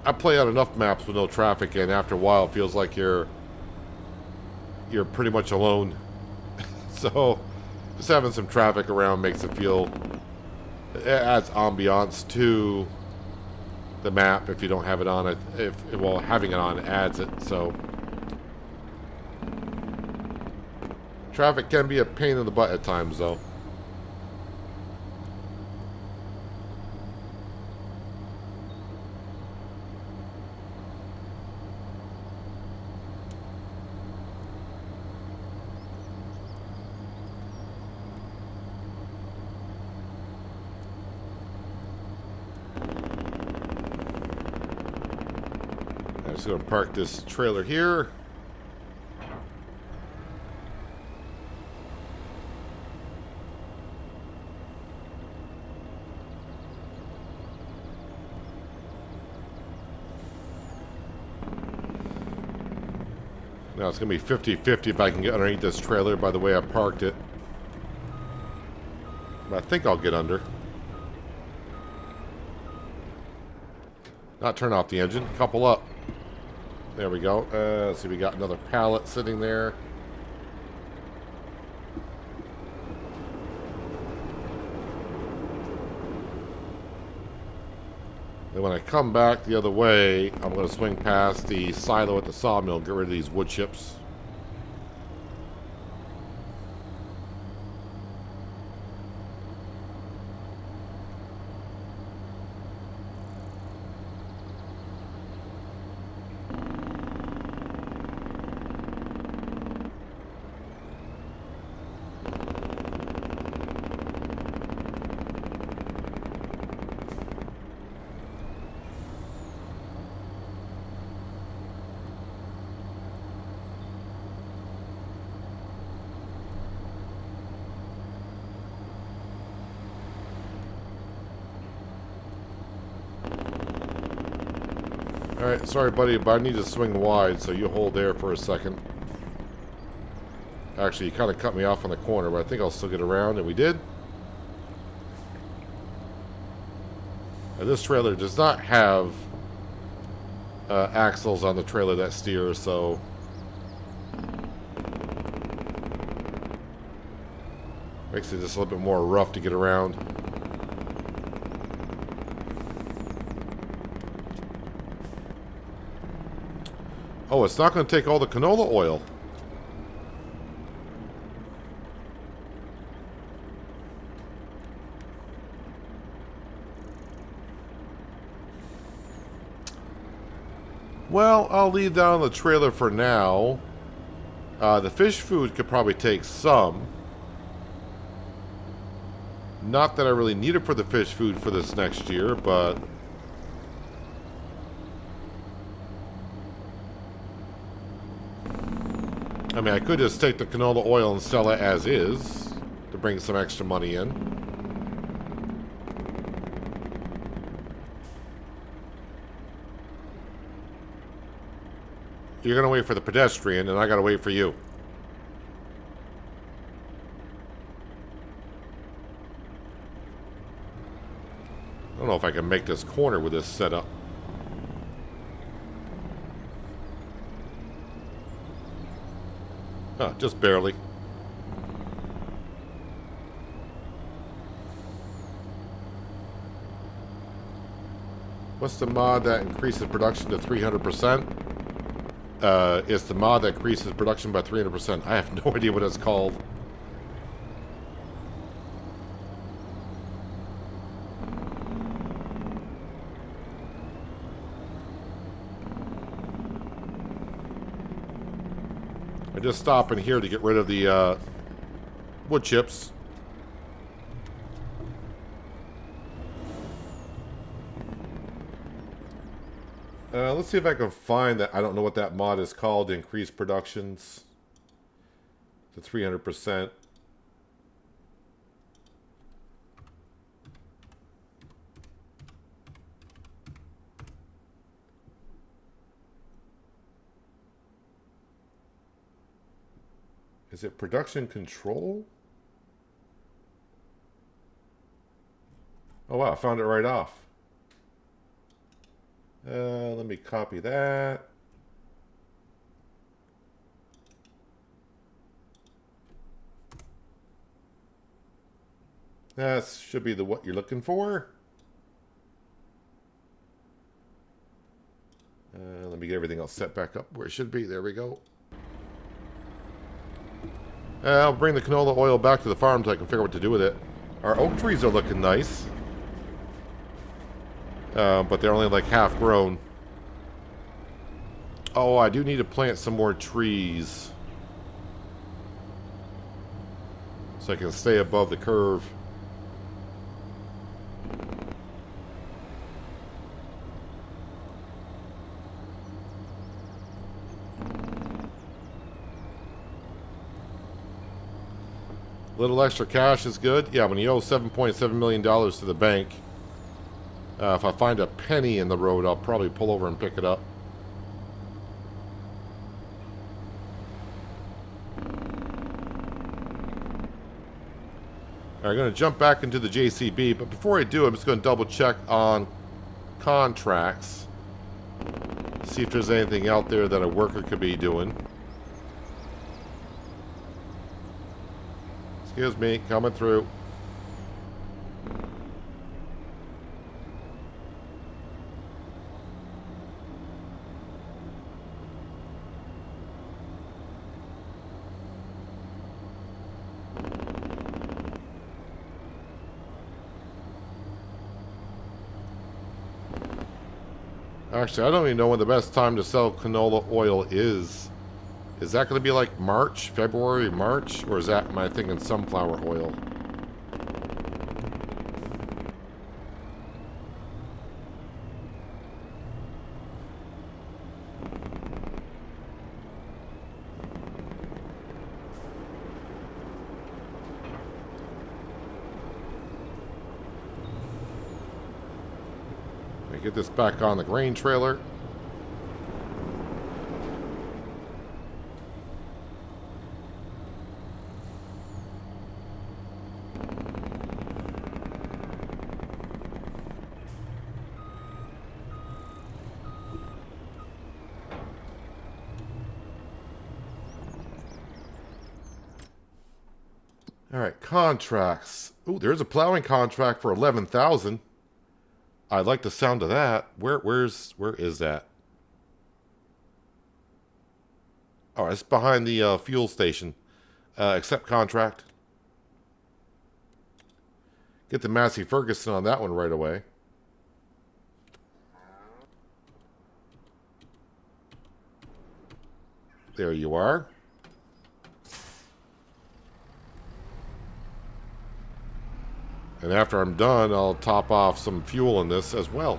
I play out enough maps with no traffic, and after a while it feels like you're pretty much alone. So just having some traffic around makes it feel, it adds ambiance to the map. If you don't have it on, well, having it on adds it. So traffic can be a pain in the butt at times, though. I'm just going to park this trailer here. Now it's going to be 50-50 if I can get underneath this trailer by the way I parked it. But I think I'll get under. Not turn off the engine. Couple up. There we go. Let's see, we got another pallet sitting there. Then when I come back the other way, I'm going to swing past the silo at the sawmill, get rid of these wood chips. Alright, sorry buddy, but I need to swing wide, so you hold there for a second. Actually, you kind of cut me off on the corner, but I think I'll still get around, and we did. Now, this trailer does not have axles on the trailer that steers, so... makes it just a little bit more rough to get around. Oh, it's not going to take all the canola oil. Well, I'll leave that on the trailer for now. The fish food could probably take some. Not that I really need it for the fish food for this next year, but... I mean, I could just take the canola oil and sell it as is to bring some extra money in. You're going to wait for the pedestrian, and I got to wait for you. I don't know if I can make this corner with this setup. Oh, just barely. What's the mod that increases production to 300%? It's the mod that increases production by 300%. I have no idea what it's called. I just stop in here to get rid of the wood chips. Let's see if I can find that. I don't know what that mod is called. Increase productions to 300%. Is it production control? Oh wow, I found it right off. Let me copy that. That should be what you're looking for. Let me get everything else set back up where it should be. There we go. I'll bring the canola oil back to the farm so I can figure out what to do with it. Our oak trees are looking nice. But they're only like half grown. Oh, I do need to plant some more trees. So I can stay above the curve. A little extra cash is good. Yeah, when you owe $7.7 million to the bank, if I find a penny in the road, I'll probably pull over and pick it up. I'm going to jump back into the JCB, but before I do, I'm just going to double check on contracts. See if there's anything out there that a worker could be doing. Excuse me, coming through. Actually, I don't even know when the best time to sell canola oil is. Is that going to be like March, February, March? Or is that, am I thinking sunflower oil? Get this back on the grain trailer. All right, contracts. Ooh, there's a plowing contract for 11,000. I like the sound of that. Where is that? Oh, it's behind the fuel station. Accept contract. Get the Massey Ferguson on that one right away. There you are. And after I'm done, I'll top off some fuel in this as well.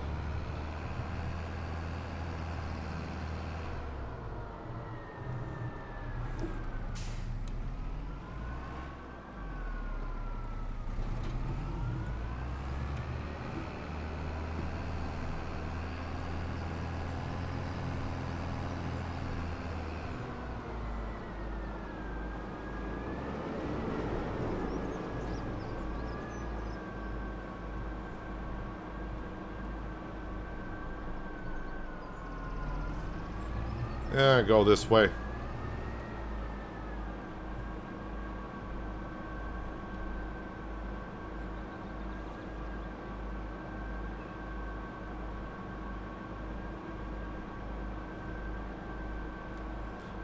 Yeah, go this way.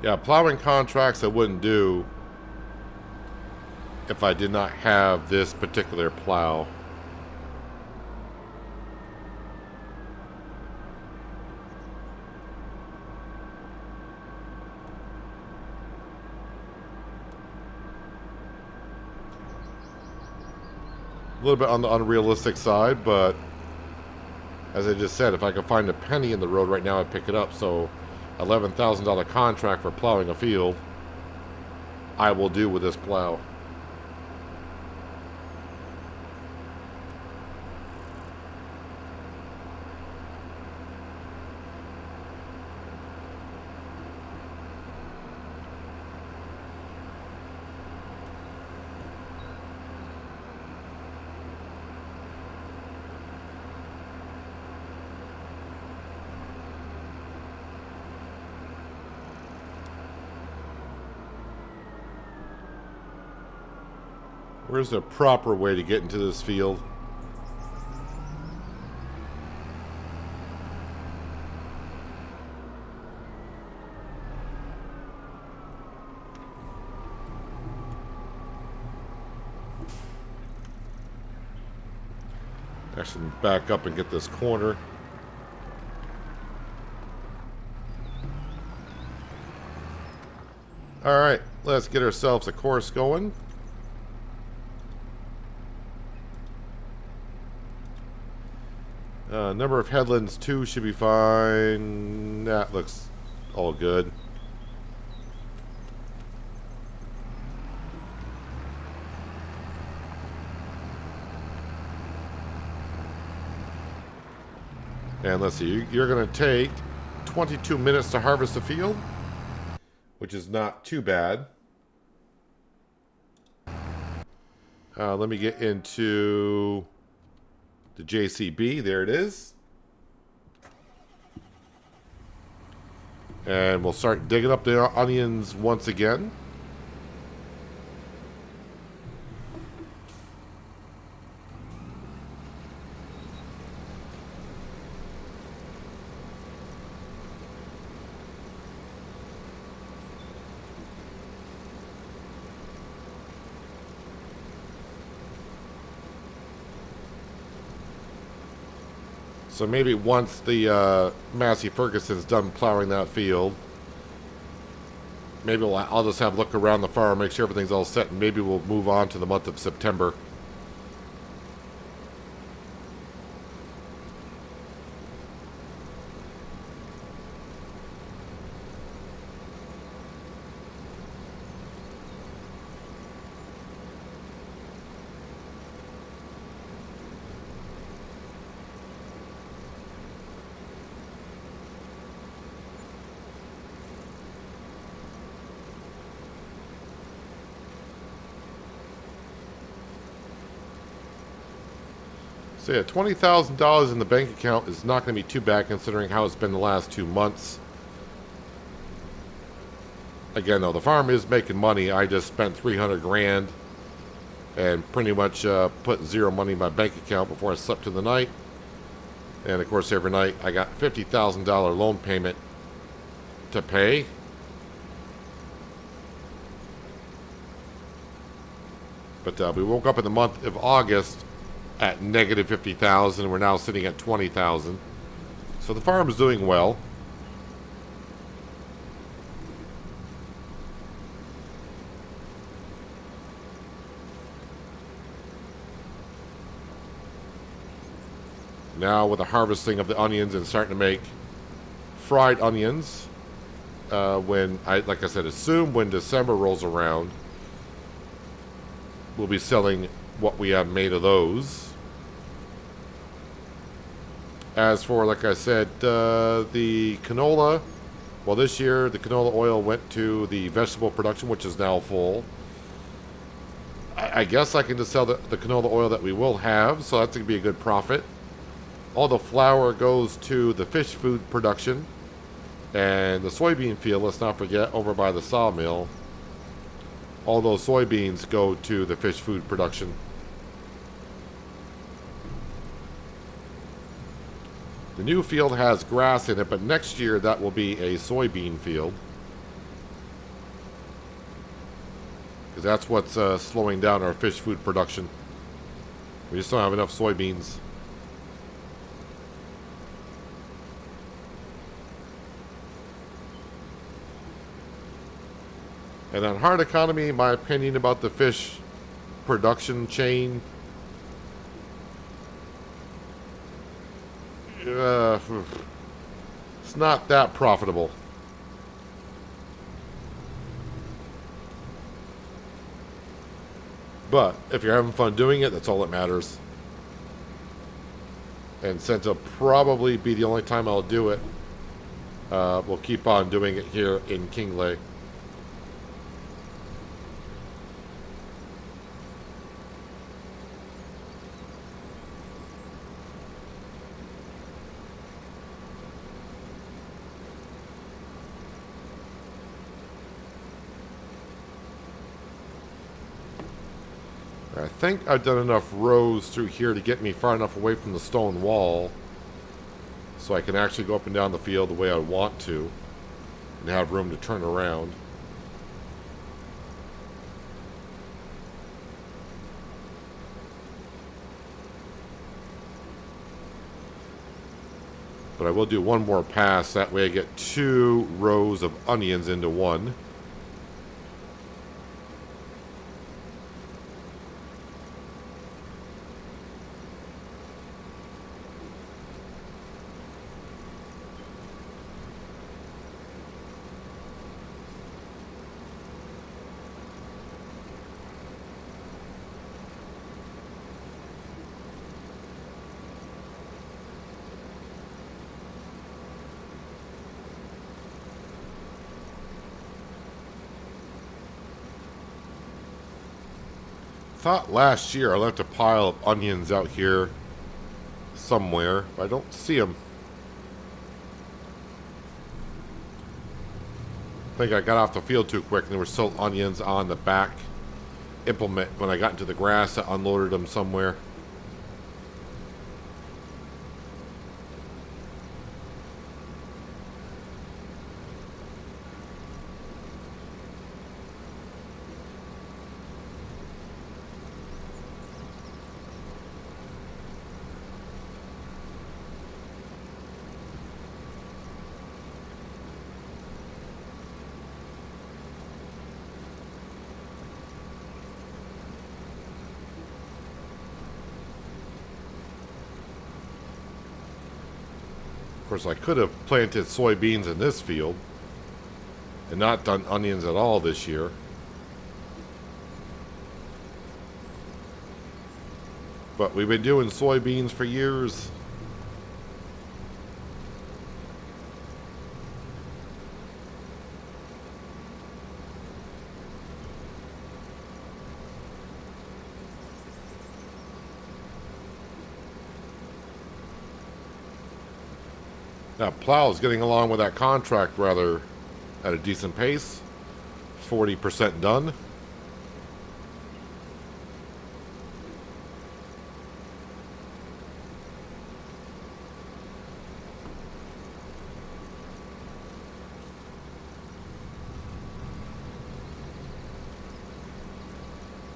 Yeah, plowing contracts I wouldn't do if I did not have this particular plow. A little bit on the unrealistic side, but as I just said, if I could find a penny in the road right now, I'd pick it up. So $11,000 contract for plowing a field, I will do with this plow. Where's the proper way to get into this field? Actually, back up and get this corner. All right, let's get ourselves a course going. Number of headlands, 2 should be fine. That looks all good. And let's see, you're going to take 22 minutes to harvest the field, which is not too bad. Let me get into the JCB. There it is. And we'll start digging up the onions once again. So maybe once the Massey Ferguson's done plowing that field, maybe I'll just have a look around the farm, make sure everything's all set, and maybe we'll move on to the month of September. So yeah, $20,000 in the bank account is not going to be too bad considering how it's been the last 2 months. Again, though, the farm is making money. I just spent 300 grand and pretty much put zero money in my bank account before I slept in the night. And of course, every night I got $50,000 loan payment to pay. But we woke up in the month of August at negative 50,000. We're now sitting at 20,000. So the farm is doing well. Now with the harvesting of the onions and starting to make fried onions, like I said, assume when December rolls around, we'll be selling what we have made of those. As for, like I said, the canola, well, this year the canola oil went to the vegetable production, which is now full. I guess I can just sell the canola oil that we will have, so that's going to be a good profit. All the flour goes to the fish food production. And the soybean field, let's not forget, over by the Sawmill, all those soybeans go to the fish food production. The new field has grass in it, but next year that will be a soybean field. Because that's what's slowing down our fish food production. We just don't have enough soybeans. And on hard economy, my opinion about the fish production chain, it's not that profitable. But if you're having fun doing it, that's all that matters. And since it'll probably be the only time I'll do it, we'll keep on doing it here in Kinlaig. I think I've done enough rows through here to get me far enough away from the stone wall so I can actually go up and down the field the way I want to and have room to turn around. But I will do one more pass, that way I get 2 rows of onions into one. thought last year I left a pile of onions out here somewhere, but I don't see them. I think I got off the field too quick and there were still onions on the back implement when I got into the grass. I unloaded them somewhere. Of course, I could have planted soybeans in this field and not done onions at all this year. But we've been doing soybeans for years. That plow is getting along with that contract rather at a decent pace. 40% done.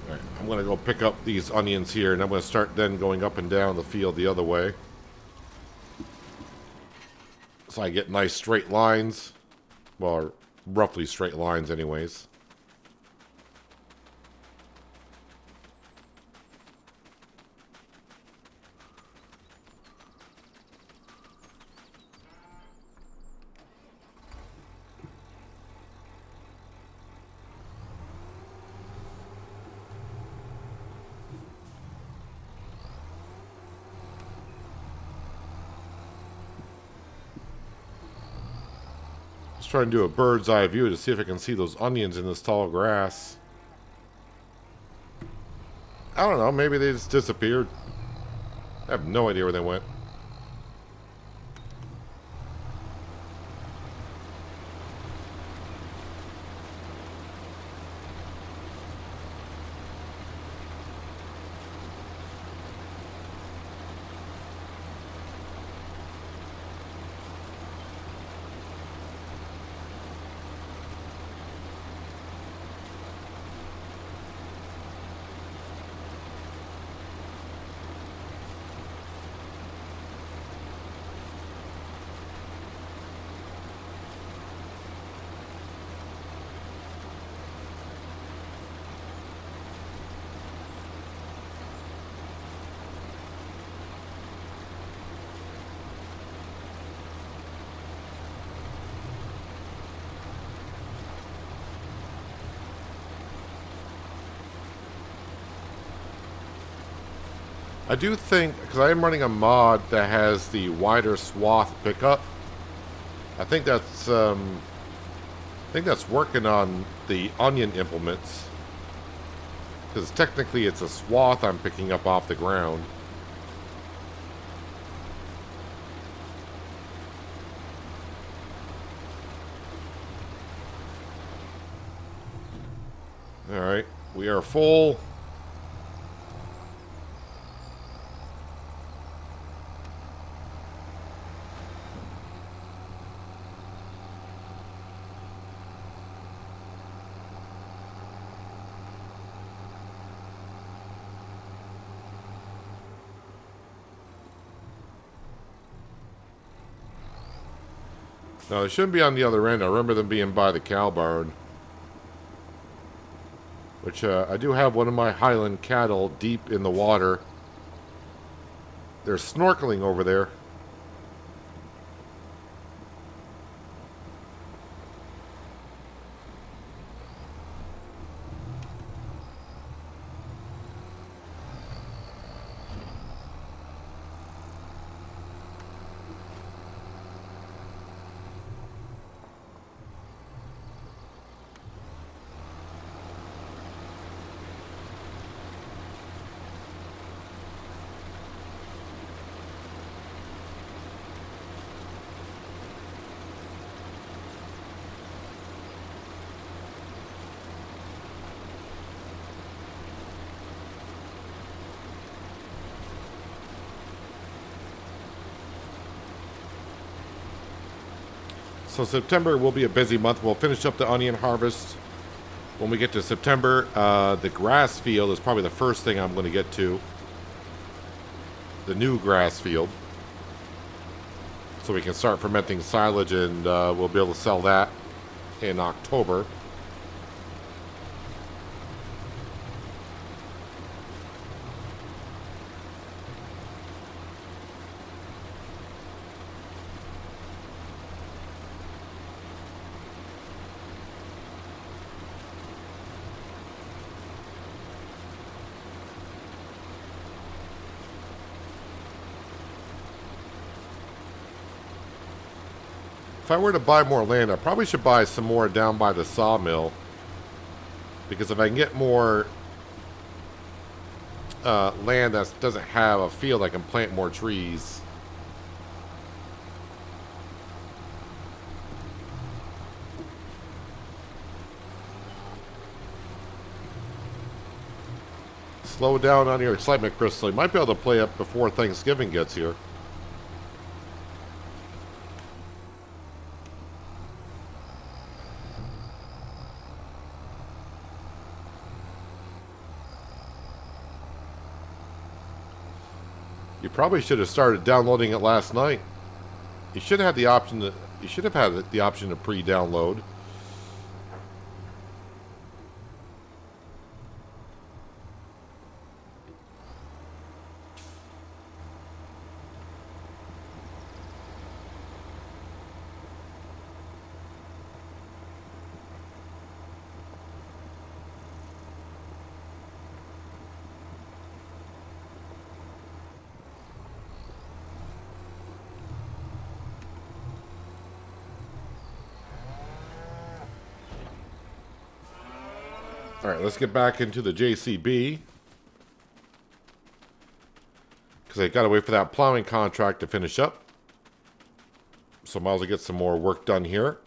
Alright, I'm going to go pick up these onions here, and I'm going to start then going up and down the field the other way. So I get nice straight lines. Well, roughly straight lines anyways. Just trying to do a bird's eye view to see if I can see those onions in this tall grass. I don't know, maybe they just disappeared. I have no idea where they went. I do think, because I am running a mod that has the wider swath pickup, I think that's working on the onion implements. Because technically it's a swath I'm picking up off the ground. Alright, we are full. No, they shouldn't be on the other end. I remember them being by the cow barn. Which, I do have one of my Highland cattle deep in the water. They're snorkeling over there. So September will be a busy month. We'll finish up the onion harvest. When we get to September, the grass field is probably the first thing I'm going to get to. The new grass field. So we can start fermenting silage, and we'll be able to sell that in October. If I were to buy more land, I probably should buy some more down by the sawmill. Because if I can get more land that doesn't have a field, I can plant more trees. Slow down on your excitement, Crystal. You might be able to play up before Thanksgiving gets here. You probably should have started downloading it last night. You should have had the option to. You should have had the option to pre-download. All right, let's get back into the JCB. Because I got to wait for that plowing contract to finish up. So I might as well get some more work done here.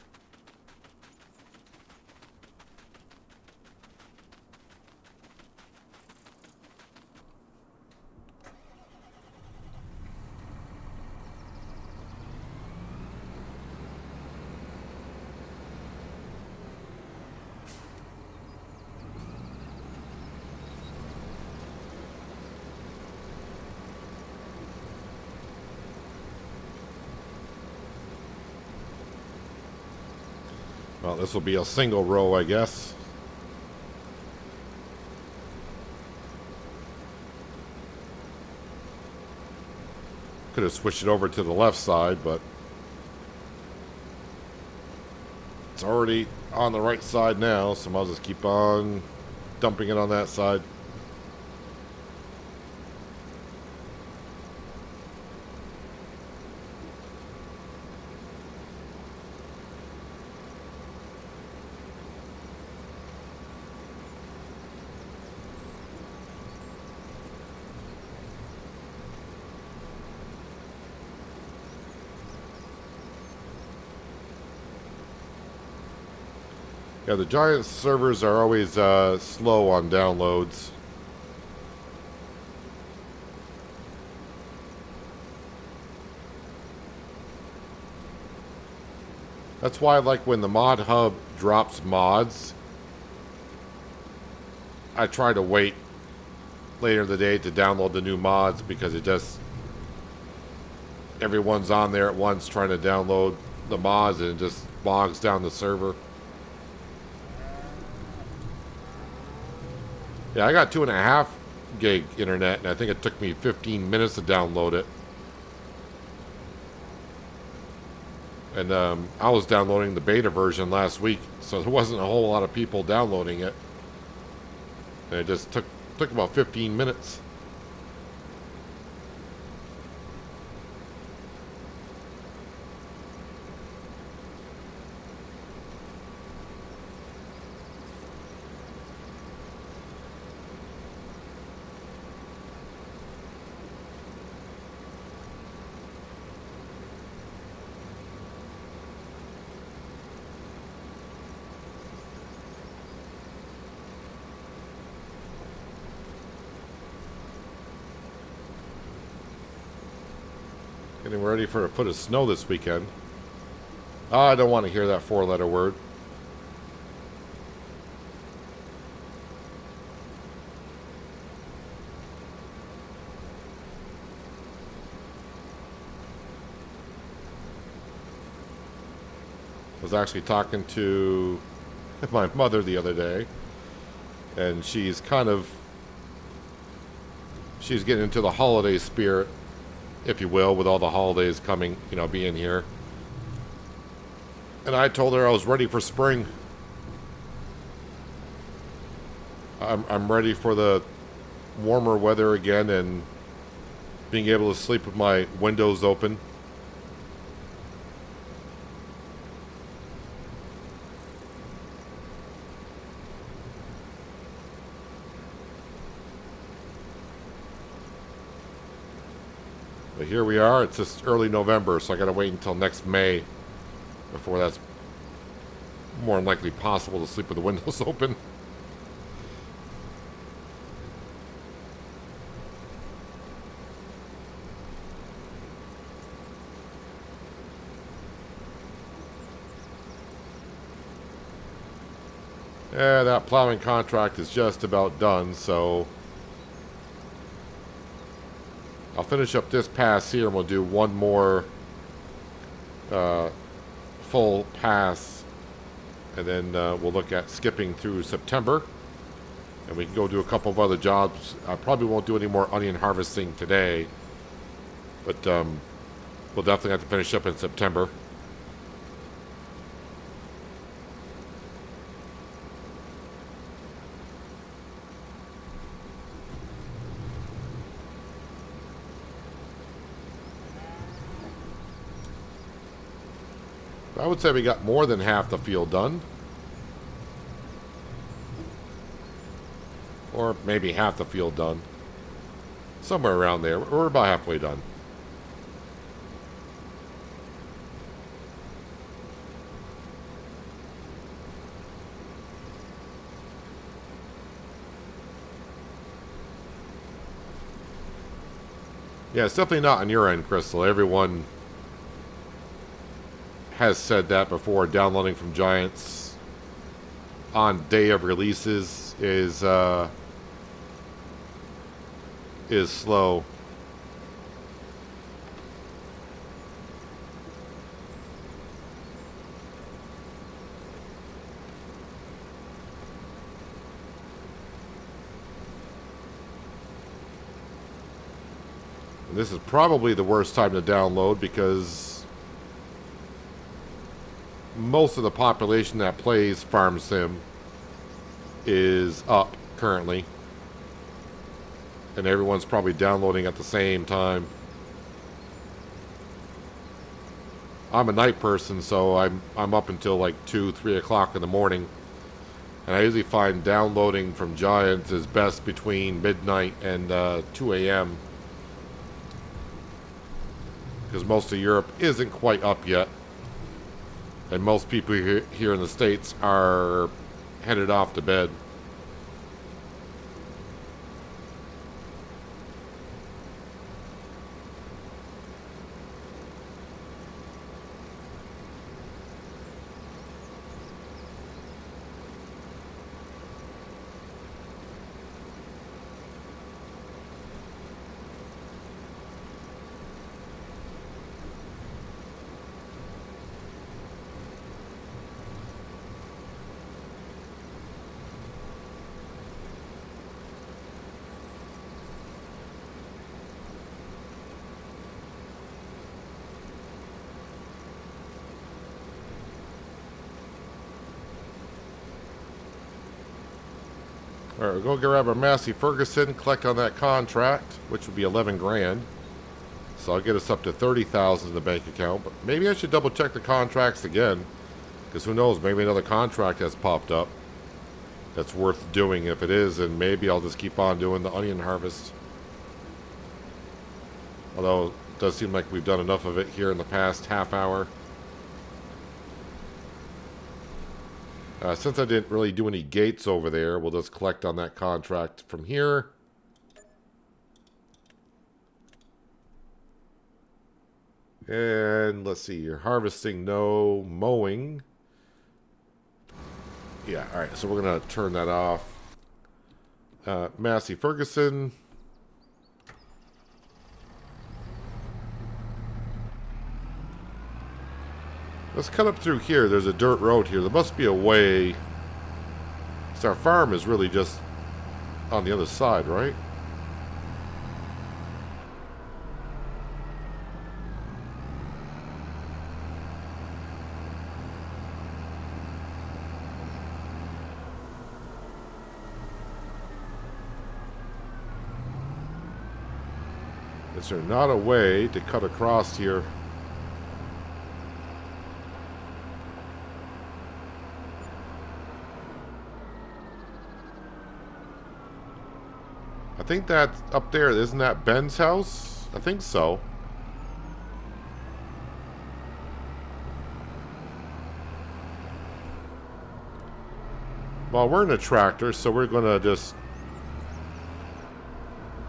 Well, this will be a single row, I guess. Could have switched it over to the left side, but it's already on the right side now, so I'll just keep on dumping it on that side. Yeah, the giant servers are always slow on downloads. That's why I like when the mod hub drops mods. I try to wait later in the day to download the new mods because it just... everyone's on there at once trying to download the mods and it just bogs down the server. Yeah, I got 2.5 gig internet, and I think it took me 15 minutes to download it. And I was downloading the beta version last week, so there wasn't a whole lot of people downloading it. And it just took about 15 minutes. Getting ready for a foot of snow this weekend. I don't want to hear that four-letter word. I was actually talking to my mother the other day, and she's getting into the holiday spirit, if you will, with all the holidays coming, you know, being here. And I told her I was ready for spring. I'm ready for the warmer weather again and being able to sleep with my windows open. But here we are. It's just early November, so I got to wait until next May before that's more than likely possible to sleep with the windows open. Yeah, that plowing contract is just about done, so I'll finish up this pass here and we'll do one more full pass, and then we'll look at skipping through September, and we can go do a couple of other jobs. I probably won't do any more onion harvesting today, but we'll definitely have to finish up in September. I would say we got more than half the field done. Or maybe half the field done. Somewhere around there. We're about halfway done. Yeah, it's definitely not on your end, Crystal. Everyone has said that before. Downloading from Giants on day of releases is slow. And this is probably the worst time to download because most of the population that plays Farm Sim is up currently, and everyone's probably downloading at the same time. I'm a night person, so I'm up until like 2-3 o'clock in the morning, and I usually find downloading from Giants is best between midnight and 2 a.m. because most of Europe isn't quite up yet. And most people here in the States are headed off to bed. All right, we'll go grab our Massey Ferguson, collect on that contract, which would be 11 grand. So I'll get us up to 30,000 in the bank account. But maybe I should double check the contracts again, because who knows, maybe another contract has popped up that's worth doing. If it is, and maybe I'll just keep on doing the onion harvest. Although it does seem like we've done enough of it here in the past half hour. Since I didn't really do any gates over there, we'll just collect on that contract from here. And let's see, you're harvesting, no. Mowing. Yeah, alright, so we're going to turn that off. Massey Ferguson. Let's cut up through here. There's a dirt road here. There must be a way. So our farm is really just on the other side, right? Is there not a way to cut across here? I think that's up there. Isn't that Ben's house? I think so. Well, we're in a tractor, so we're going to just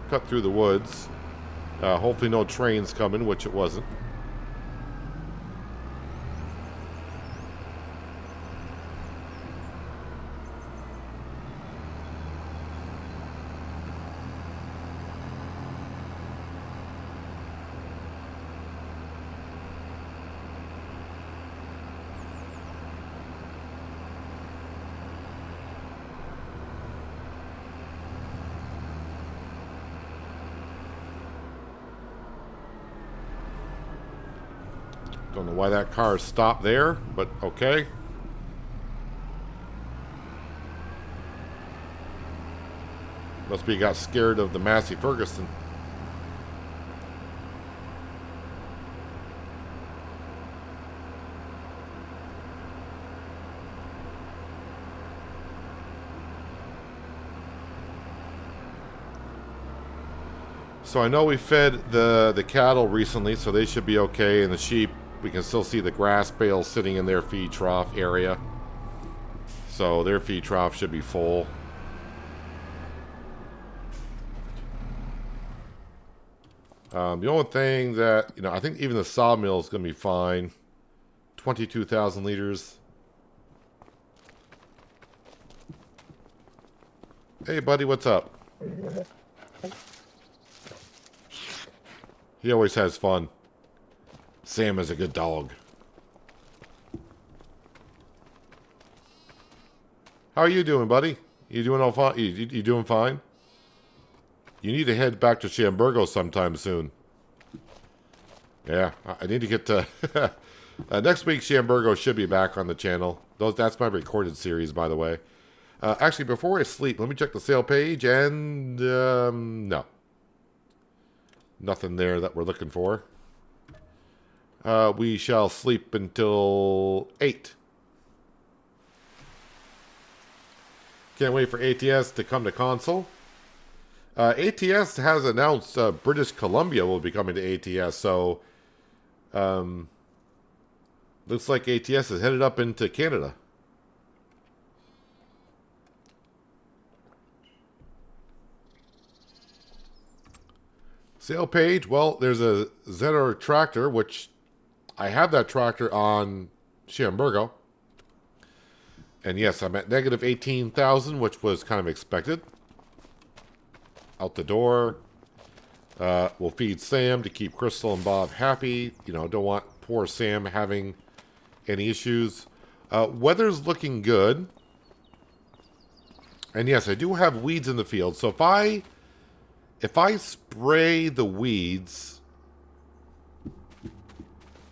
cut through the woods. Hopefully no trains coming, which it wasn't. Don't know why that car stopped there, but okay. Must be got scared of the Massey Ferguson. So I know we fed the cattle recently, so they should be okay, and the sheep, we can still see the grass bales sitting in their feed trough area. So their feed trough should be full. The only thing that, I think even the sawmill is going to be fine. 22,000 liters. Hey, buddy, what's up? He always has fun. Sam is a good dog. How are you doing, buddy? You doing all fine? You doing fine? You need to head back to Shamburgo sometime soon. Yeah, I need to get to... next week, Shamburgo should be back on the channel. That's my recorded series, by the way. Actually, before I sleep, let me check the sale page, and... no. Nothing there that we're looking for. We shall sleep until 8. Can't wait for ATS to come to console. ATS has announced British Columbia will be coming to ATS, so looks like ATS is headed up into Canada. Sale page, well, there's a Zetor tractor, which I have that tractor on Shamburgo. And yes, I'm at negative 18,000, which was kind of expected. Out the door. We'll feed Sam to keep Crystal and Bob happy. Don't want poor Sam having any issues. Weather's looking good. And yes, I do have weeds in the field. So if I spray the weeds,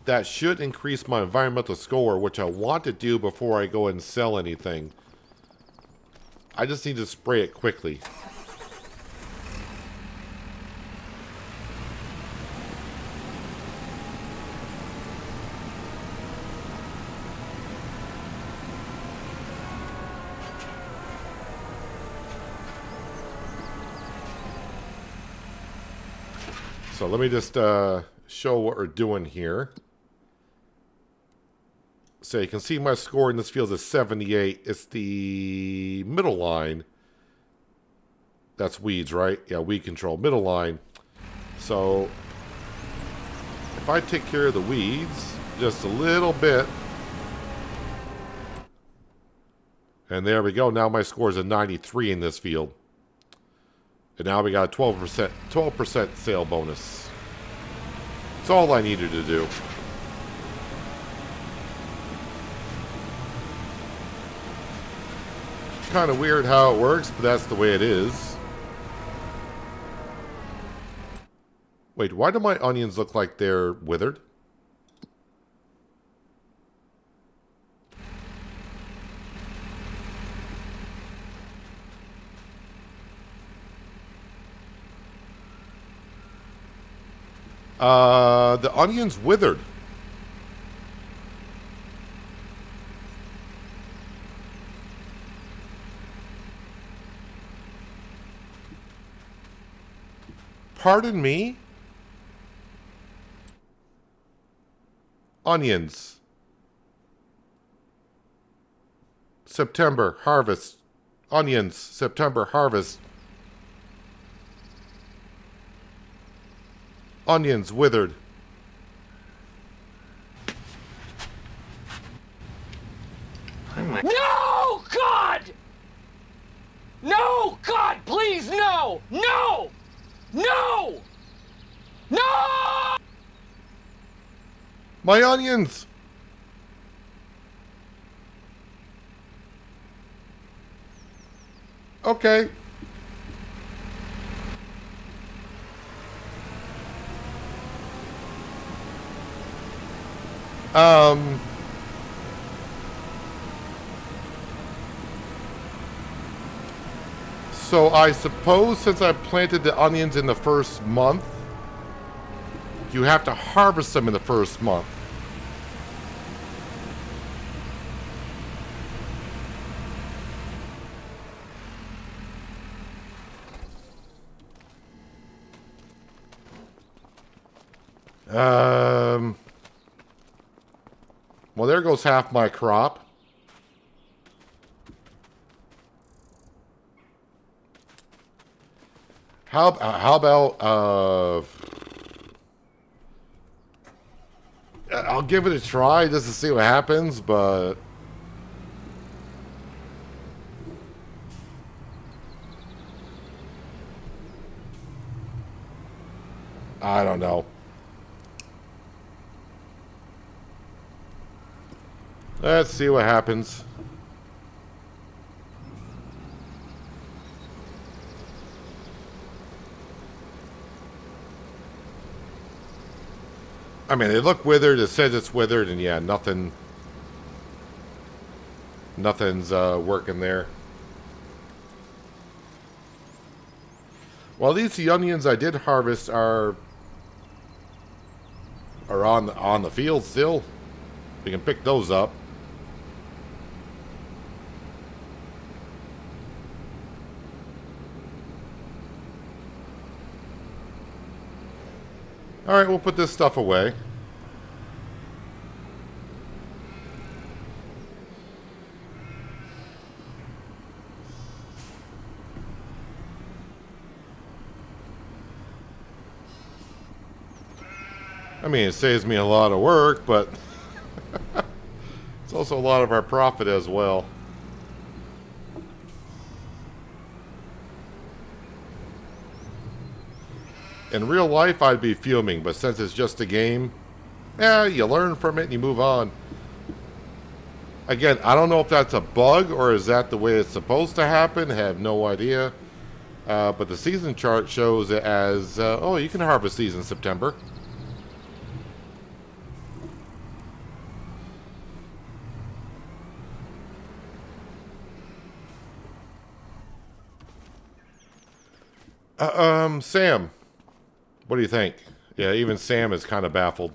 that should increase my environmental score, which I want to do before I go and sell anything. I just need to spray it quickly. So let me just show what we're doing here. So you can see my score in this field is 78. It's the middle line. That's weeds, right? Yeah, weed control. Middle line. So if I take care of the weeds just a little bit, and there we go. Now my score is a 93 in this field. And now we got a 12% sale bonus. That's all I needed to do. Kind of weird how it works, but that's the way it is. Wait, why do my onions look like they're withered? The onion's withered. Pardon me? Onions. September, harvest. Onions, September, harvest. Onions, withered. No, God! No, God, please, no! No! No! No! My onions! Okay. So I suppose since I planted the onions in the first month, you have to harvest them in the first month. Well, there goes half my crop. How about, I'll give it a try just to see what happens, but I don't know. Let's see what happens. I mean, they look withered. It says it's withered, and yeah, nothing's working there. Well, at least the onions I did harvest are on the field still. We can pick those up. All right, we'll put this stuff away. I mean, it saves me a lot of work, but it's also a lot of our profit as well. In real life, I'd be fuming, but since it's just a game, yeah, you learn from it and you move on. Again, I don't know if that's a bug or is that the way it's supposed to happen. I have no idea. But the season chart shows it as, oh, you can harvest these in September. Sam, what do you think? Yeah, even Sam is kind of baffled.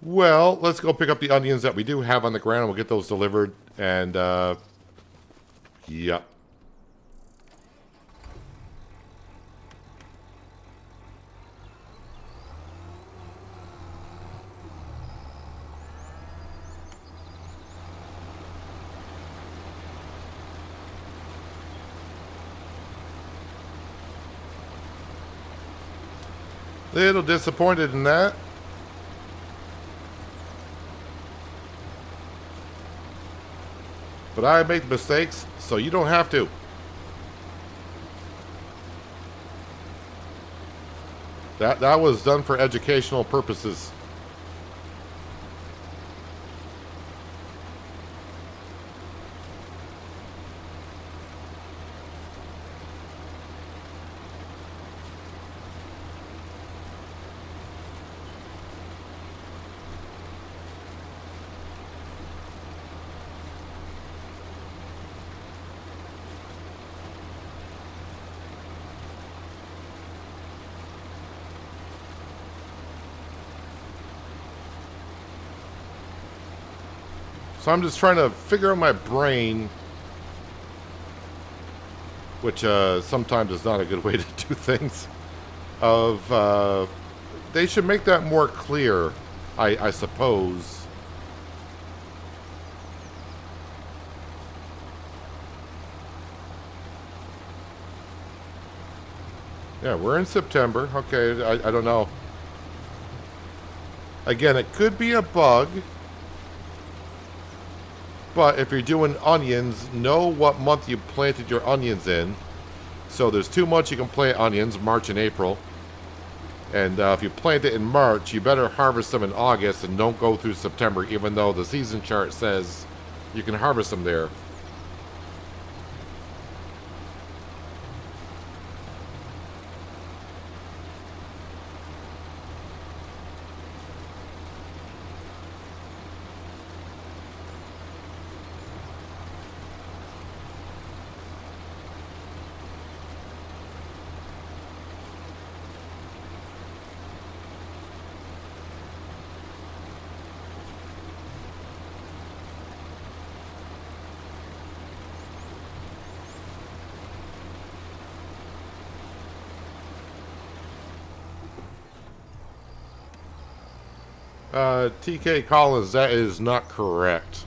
Well, let's go pick up the onions that we do have on the ground. We'll get those delivered. And, yeah. Little disappointed in that. But I make mistakes, so you don't have to. That was done for educational purposes. So I'm just trying to figure out my brain, which sometimes is not a good way to do things, of they should make that more clear, I suppose. Yeah, we're in September. Okay, I don't know. Again, it could be a bug. But if you're doing onions, know what month you planted your onions in. So there's 2 months you can plant onions, March and April. And if you plant it in March, you better harvest them in August and don't go through September, even though the season chart says you can harvest them there. TK Collins, that is not correct.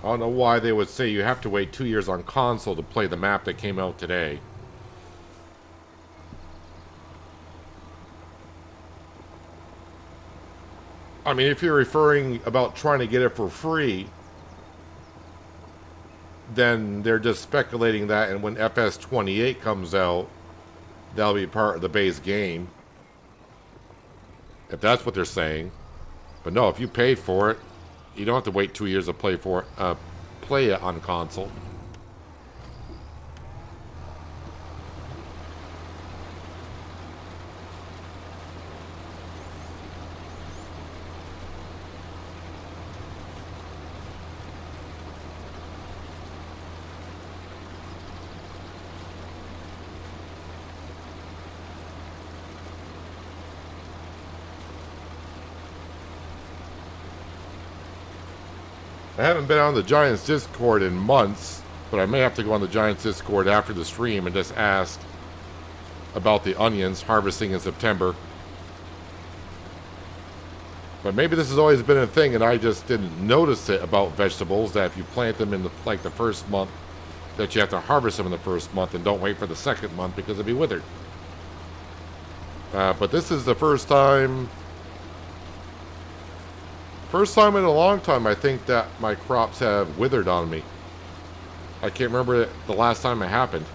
I don't know why they would say you have to wait 2 years on console to play the map that came out today. I mean, if you're referring about trying to get it for free, then they're just speculating that, and when FS28 comes out, that'll be part of the base game. If that's what they're saying. But no, if you paid for it, you don't have to wait 2 years to play it on console. I haven't been on the Giants Discord in months, but I may have to go on the Giants Discord after the stream and just ask about the onions harvesting in September. But maybe this has always been a thing and I just didn't notice it about vegetables, that if you plant them in the first month, that you have to harvest them in the first month and don't wait for the second month because it'll be withered. But this is the first time in a long time, I think, that my crops have withered on me. I can't remember the last time it happened.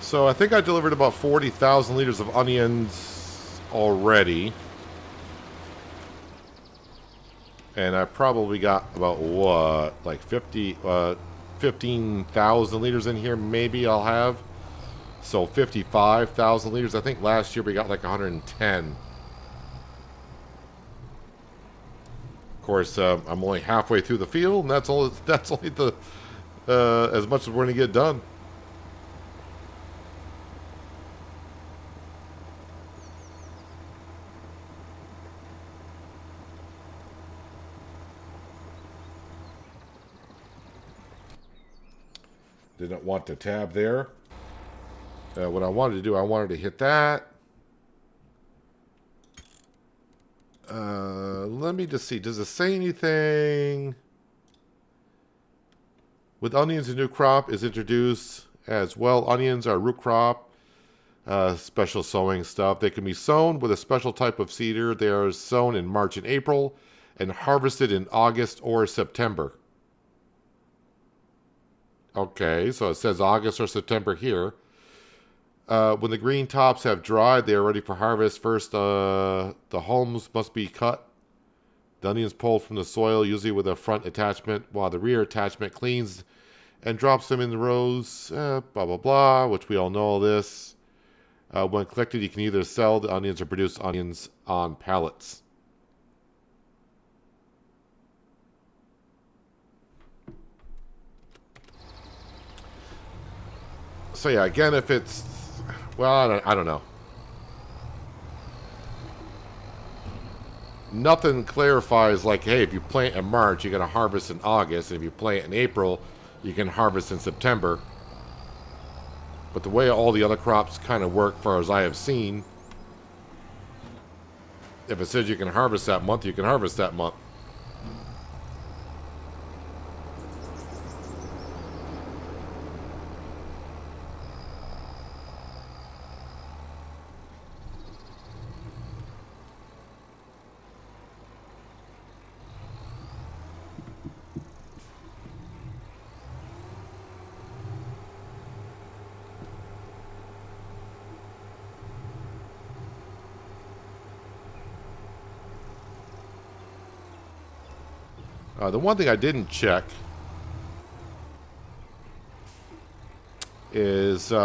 So I think I delivered about 40,000 liters of onions already. And I probably got about, what, like 15,000 liters in here, maybe I'll have. So 55,000 liters. I think last year we got like 110. Of course, I'm only halfway through the field, and that's all. That's only the as much as we're going to get done. Didn't want to tab there. What I wanted to do, I wanted to hit that. Let me just see. Does it say anything? With onions, a new crop is introduced as well. Onions are root crop, special sowing stuff. They can be sown with a special type of seeder. They are sown in March and April and harvested in August or September. Okay, so it says August or September here. When the green tops have dried, they are ready for harvest. First, the hulms must be cut. The onions pulled from the soil, usually with a front attachment, while the rear attachment cleans and drops them in the rows, blah, blah, blah, which we all know all this. When collected, you can either sell the onions or produce onions on pallets. So yeah, again, if it's, well, I don't know. Nothing clarifies like, hey, if you plant in March, you're going to harvest in August. And if you plant in April, you can harvest in September. But the way all the other crops kind of work, far as I have seen, if it says you can harvest that month, you can harvest that month. The one thing I didn't check is if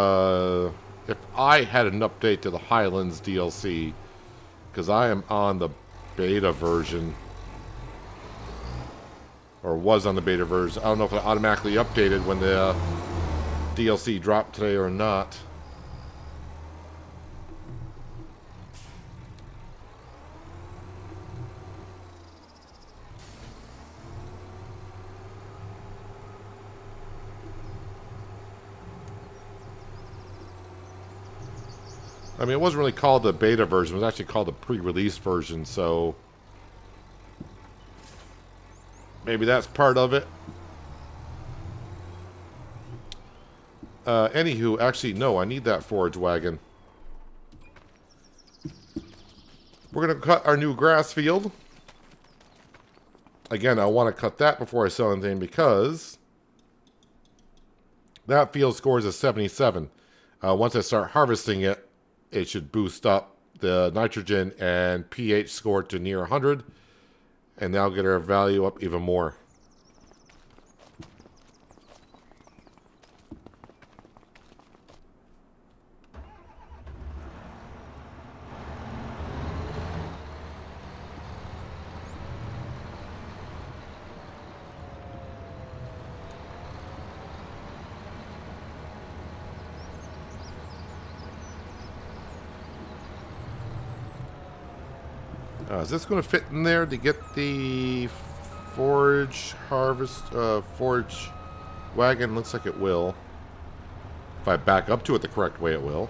I had an update to the Highlands DLC, because I am on the beta version, or was on the beta version. I don't know if it automatically updated when the DLC dropped today or not. I mean, it wasn't really called the beta version. It was actually called the pre-release version, so maybe that's part of it. Anywho, actually, no, I need that forage wagon. We're going to cut our new grass field. Again, I want to cut that before I sell anything because that field scores a 77. Once I start harvesting it, it should boost up the nitrogen and pH score to near 100, and that'll get our value up even more. Is this going to fit in there to get the forage wagon? Looks like it will. If I back up to it the correct way, it will.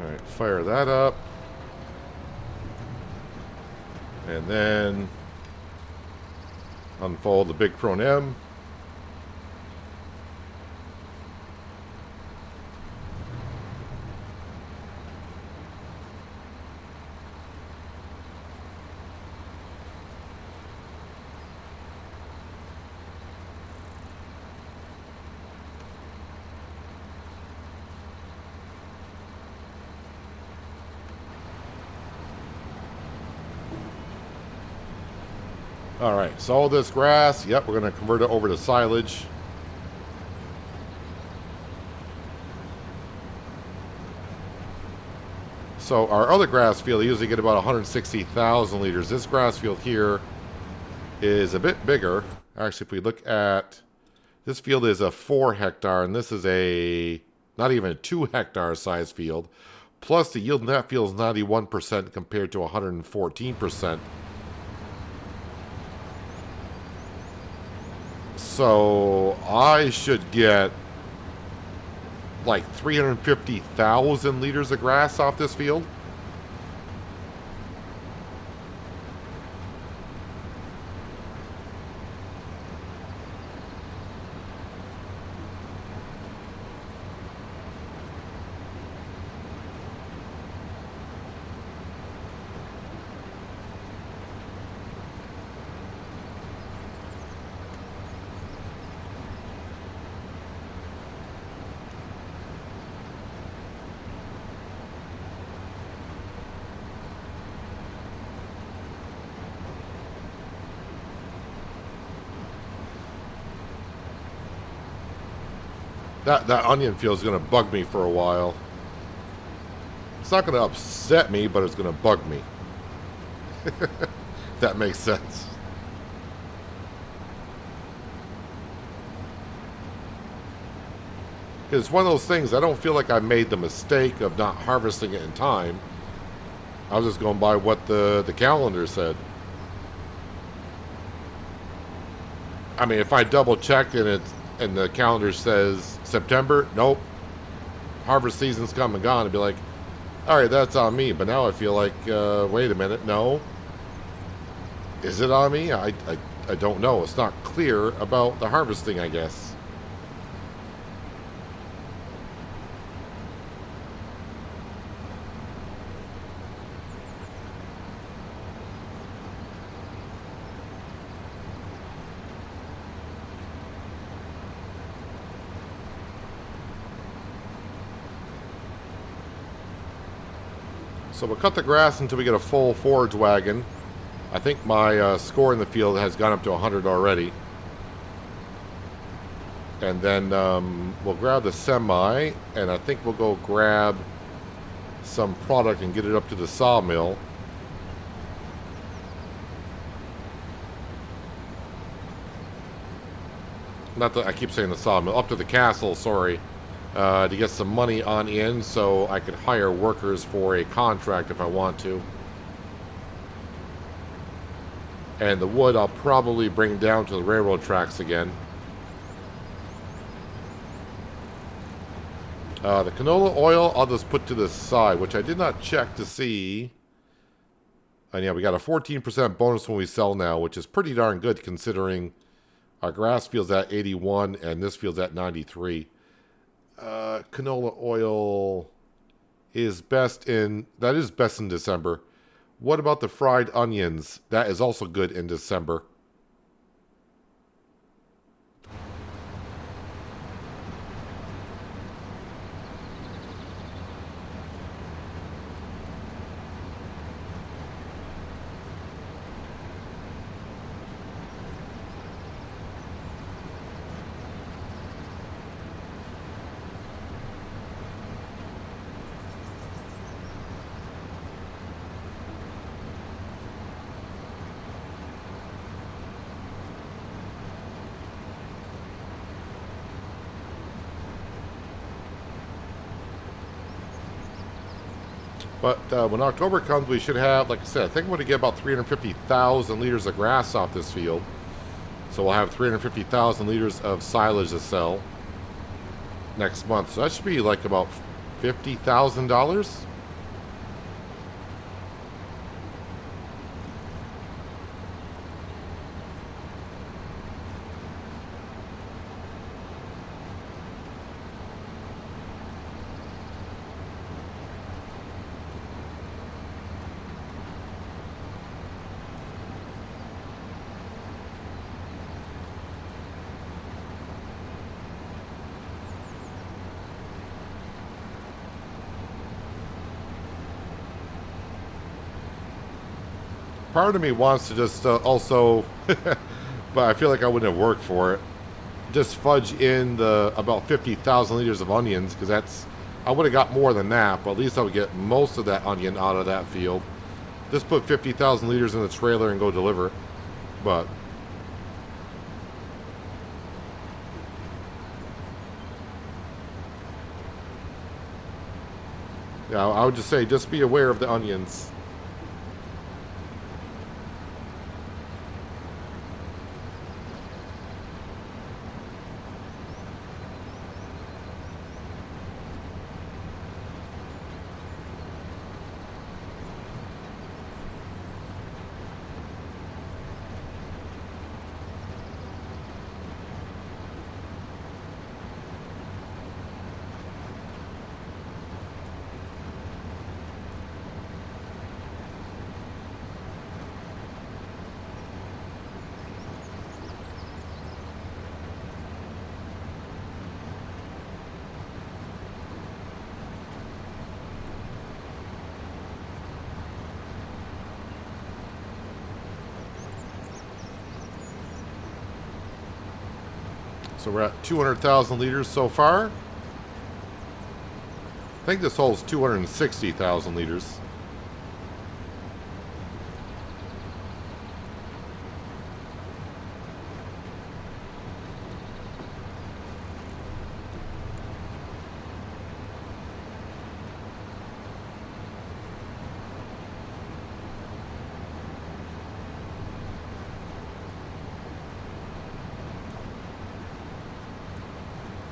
Alright, fire that up. And then unfold the big Crone M. Alright, so all this grass, yep, we're going to convert it over to silage. So our other grass field, you usually get about 160,000 liters. This grass field here is a bit bigger. Actually, if we look at, this field is a 4 hectare, and this is a, not even a 2 hectare size field. Plus the yield in that field is 91% compared to 114%. So I should get like 350,000 liters of grass off this field. That onion field is going to bug me for a while. It's not going to upset me, but it's going to bug me. If that makes sense. It's one of those things, I don't feel like I made the mistake of not harvesting it in time. I was just going by what the calendar said. I mean, if I double checked and the calendar says September, nope, harvest season's come and gone, I'd be like, all right, that's on me. But now I feel like, wait a minute, no. Is it on me? I don't know. It's not clear about the harvesting, I guess. So we'll cut the grass until we get a full forage wagon. I think my score in the field has gone up to 100 already. And then we'll grab the semi, and I think we'll go grab some product and get it up to the sawmill. Not that I keep saying the sawmill, up to the castle, sorry. To get some money on in so I could hire workers for a contract if I want to. And the wood I'll probably bring down to the railroad tracks again. The canola oil I'll just put to the side, which I did not check to see. And yeah, we got a 14% bonus when we sell now, which is pretty darn good considering our grass field's at 81 and this field's at 93. Canola oil is best in December. What about the fried onions? That is also good in December. But when October comes, we should have, like I said, I think we're going to get about 350,000 liters of grass off this field. So we'll have 350,000 liters of silage to sell next month. So that should be like about $50,000. Part of me wants to just also, but I feel like I wouldn't have worked for it. Just fudge in the about 50,000 liters of onions, because that's, I would have got more than that, but at least I would get most of that onion out of that field. Just put 50,000 liters in the trailer and go deliver it. But yeah, I would just say, just be aware of the onions. So we're at 200,000 liters so far. I think this holds 260,000 liters.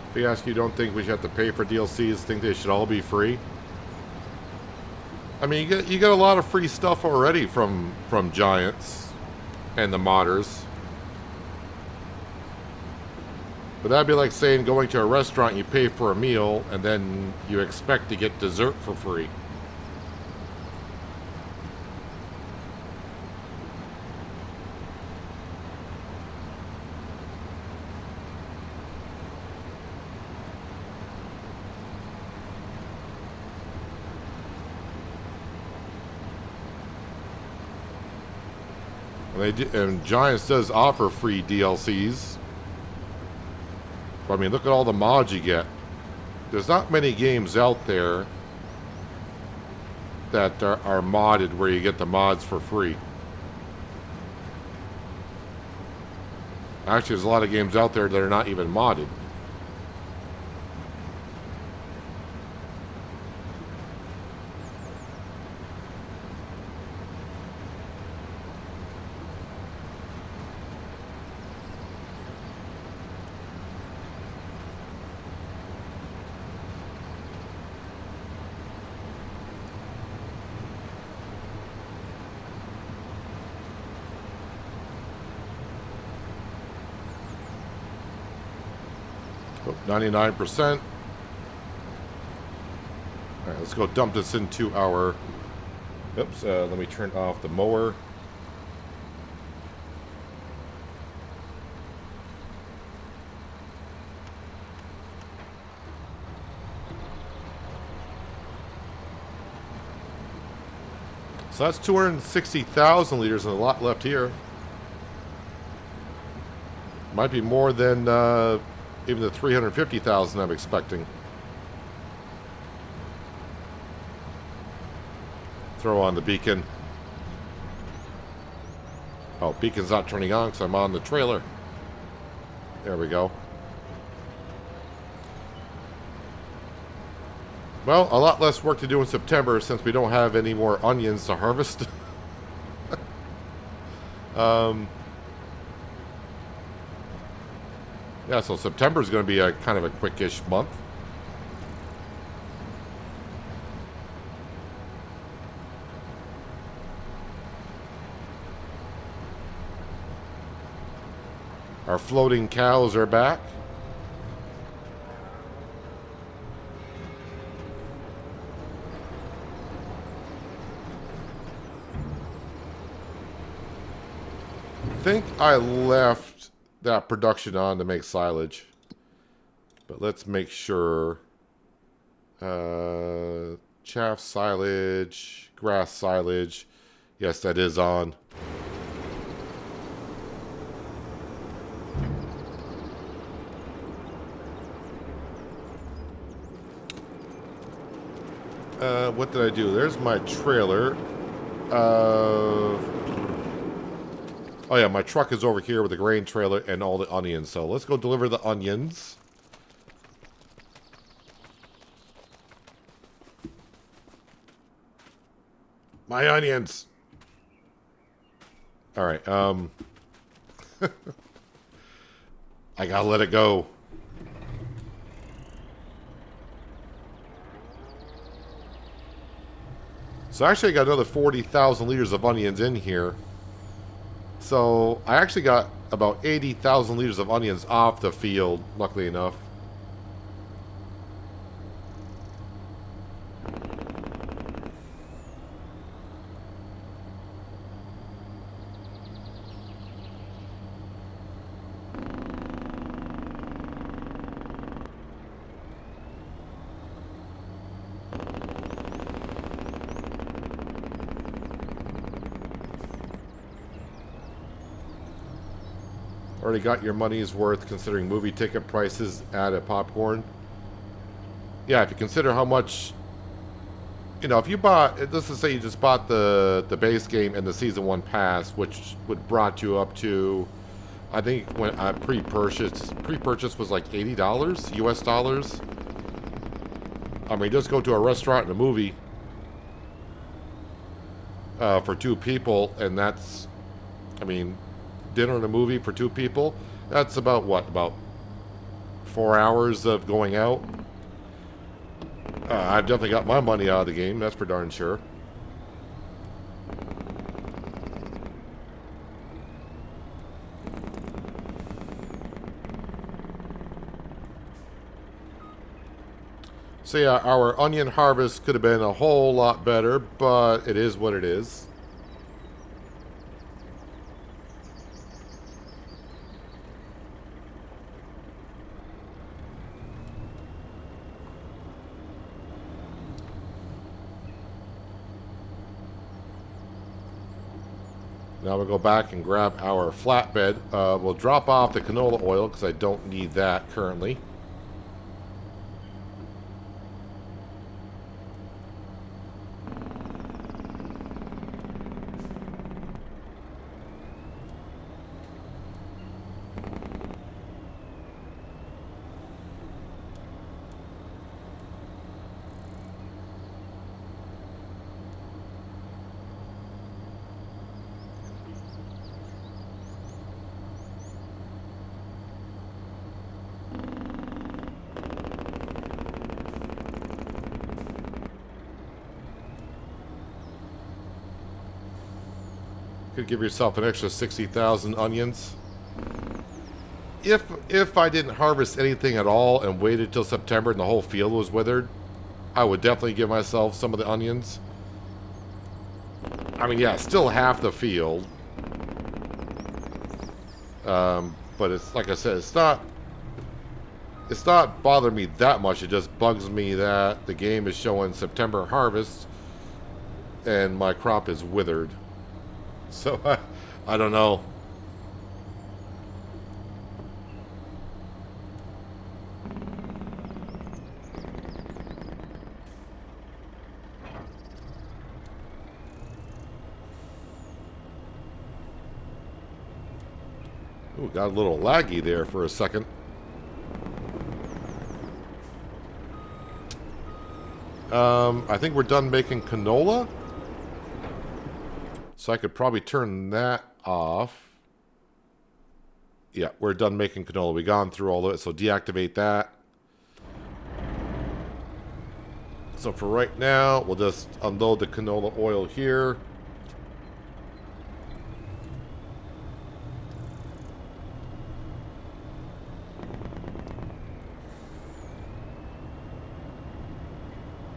If you ask, you don't think we should have to pay for DLCs, think they should all be free? I mean, you get a lot of free stuff already from Giants and the modders. But that'd be like saying going to a restaurant, you pay for a meal, and then you expect to get dessert for free. And Giants does offer free DLCs. But, I mean, look at all the mods you get. There's not many games out there that are modded where you get the mods for free. Actually, there's a lot of games out there that are not even modded. Oh, 99%. All right, let's go dump this into our... Oops, let me turn off the mower. So that's 260,000 liters and a lot left here. Might be more than even the 350,000 I'm expecting. Throw on the beacon. Oh, beacon's not turning on because I'm on the trailer. There we go. Well, a lot less work to do in September since we don't have any more onions to harvest. Yeah, so September is going to be a kind of a quickish month. Our floating cows are back. I think I left that production on to make silage. But let's make sure. Chaff silage, grass silage. Yes, that is on. What did I do? There's my trailer. Oh yeah, my truck is over here with the grain trailer and all the onions. So let's go deliver the onions. My onions. All right. I gotta let it go. So actually I got another 40,000 liters of onions in here. So I actually got about 80,000 liters of onions off the field, luckily enough. Already got your money's worth considering movie ticket prices at a popcorn. Yeah, if you consider how much, you know, if you bought, let's just say you just bought the base game and the season 1 pass, which would brought you up to, I think when I pre-purchase was like $80 US dollars. I mean, just go to a restaurant and a movie for 2 people, and that's, I mean, dinner and a movie for 2 people, that's about what, about 4 hours of going out. I've definitely got my money out of the game, that's for darn sure. So yeah, our onion harvest could have been a whole lot better, but it is what it is. Now we'll go back and grab our flatbed. We'll drop off the canola oil because I don't need that currently. Could give yourself an extra 60,000 onions. If I didn't harvest anything at all and waited till September and the whole field was withered, I would definitely give myself some of the onions. I mean, yeah, still half the field. But it's like I said, it's not bothering me that much. It just bugs me that the game is showing September harvest and my crop is withered. So, I don't know. Ooh, got a little laggy there for a second. I think we're done making canola. So I could probably turn that off. Yeah, we're done making canola. We've gone through all of it, so deactivate that. So for right now, we'll just unload the canola oil here.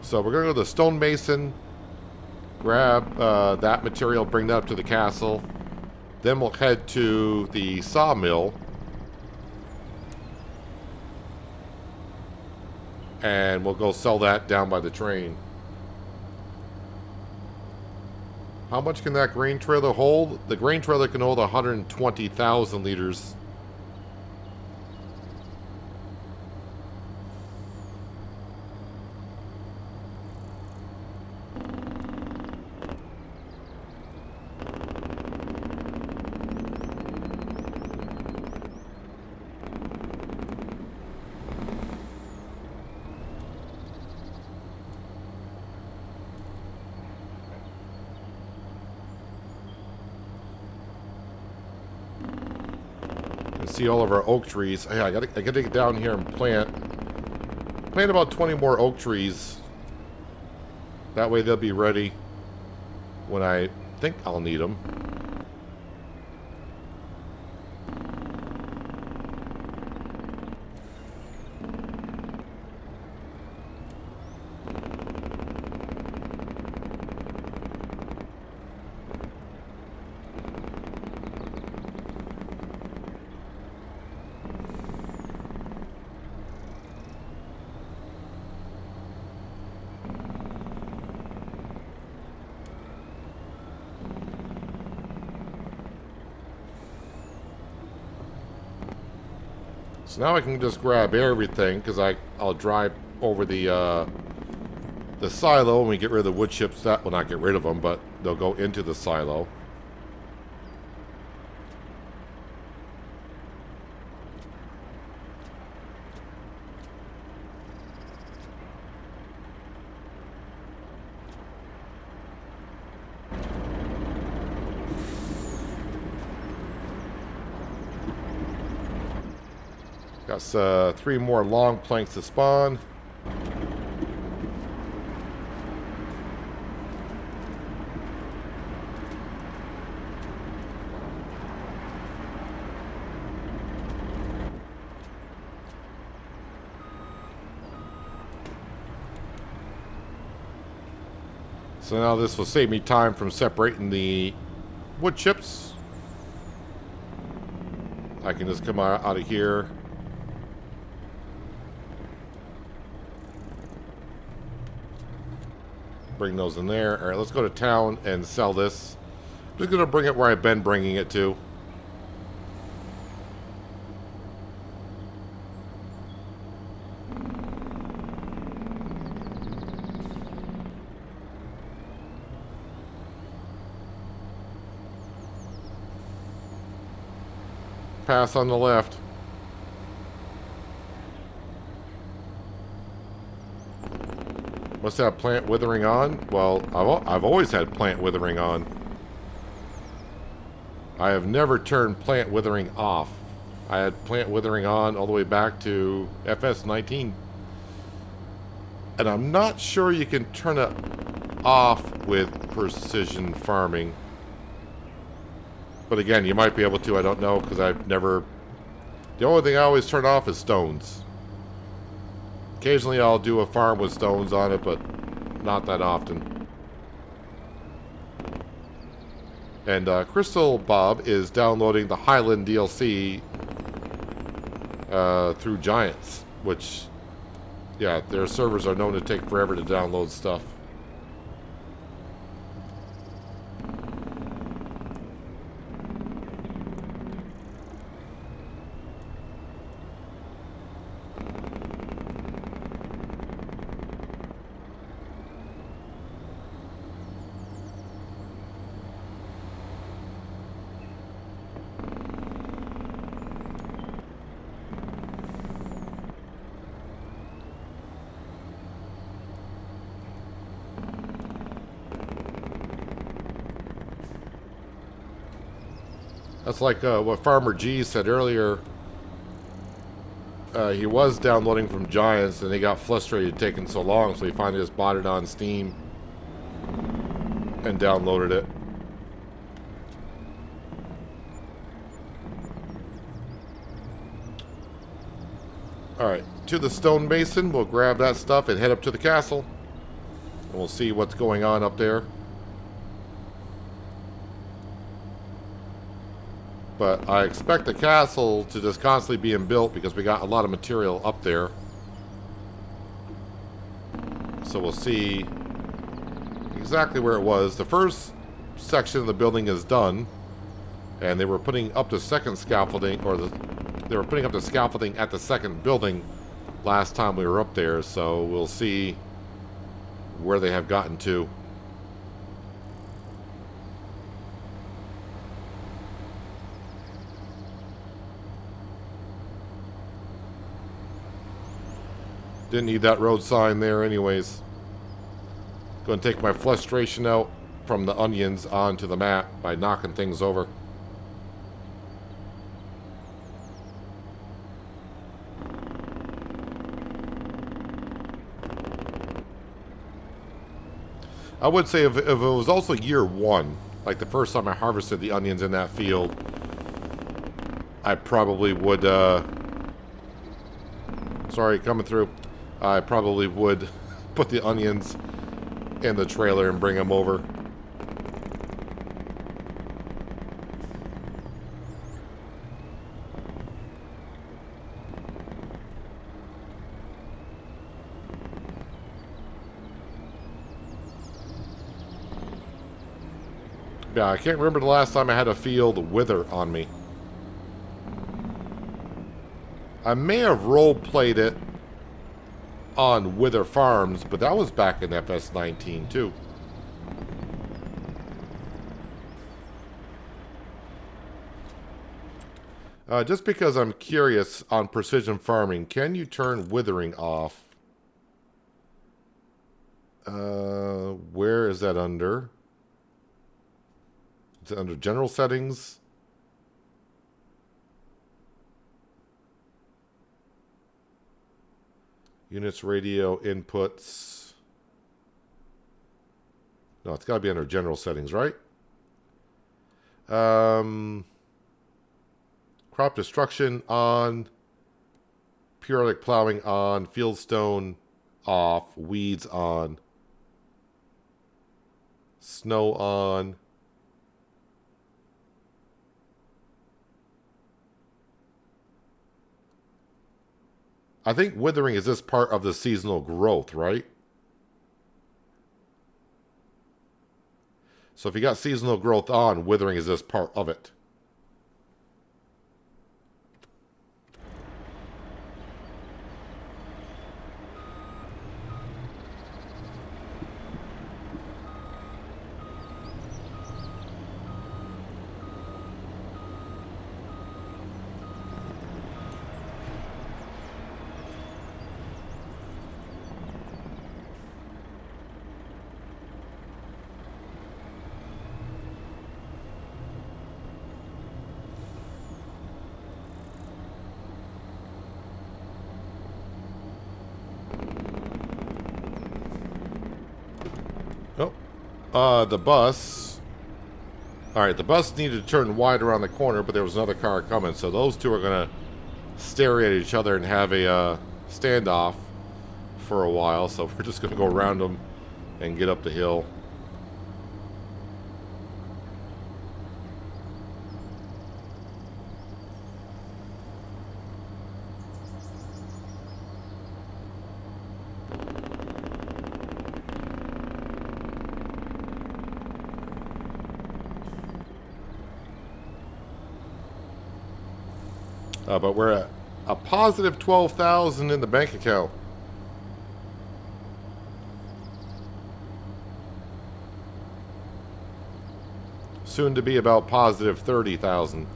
So we're going to go to the stonemason. Grab that material, bring that up to the castle. Then we'll head to the sawmill. And we'll go sell that down by the train. How much can that grain trailer hold? The grain trailer can hold 120,000 liters. See all of our oak trees. Yeah, I gotta get down here and plant about 20 more oak trees. That way they'll be ready when I think I'll need them. So now I can just grab everything, because I'll drive over the silo and we get rid of the wood chips. That will not get rid of them, but they'll go into the silo. Got 3 more long planks to spawn. So now this will save me time from separating the wood chips. I can just come out of here. Bring those in there. Alright, let's go to town and sell this. I'm just going to bring it where I've been bringing it to. Pass on the left. Must have plant withering on? Well, I've always had plant withering on. I have never turned plant withering off. I had plant withering on all the way back to FS19. And I'm not sure you can turn it off with precision farming. But again, you might be able to, I don't know, because I've never... The only thing I always turn off is stones. Occasionally I'll do a farm with stones on it, but not that often. And Crystal Bob is downloading the Highland DLC through Giants, which, yeah, their servers are known to take forever to download stuff. That's like what Farmer G said earlier. He was downloading from Giants and he got frustrated taking so long, so he finally just bought it on Steam and downloaded it. Alright, to the stone basin. We'll grab that stuff and head up to the castle. And we'll see what's going on up there. But I expect the castle to just constantly being built because we got a lot of material up there. So we'll see exactly where it was. The first section of the building is done, and they were putting up the second scaffolding, or they were putting up the scaffolding at the second building last time we were up there, so we'll see where they have gotten to. Didn't need that road sign there anyways. Going to take my frustration out from the onions onto the mat by knocking things over. I would say if it was also year one, like the first time I harvested the onions in that field, I probably would, sorry, coming through. I probably would put the onions in the trailer and bring them over. Yeah, I can't remember the last time I had a field wither on me. I may have role-played it on Wither Farms, but that was back in FS19 too. Just because I'm curious on precision farming, can you turn withering off? Where is that under? Is it under general settings? Units, radio, inputs. No, it's got to be under general settings, right? Crop destruction on. Periodic plowing on. Fieldstone off. Weeds on. Snow on. I think withering is this part of the seasonal growth, right? So if you got seasonal growth on, withering is this part of it. The bus. Alright, the bus needed to turn wide around the corner, but there was another car coming, so those two are going to stare at each other and have a standoff for a while, so we're just going to go around them and get up the hill. But we're at a positive 12,000 in the bank account. Soon to be about positive 30,000.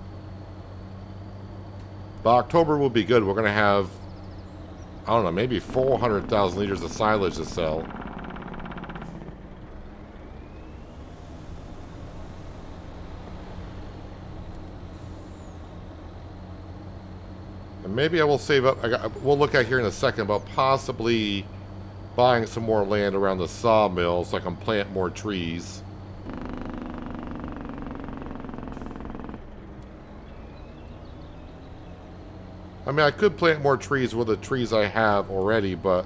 But October will be good. We're going to have, I don't know, maybe 400,000 liters of silage to sell. Maybe I will save up. We'll look at here in a second about possibly buying some more land around the sawmill so I can plant more trees. I mean, I could plant more trees with the trees I have already, but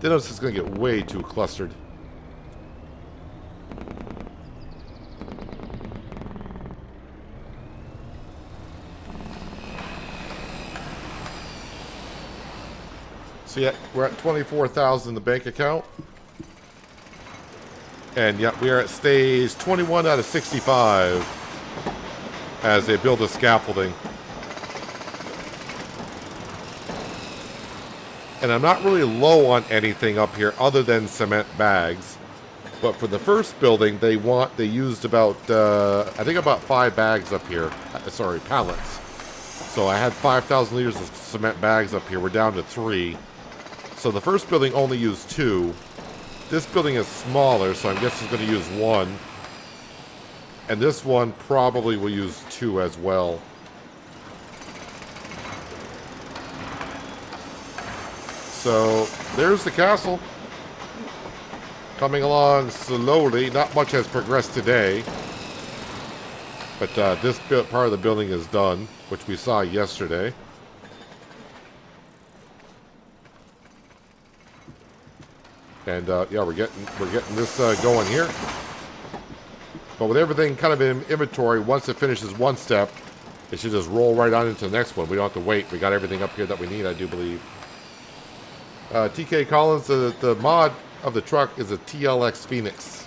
then it's just going to get way too clustered. So yeah, we're at 24,000 in the bank account. And yep, we are at stage 21 out of 65 as they build the scaffolding. And I'm not really low on anything up here other than cement bags. But for the first building, they used about, I think about 5 bags up here. Sorry, pallets. So I had 5,000 liters of cement bags up here. We're down to 3. So the first building only used 2. This building is smaller, so I guess it's going to use 1. And this one probably will use 2 as well. So there's the castle. Coming along slowly. Not much has progressed today. But this part of the building is done, which we saw yesterday. And yeah, we're getting this going here. But with everything kind of in inventory, once it finishes one step, it should just roll right on into the next one. We don't have to wait. We got everything up here that we need, I do believe. TK Collins, the mod of the truck is a TLX Phoenix.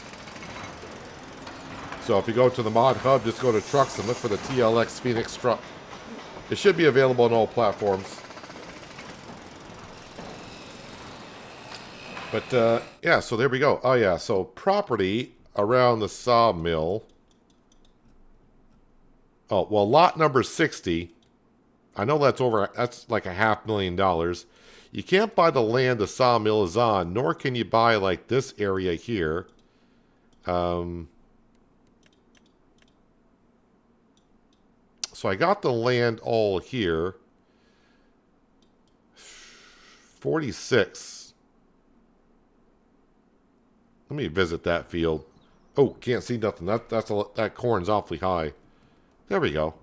So if you go to the mod hub, just go to trucks and look for the TLX Phoenix truck. It should be available on all platforms. But, yeah, so there we go. Oh, yeah, so property around the Sawmill. Oh, well, lot number 60. I know that's like $500,000. You can't buy the land the Sawmill is on, nor can you buy, like, this area here. So I got the land all here. 46. Let me visit that field. Oh, can't see nothing. That corn's awfully high. There we go.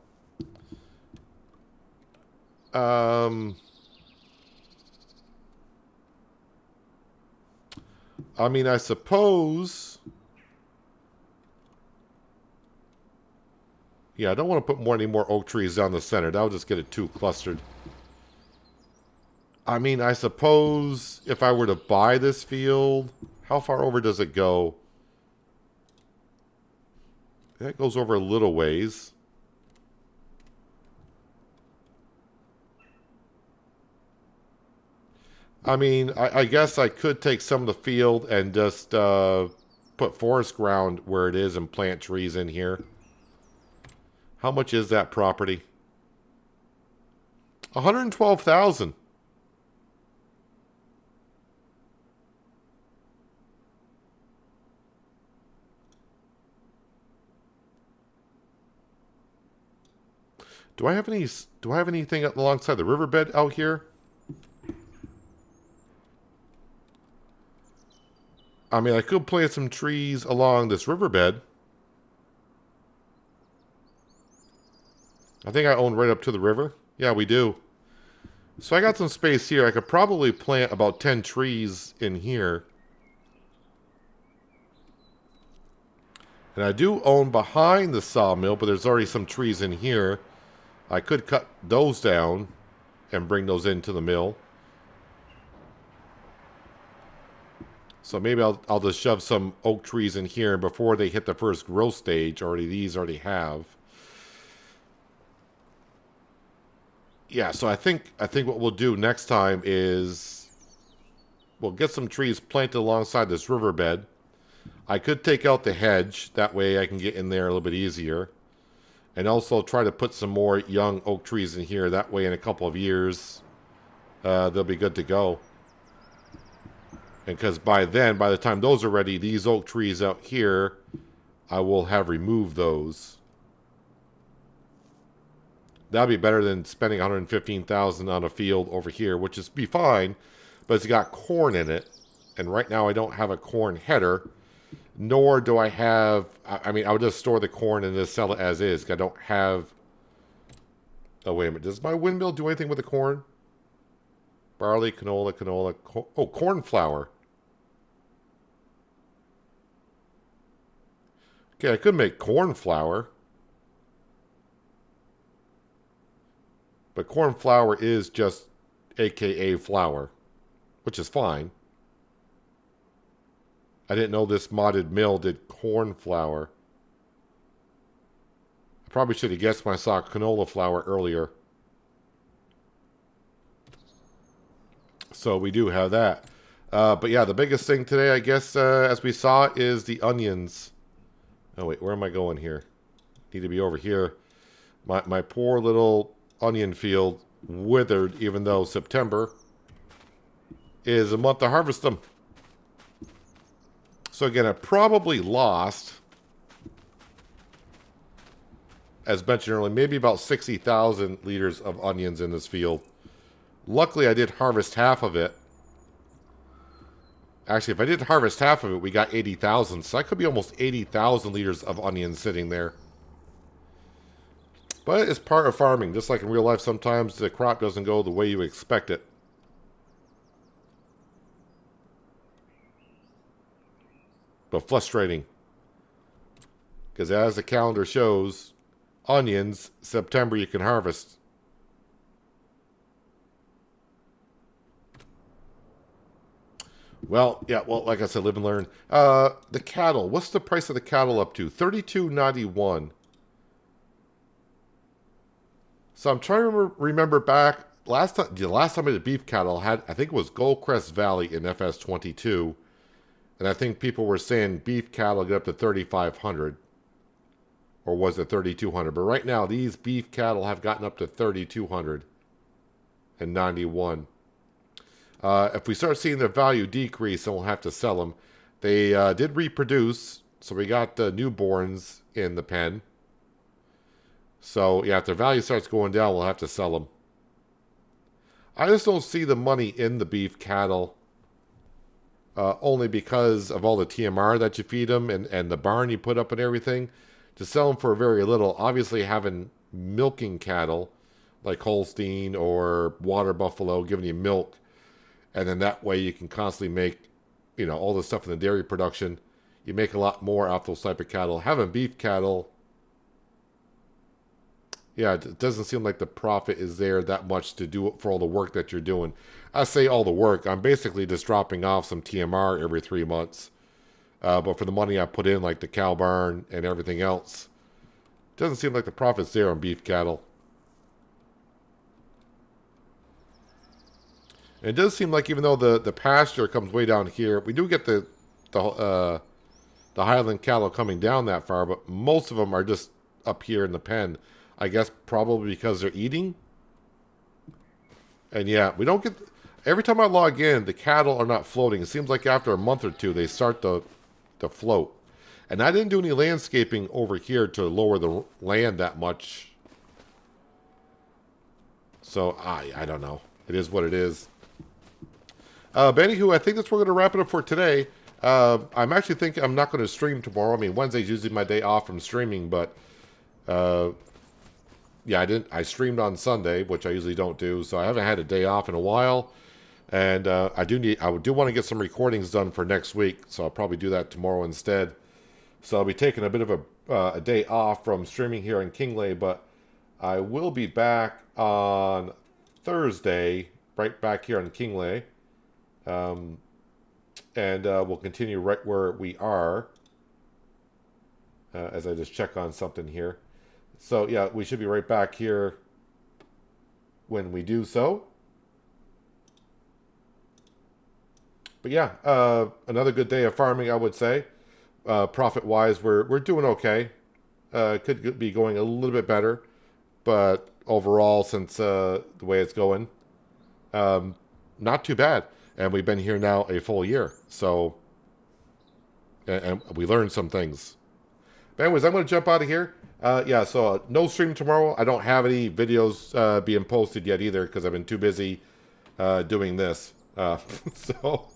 I mean, I suppose. Yeah, I don't want to put any more oak trees down the center. That would just get it too clustered. I mean, I suppose if I were to buy this field, how far over does it go? That goes over a little ways. I mean, I guess I could take some of the field and just put forest ground where it is and plant trees in here. How much is that property? 112,000. Do I have anything alongside the riverbed out here? I mean, I could plant some trees along this riverbed. I think I own right up to the river. Yeah, we do. So I got some space here. I could probably plant about 10 trees in here. And I do own behind the sawmill, but there's already some trees in here. I could cut those down and bring those into the mill. So maybe I'll just shove some oak trees in here before they hit the first growth stage. These already have. Yeah, so I think what we'll do next time is we'll get some trees planted alongside this riverbed. I could take out the hedge. That way I can get in there a little bit easier. And also try to put some more young oak trees in here. That way in a couple of years, they'll be good to go. And because by the time those are ready, these oak trees out here, I will have removed those. That'd be better than spending $115,000 on a field over here, which is be fine, but it's got corn in it. And right now I don't have a corn header. Nor do I have, I mean, I would just store the corn and just sell it as is. I don't have, oh, wait a minute. Does my windmill do anything with the corn? Barley, canola, oh, corn flour. Okay, I could make corn flour. But corn flour is just AKA flour, which is fine. I didn't know this modded mill did corn flour. I probably should have guessed when I saw canola flour earlier. So we do have that. But yeah, the biggest thing today, I guess, as we saw, is the onions. Oh, wait, where am I going here? Need to be over here. My poor little onion field withered, even though September is a month to harvest them. So again, I probably lost, as mentioned earlier, maybe about 60,000 liters of onions in this field. Luckily, I did harvest half of it. Actually, if I did harvest half of it, we got 80,000. So I could be almost 80,000 liters of onions sitting there. But it's part of farming. Just like in real life, sometimes the crop doesn't go the way you expect it. But frustrating. Because as the calendar shows, onions, September you can harvest. Well, yeah, well, like I said, live and learn. The cattle. What's the price of the cattle up to? $32.91. So I'm trying to remember back. The last time I did beef cattle, I think it was Goldcrest Valley in FS22. And I think people were saying beef cattle get up to 3,500. Or was it 3,200? But right now, these beef cattle have gotten up to 3,291. If we start seeing their value decrease, then we'll have to sell them. They did reproduce, so we got newborns in the pen. So, yeah, if their value starts going down, we'll have to sell them. I just don't see the money in the beef cattle, only because of all the TMR that you feed them and the barn you put up and everything. To sell them for very little, obviously having milking cattle, like Holstein or water buffalo, giving you milk, and then that way you can constantly make, you know, all the stuff in the dairy production. You make a lot more off those type of cattle. Having beef cattle, yeah, it doesn't seem like the profit is there that much to do it for all the work that you're doing. I say all the work. I'm basically just dropping off some TMR every 3 months. But for the money I put in, like the cow barn and everything else, it doesn't seem like the profit's there on beef cattle. And it does seem like even though the pasture comes way down here, we do get the Highland cattle coming down that far, but most of them are just up here in the pen. I guess probably because they're eating. And yeah, we don't get... Every time I log in, the cattle are not floating. It seems like after a month or two, they start to float. And I didn't do any landscaping over here to lower the land that much. So, I don't know. It is what it is. But anywho, I think that's where we're going to wrap it up for today. I'm actually thinking I'm not going to stream tomorrow. I mean, Wednesday's usually my day off from streaming, but... yeah, I streamed on Sunday, which I usually don't do, so I haven't had a day off in a while. And I do want to get some recordings done for next week, so I'll probably do that tomorrow instead. So I'll be taking a bit of a day off from streaming here in Kinlaig, but I will be back on Thursday, right back here in Kinlaig. And we'll continue right where we are, as I just check on something here. So, yeah, we should be right back here when we do so. But, yeah, another good day of farming, I would say. Profit-wise, we're doing okay. Could be going a little bit better. But overall, since the way it's going, not too bad. And we've been here now a full year. So, and we learned some things. But anyways, I'm going to jump out of here. Yeah, so no stream tomorrow. I don't have any videos being posted yet either because I've been too busy doing this. So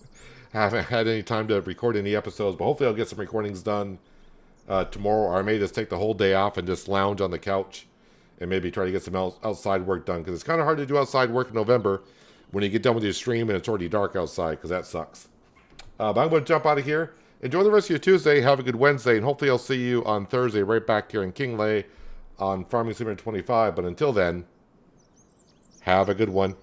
I haven't had any time to record any episodes, but hopefully I'll get some recordings done tomorrow, or I may just take the whole day off and just lounge on the couch and maybe try to get some outside work done, because it's kind of hard to do outside work in November when you get done with your stream and it's already dark outside, because that sucks. But I'm going to jump out of here. Enjoy the rest of your Tuesday. Have a good Wednesday. And hopefully I'll see you on Thursday right back here in Kinlaig on Farming Simulator 25. But until then, have a good one.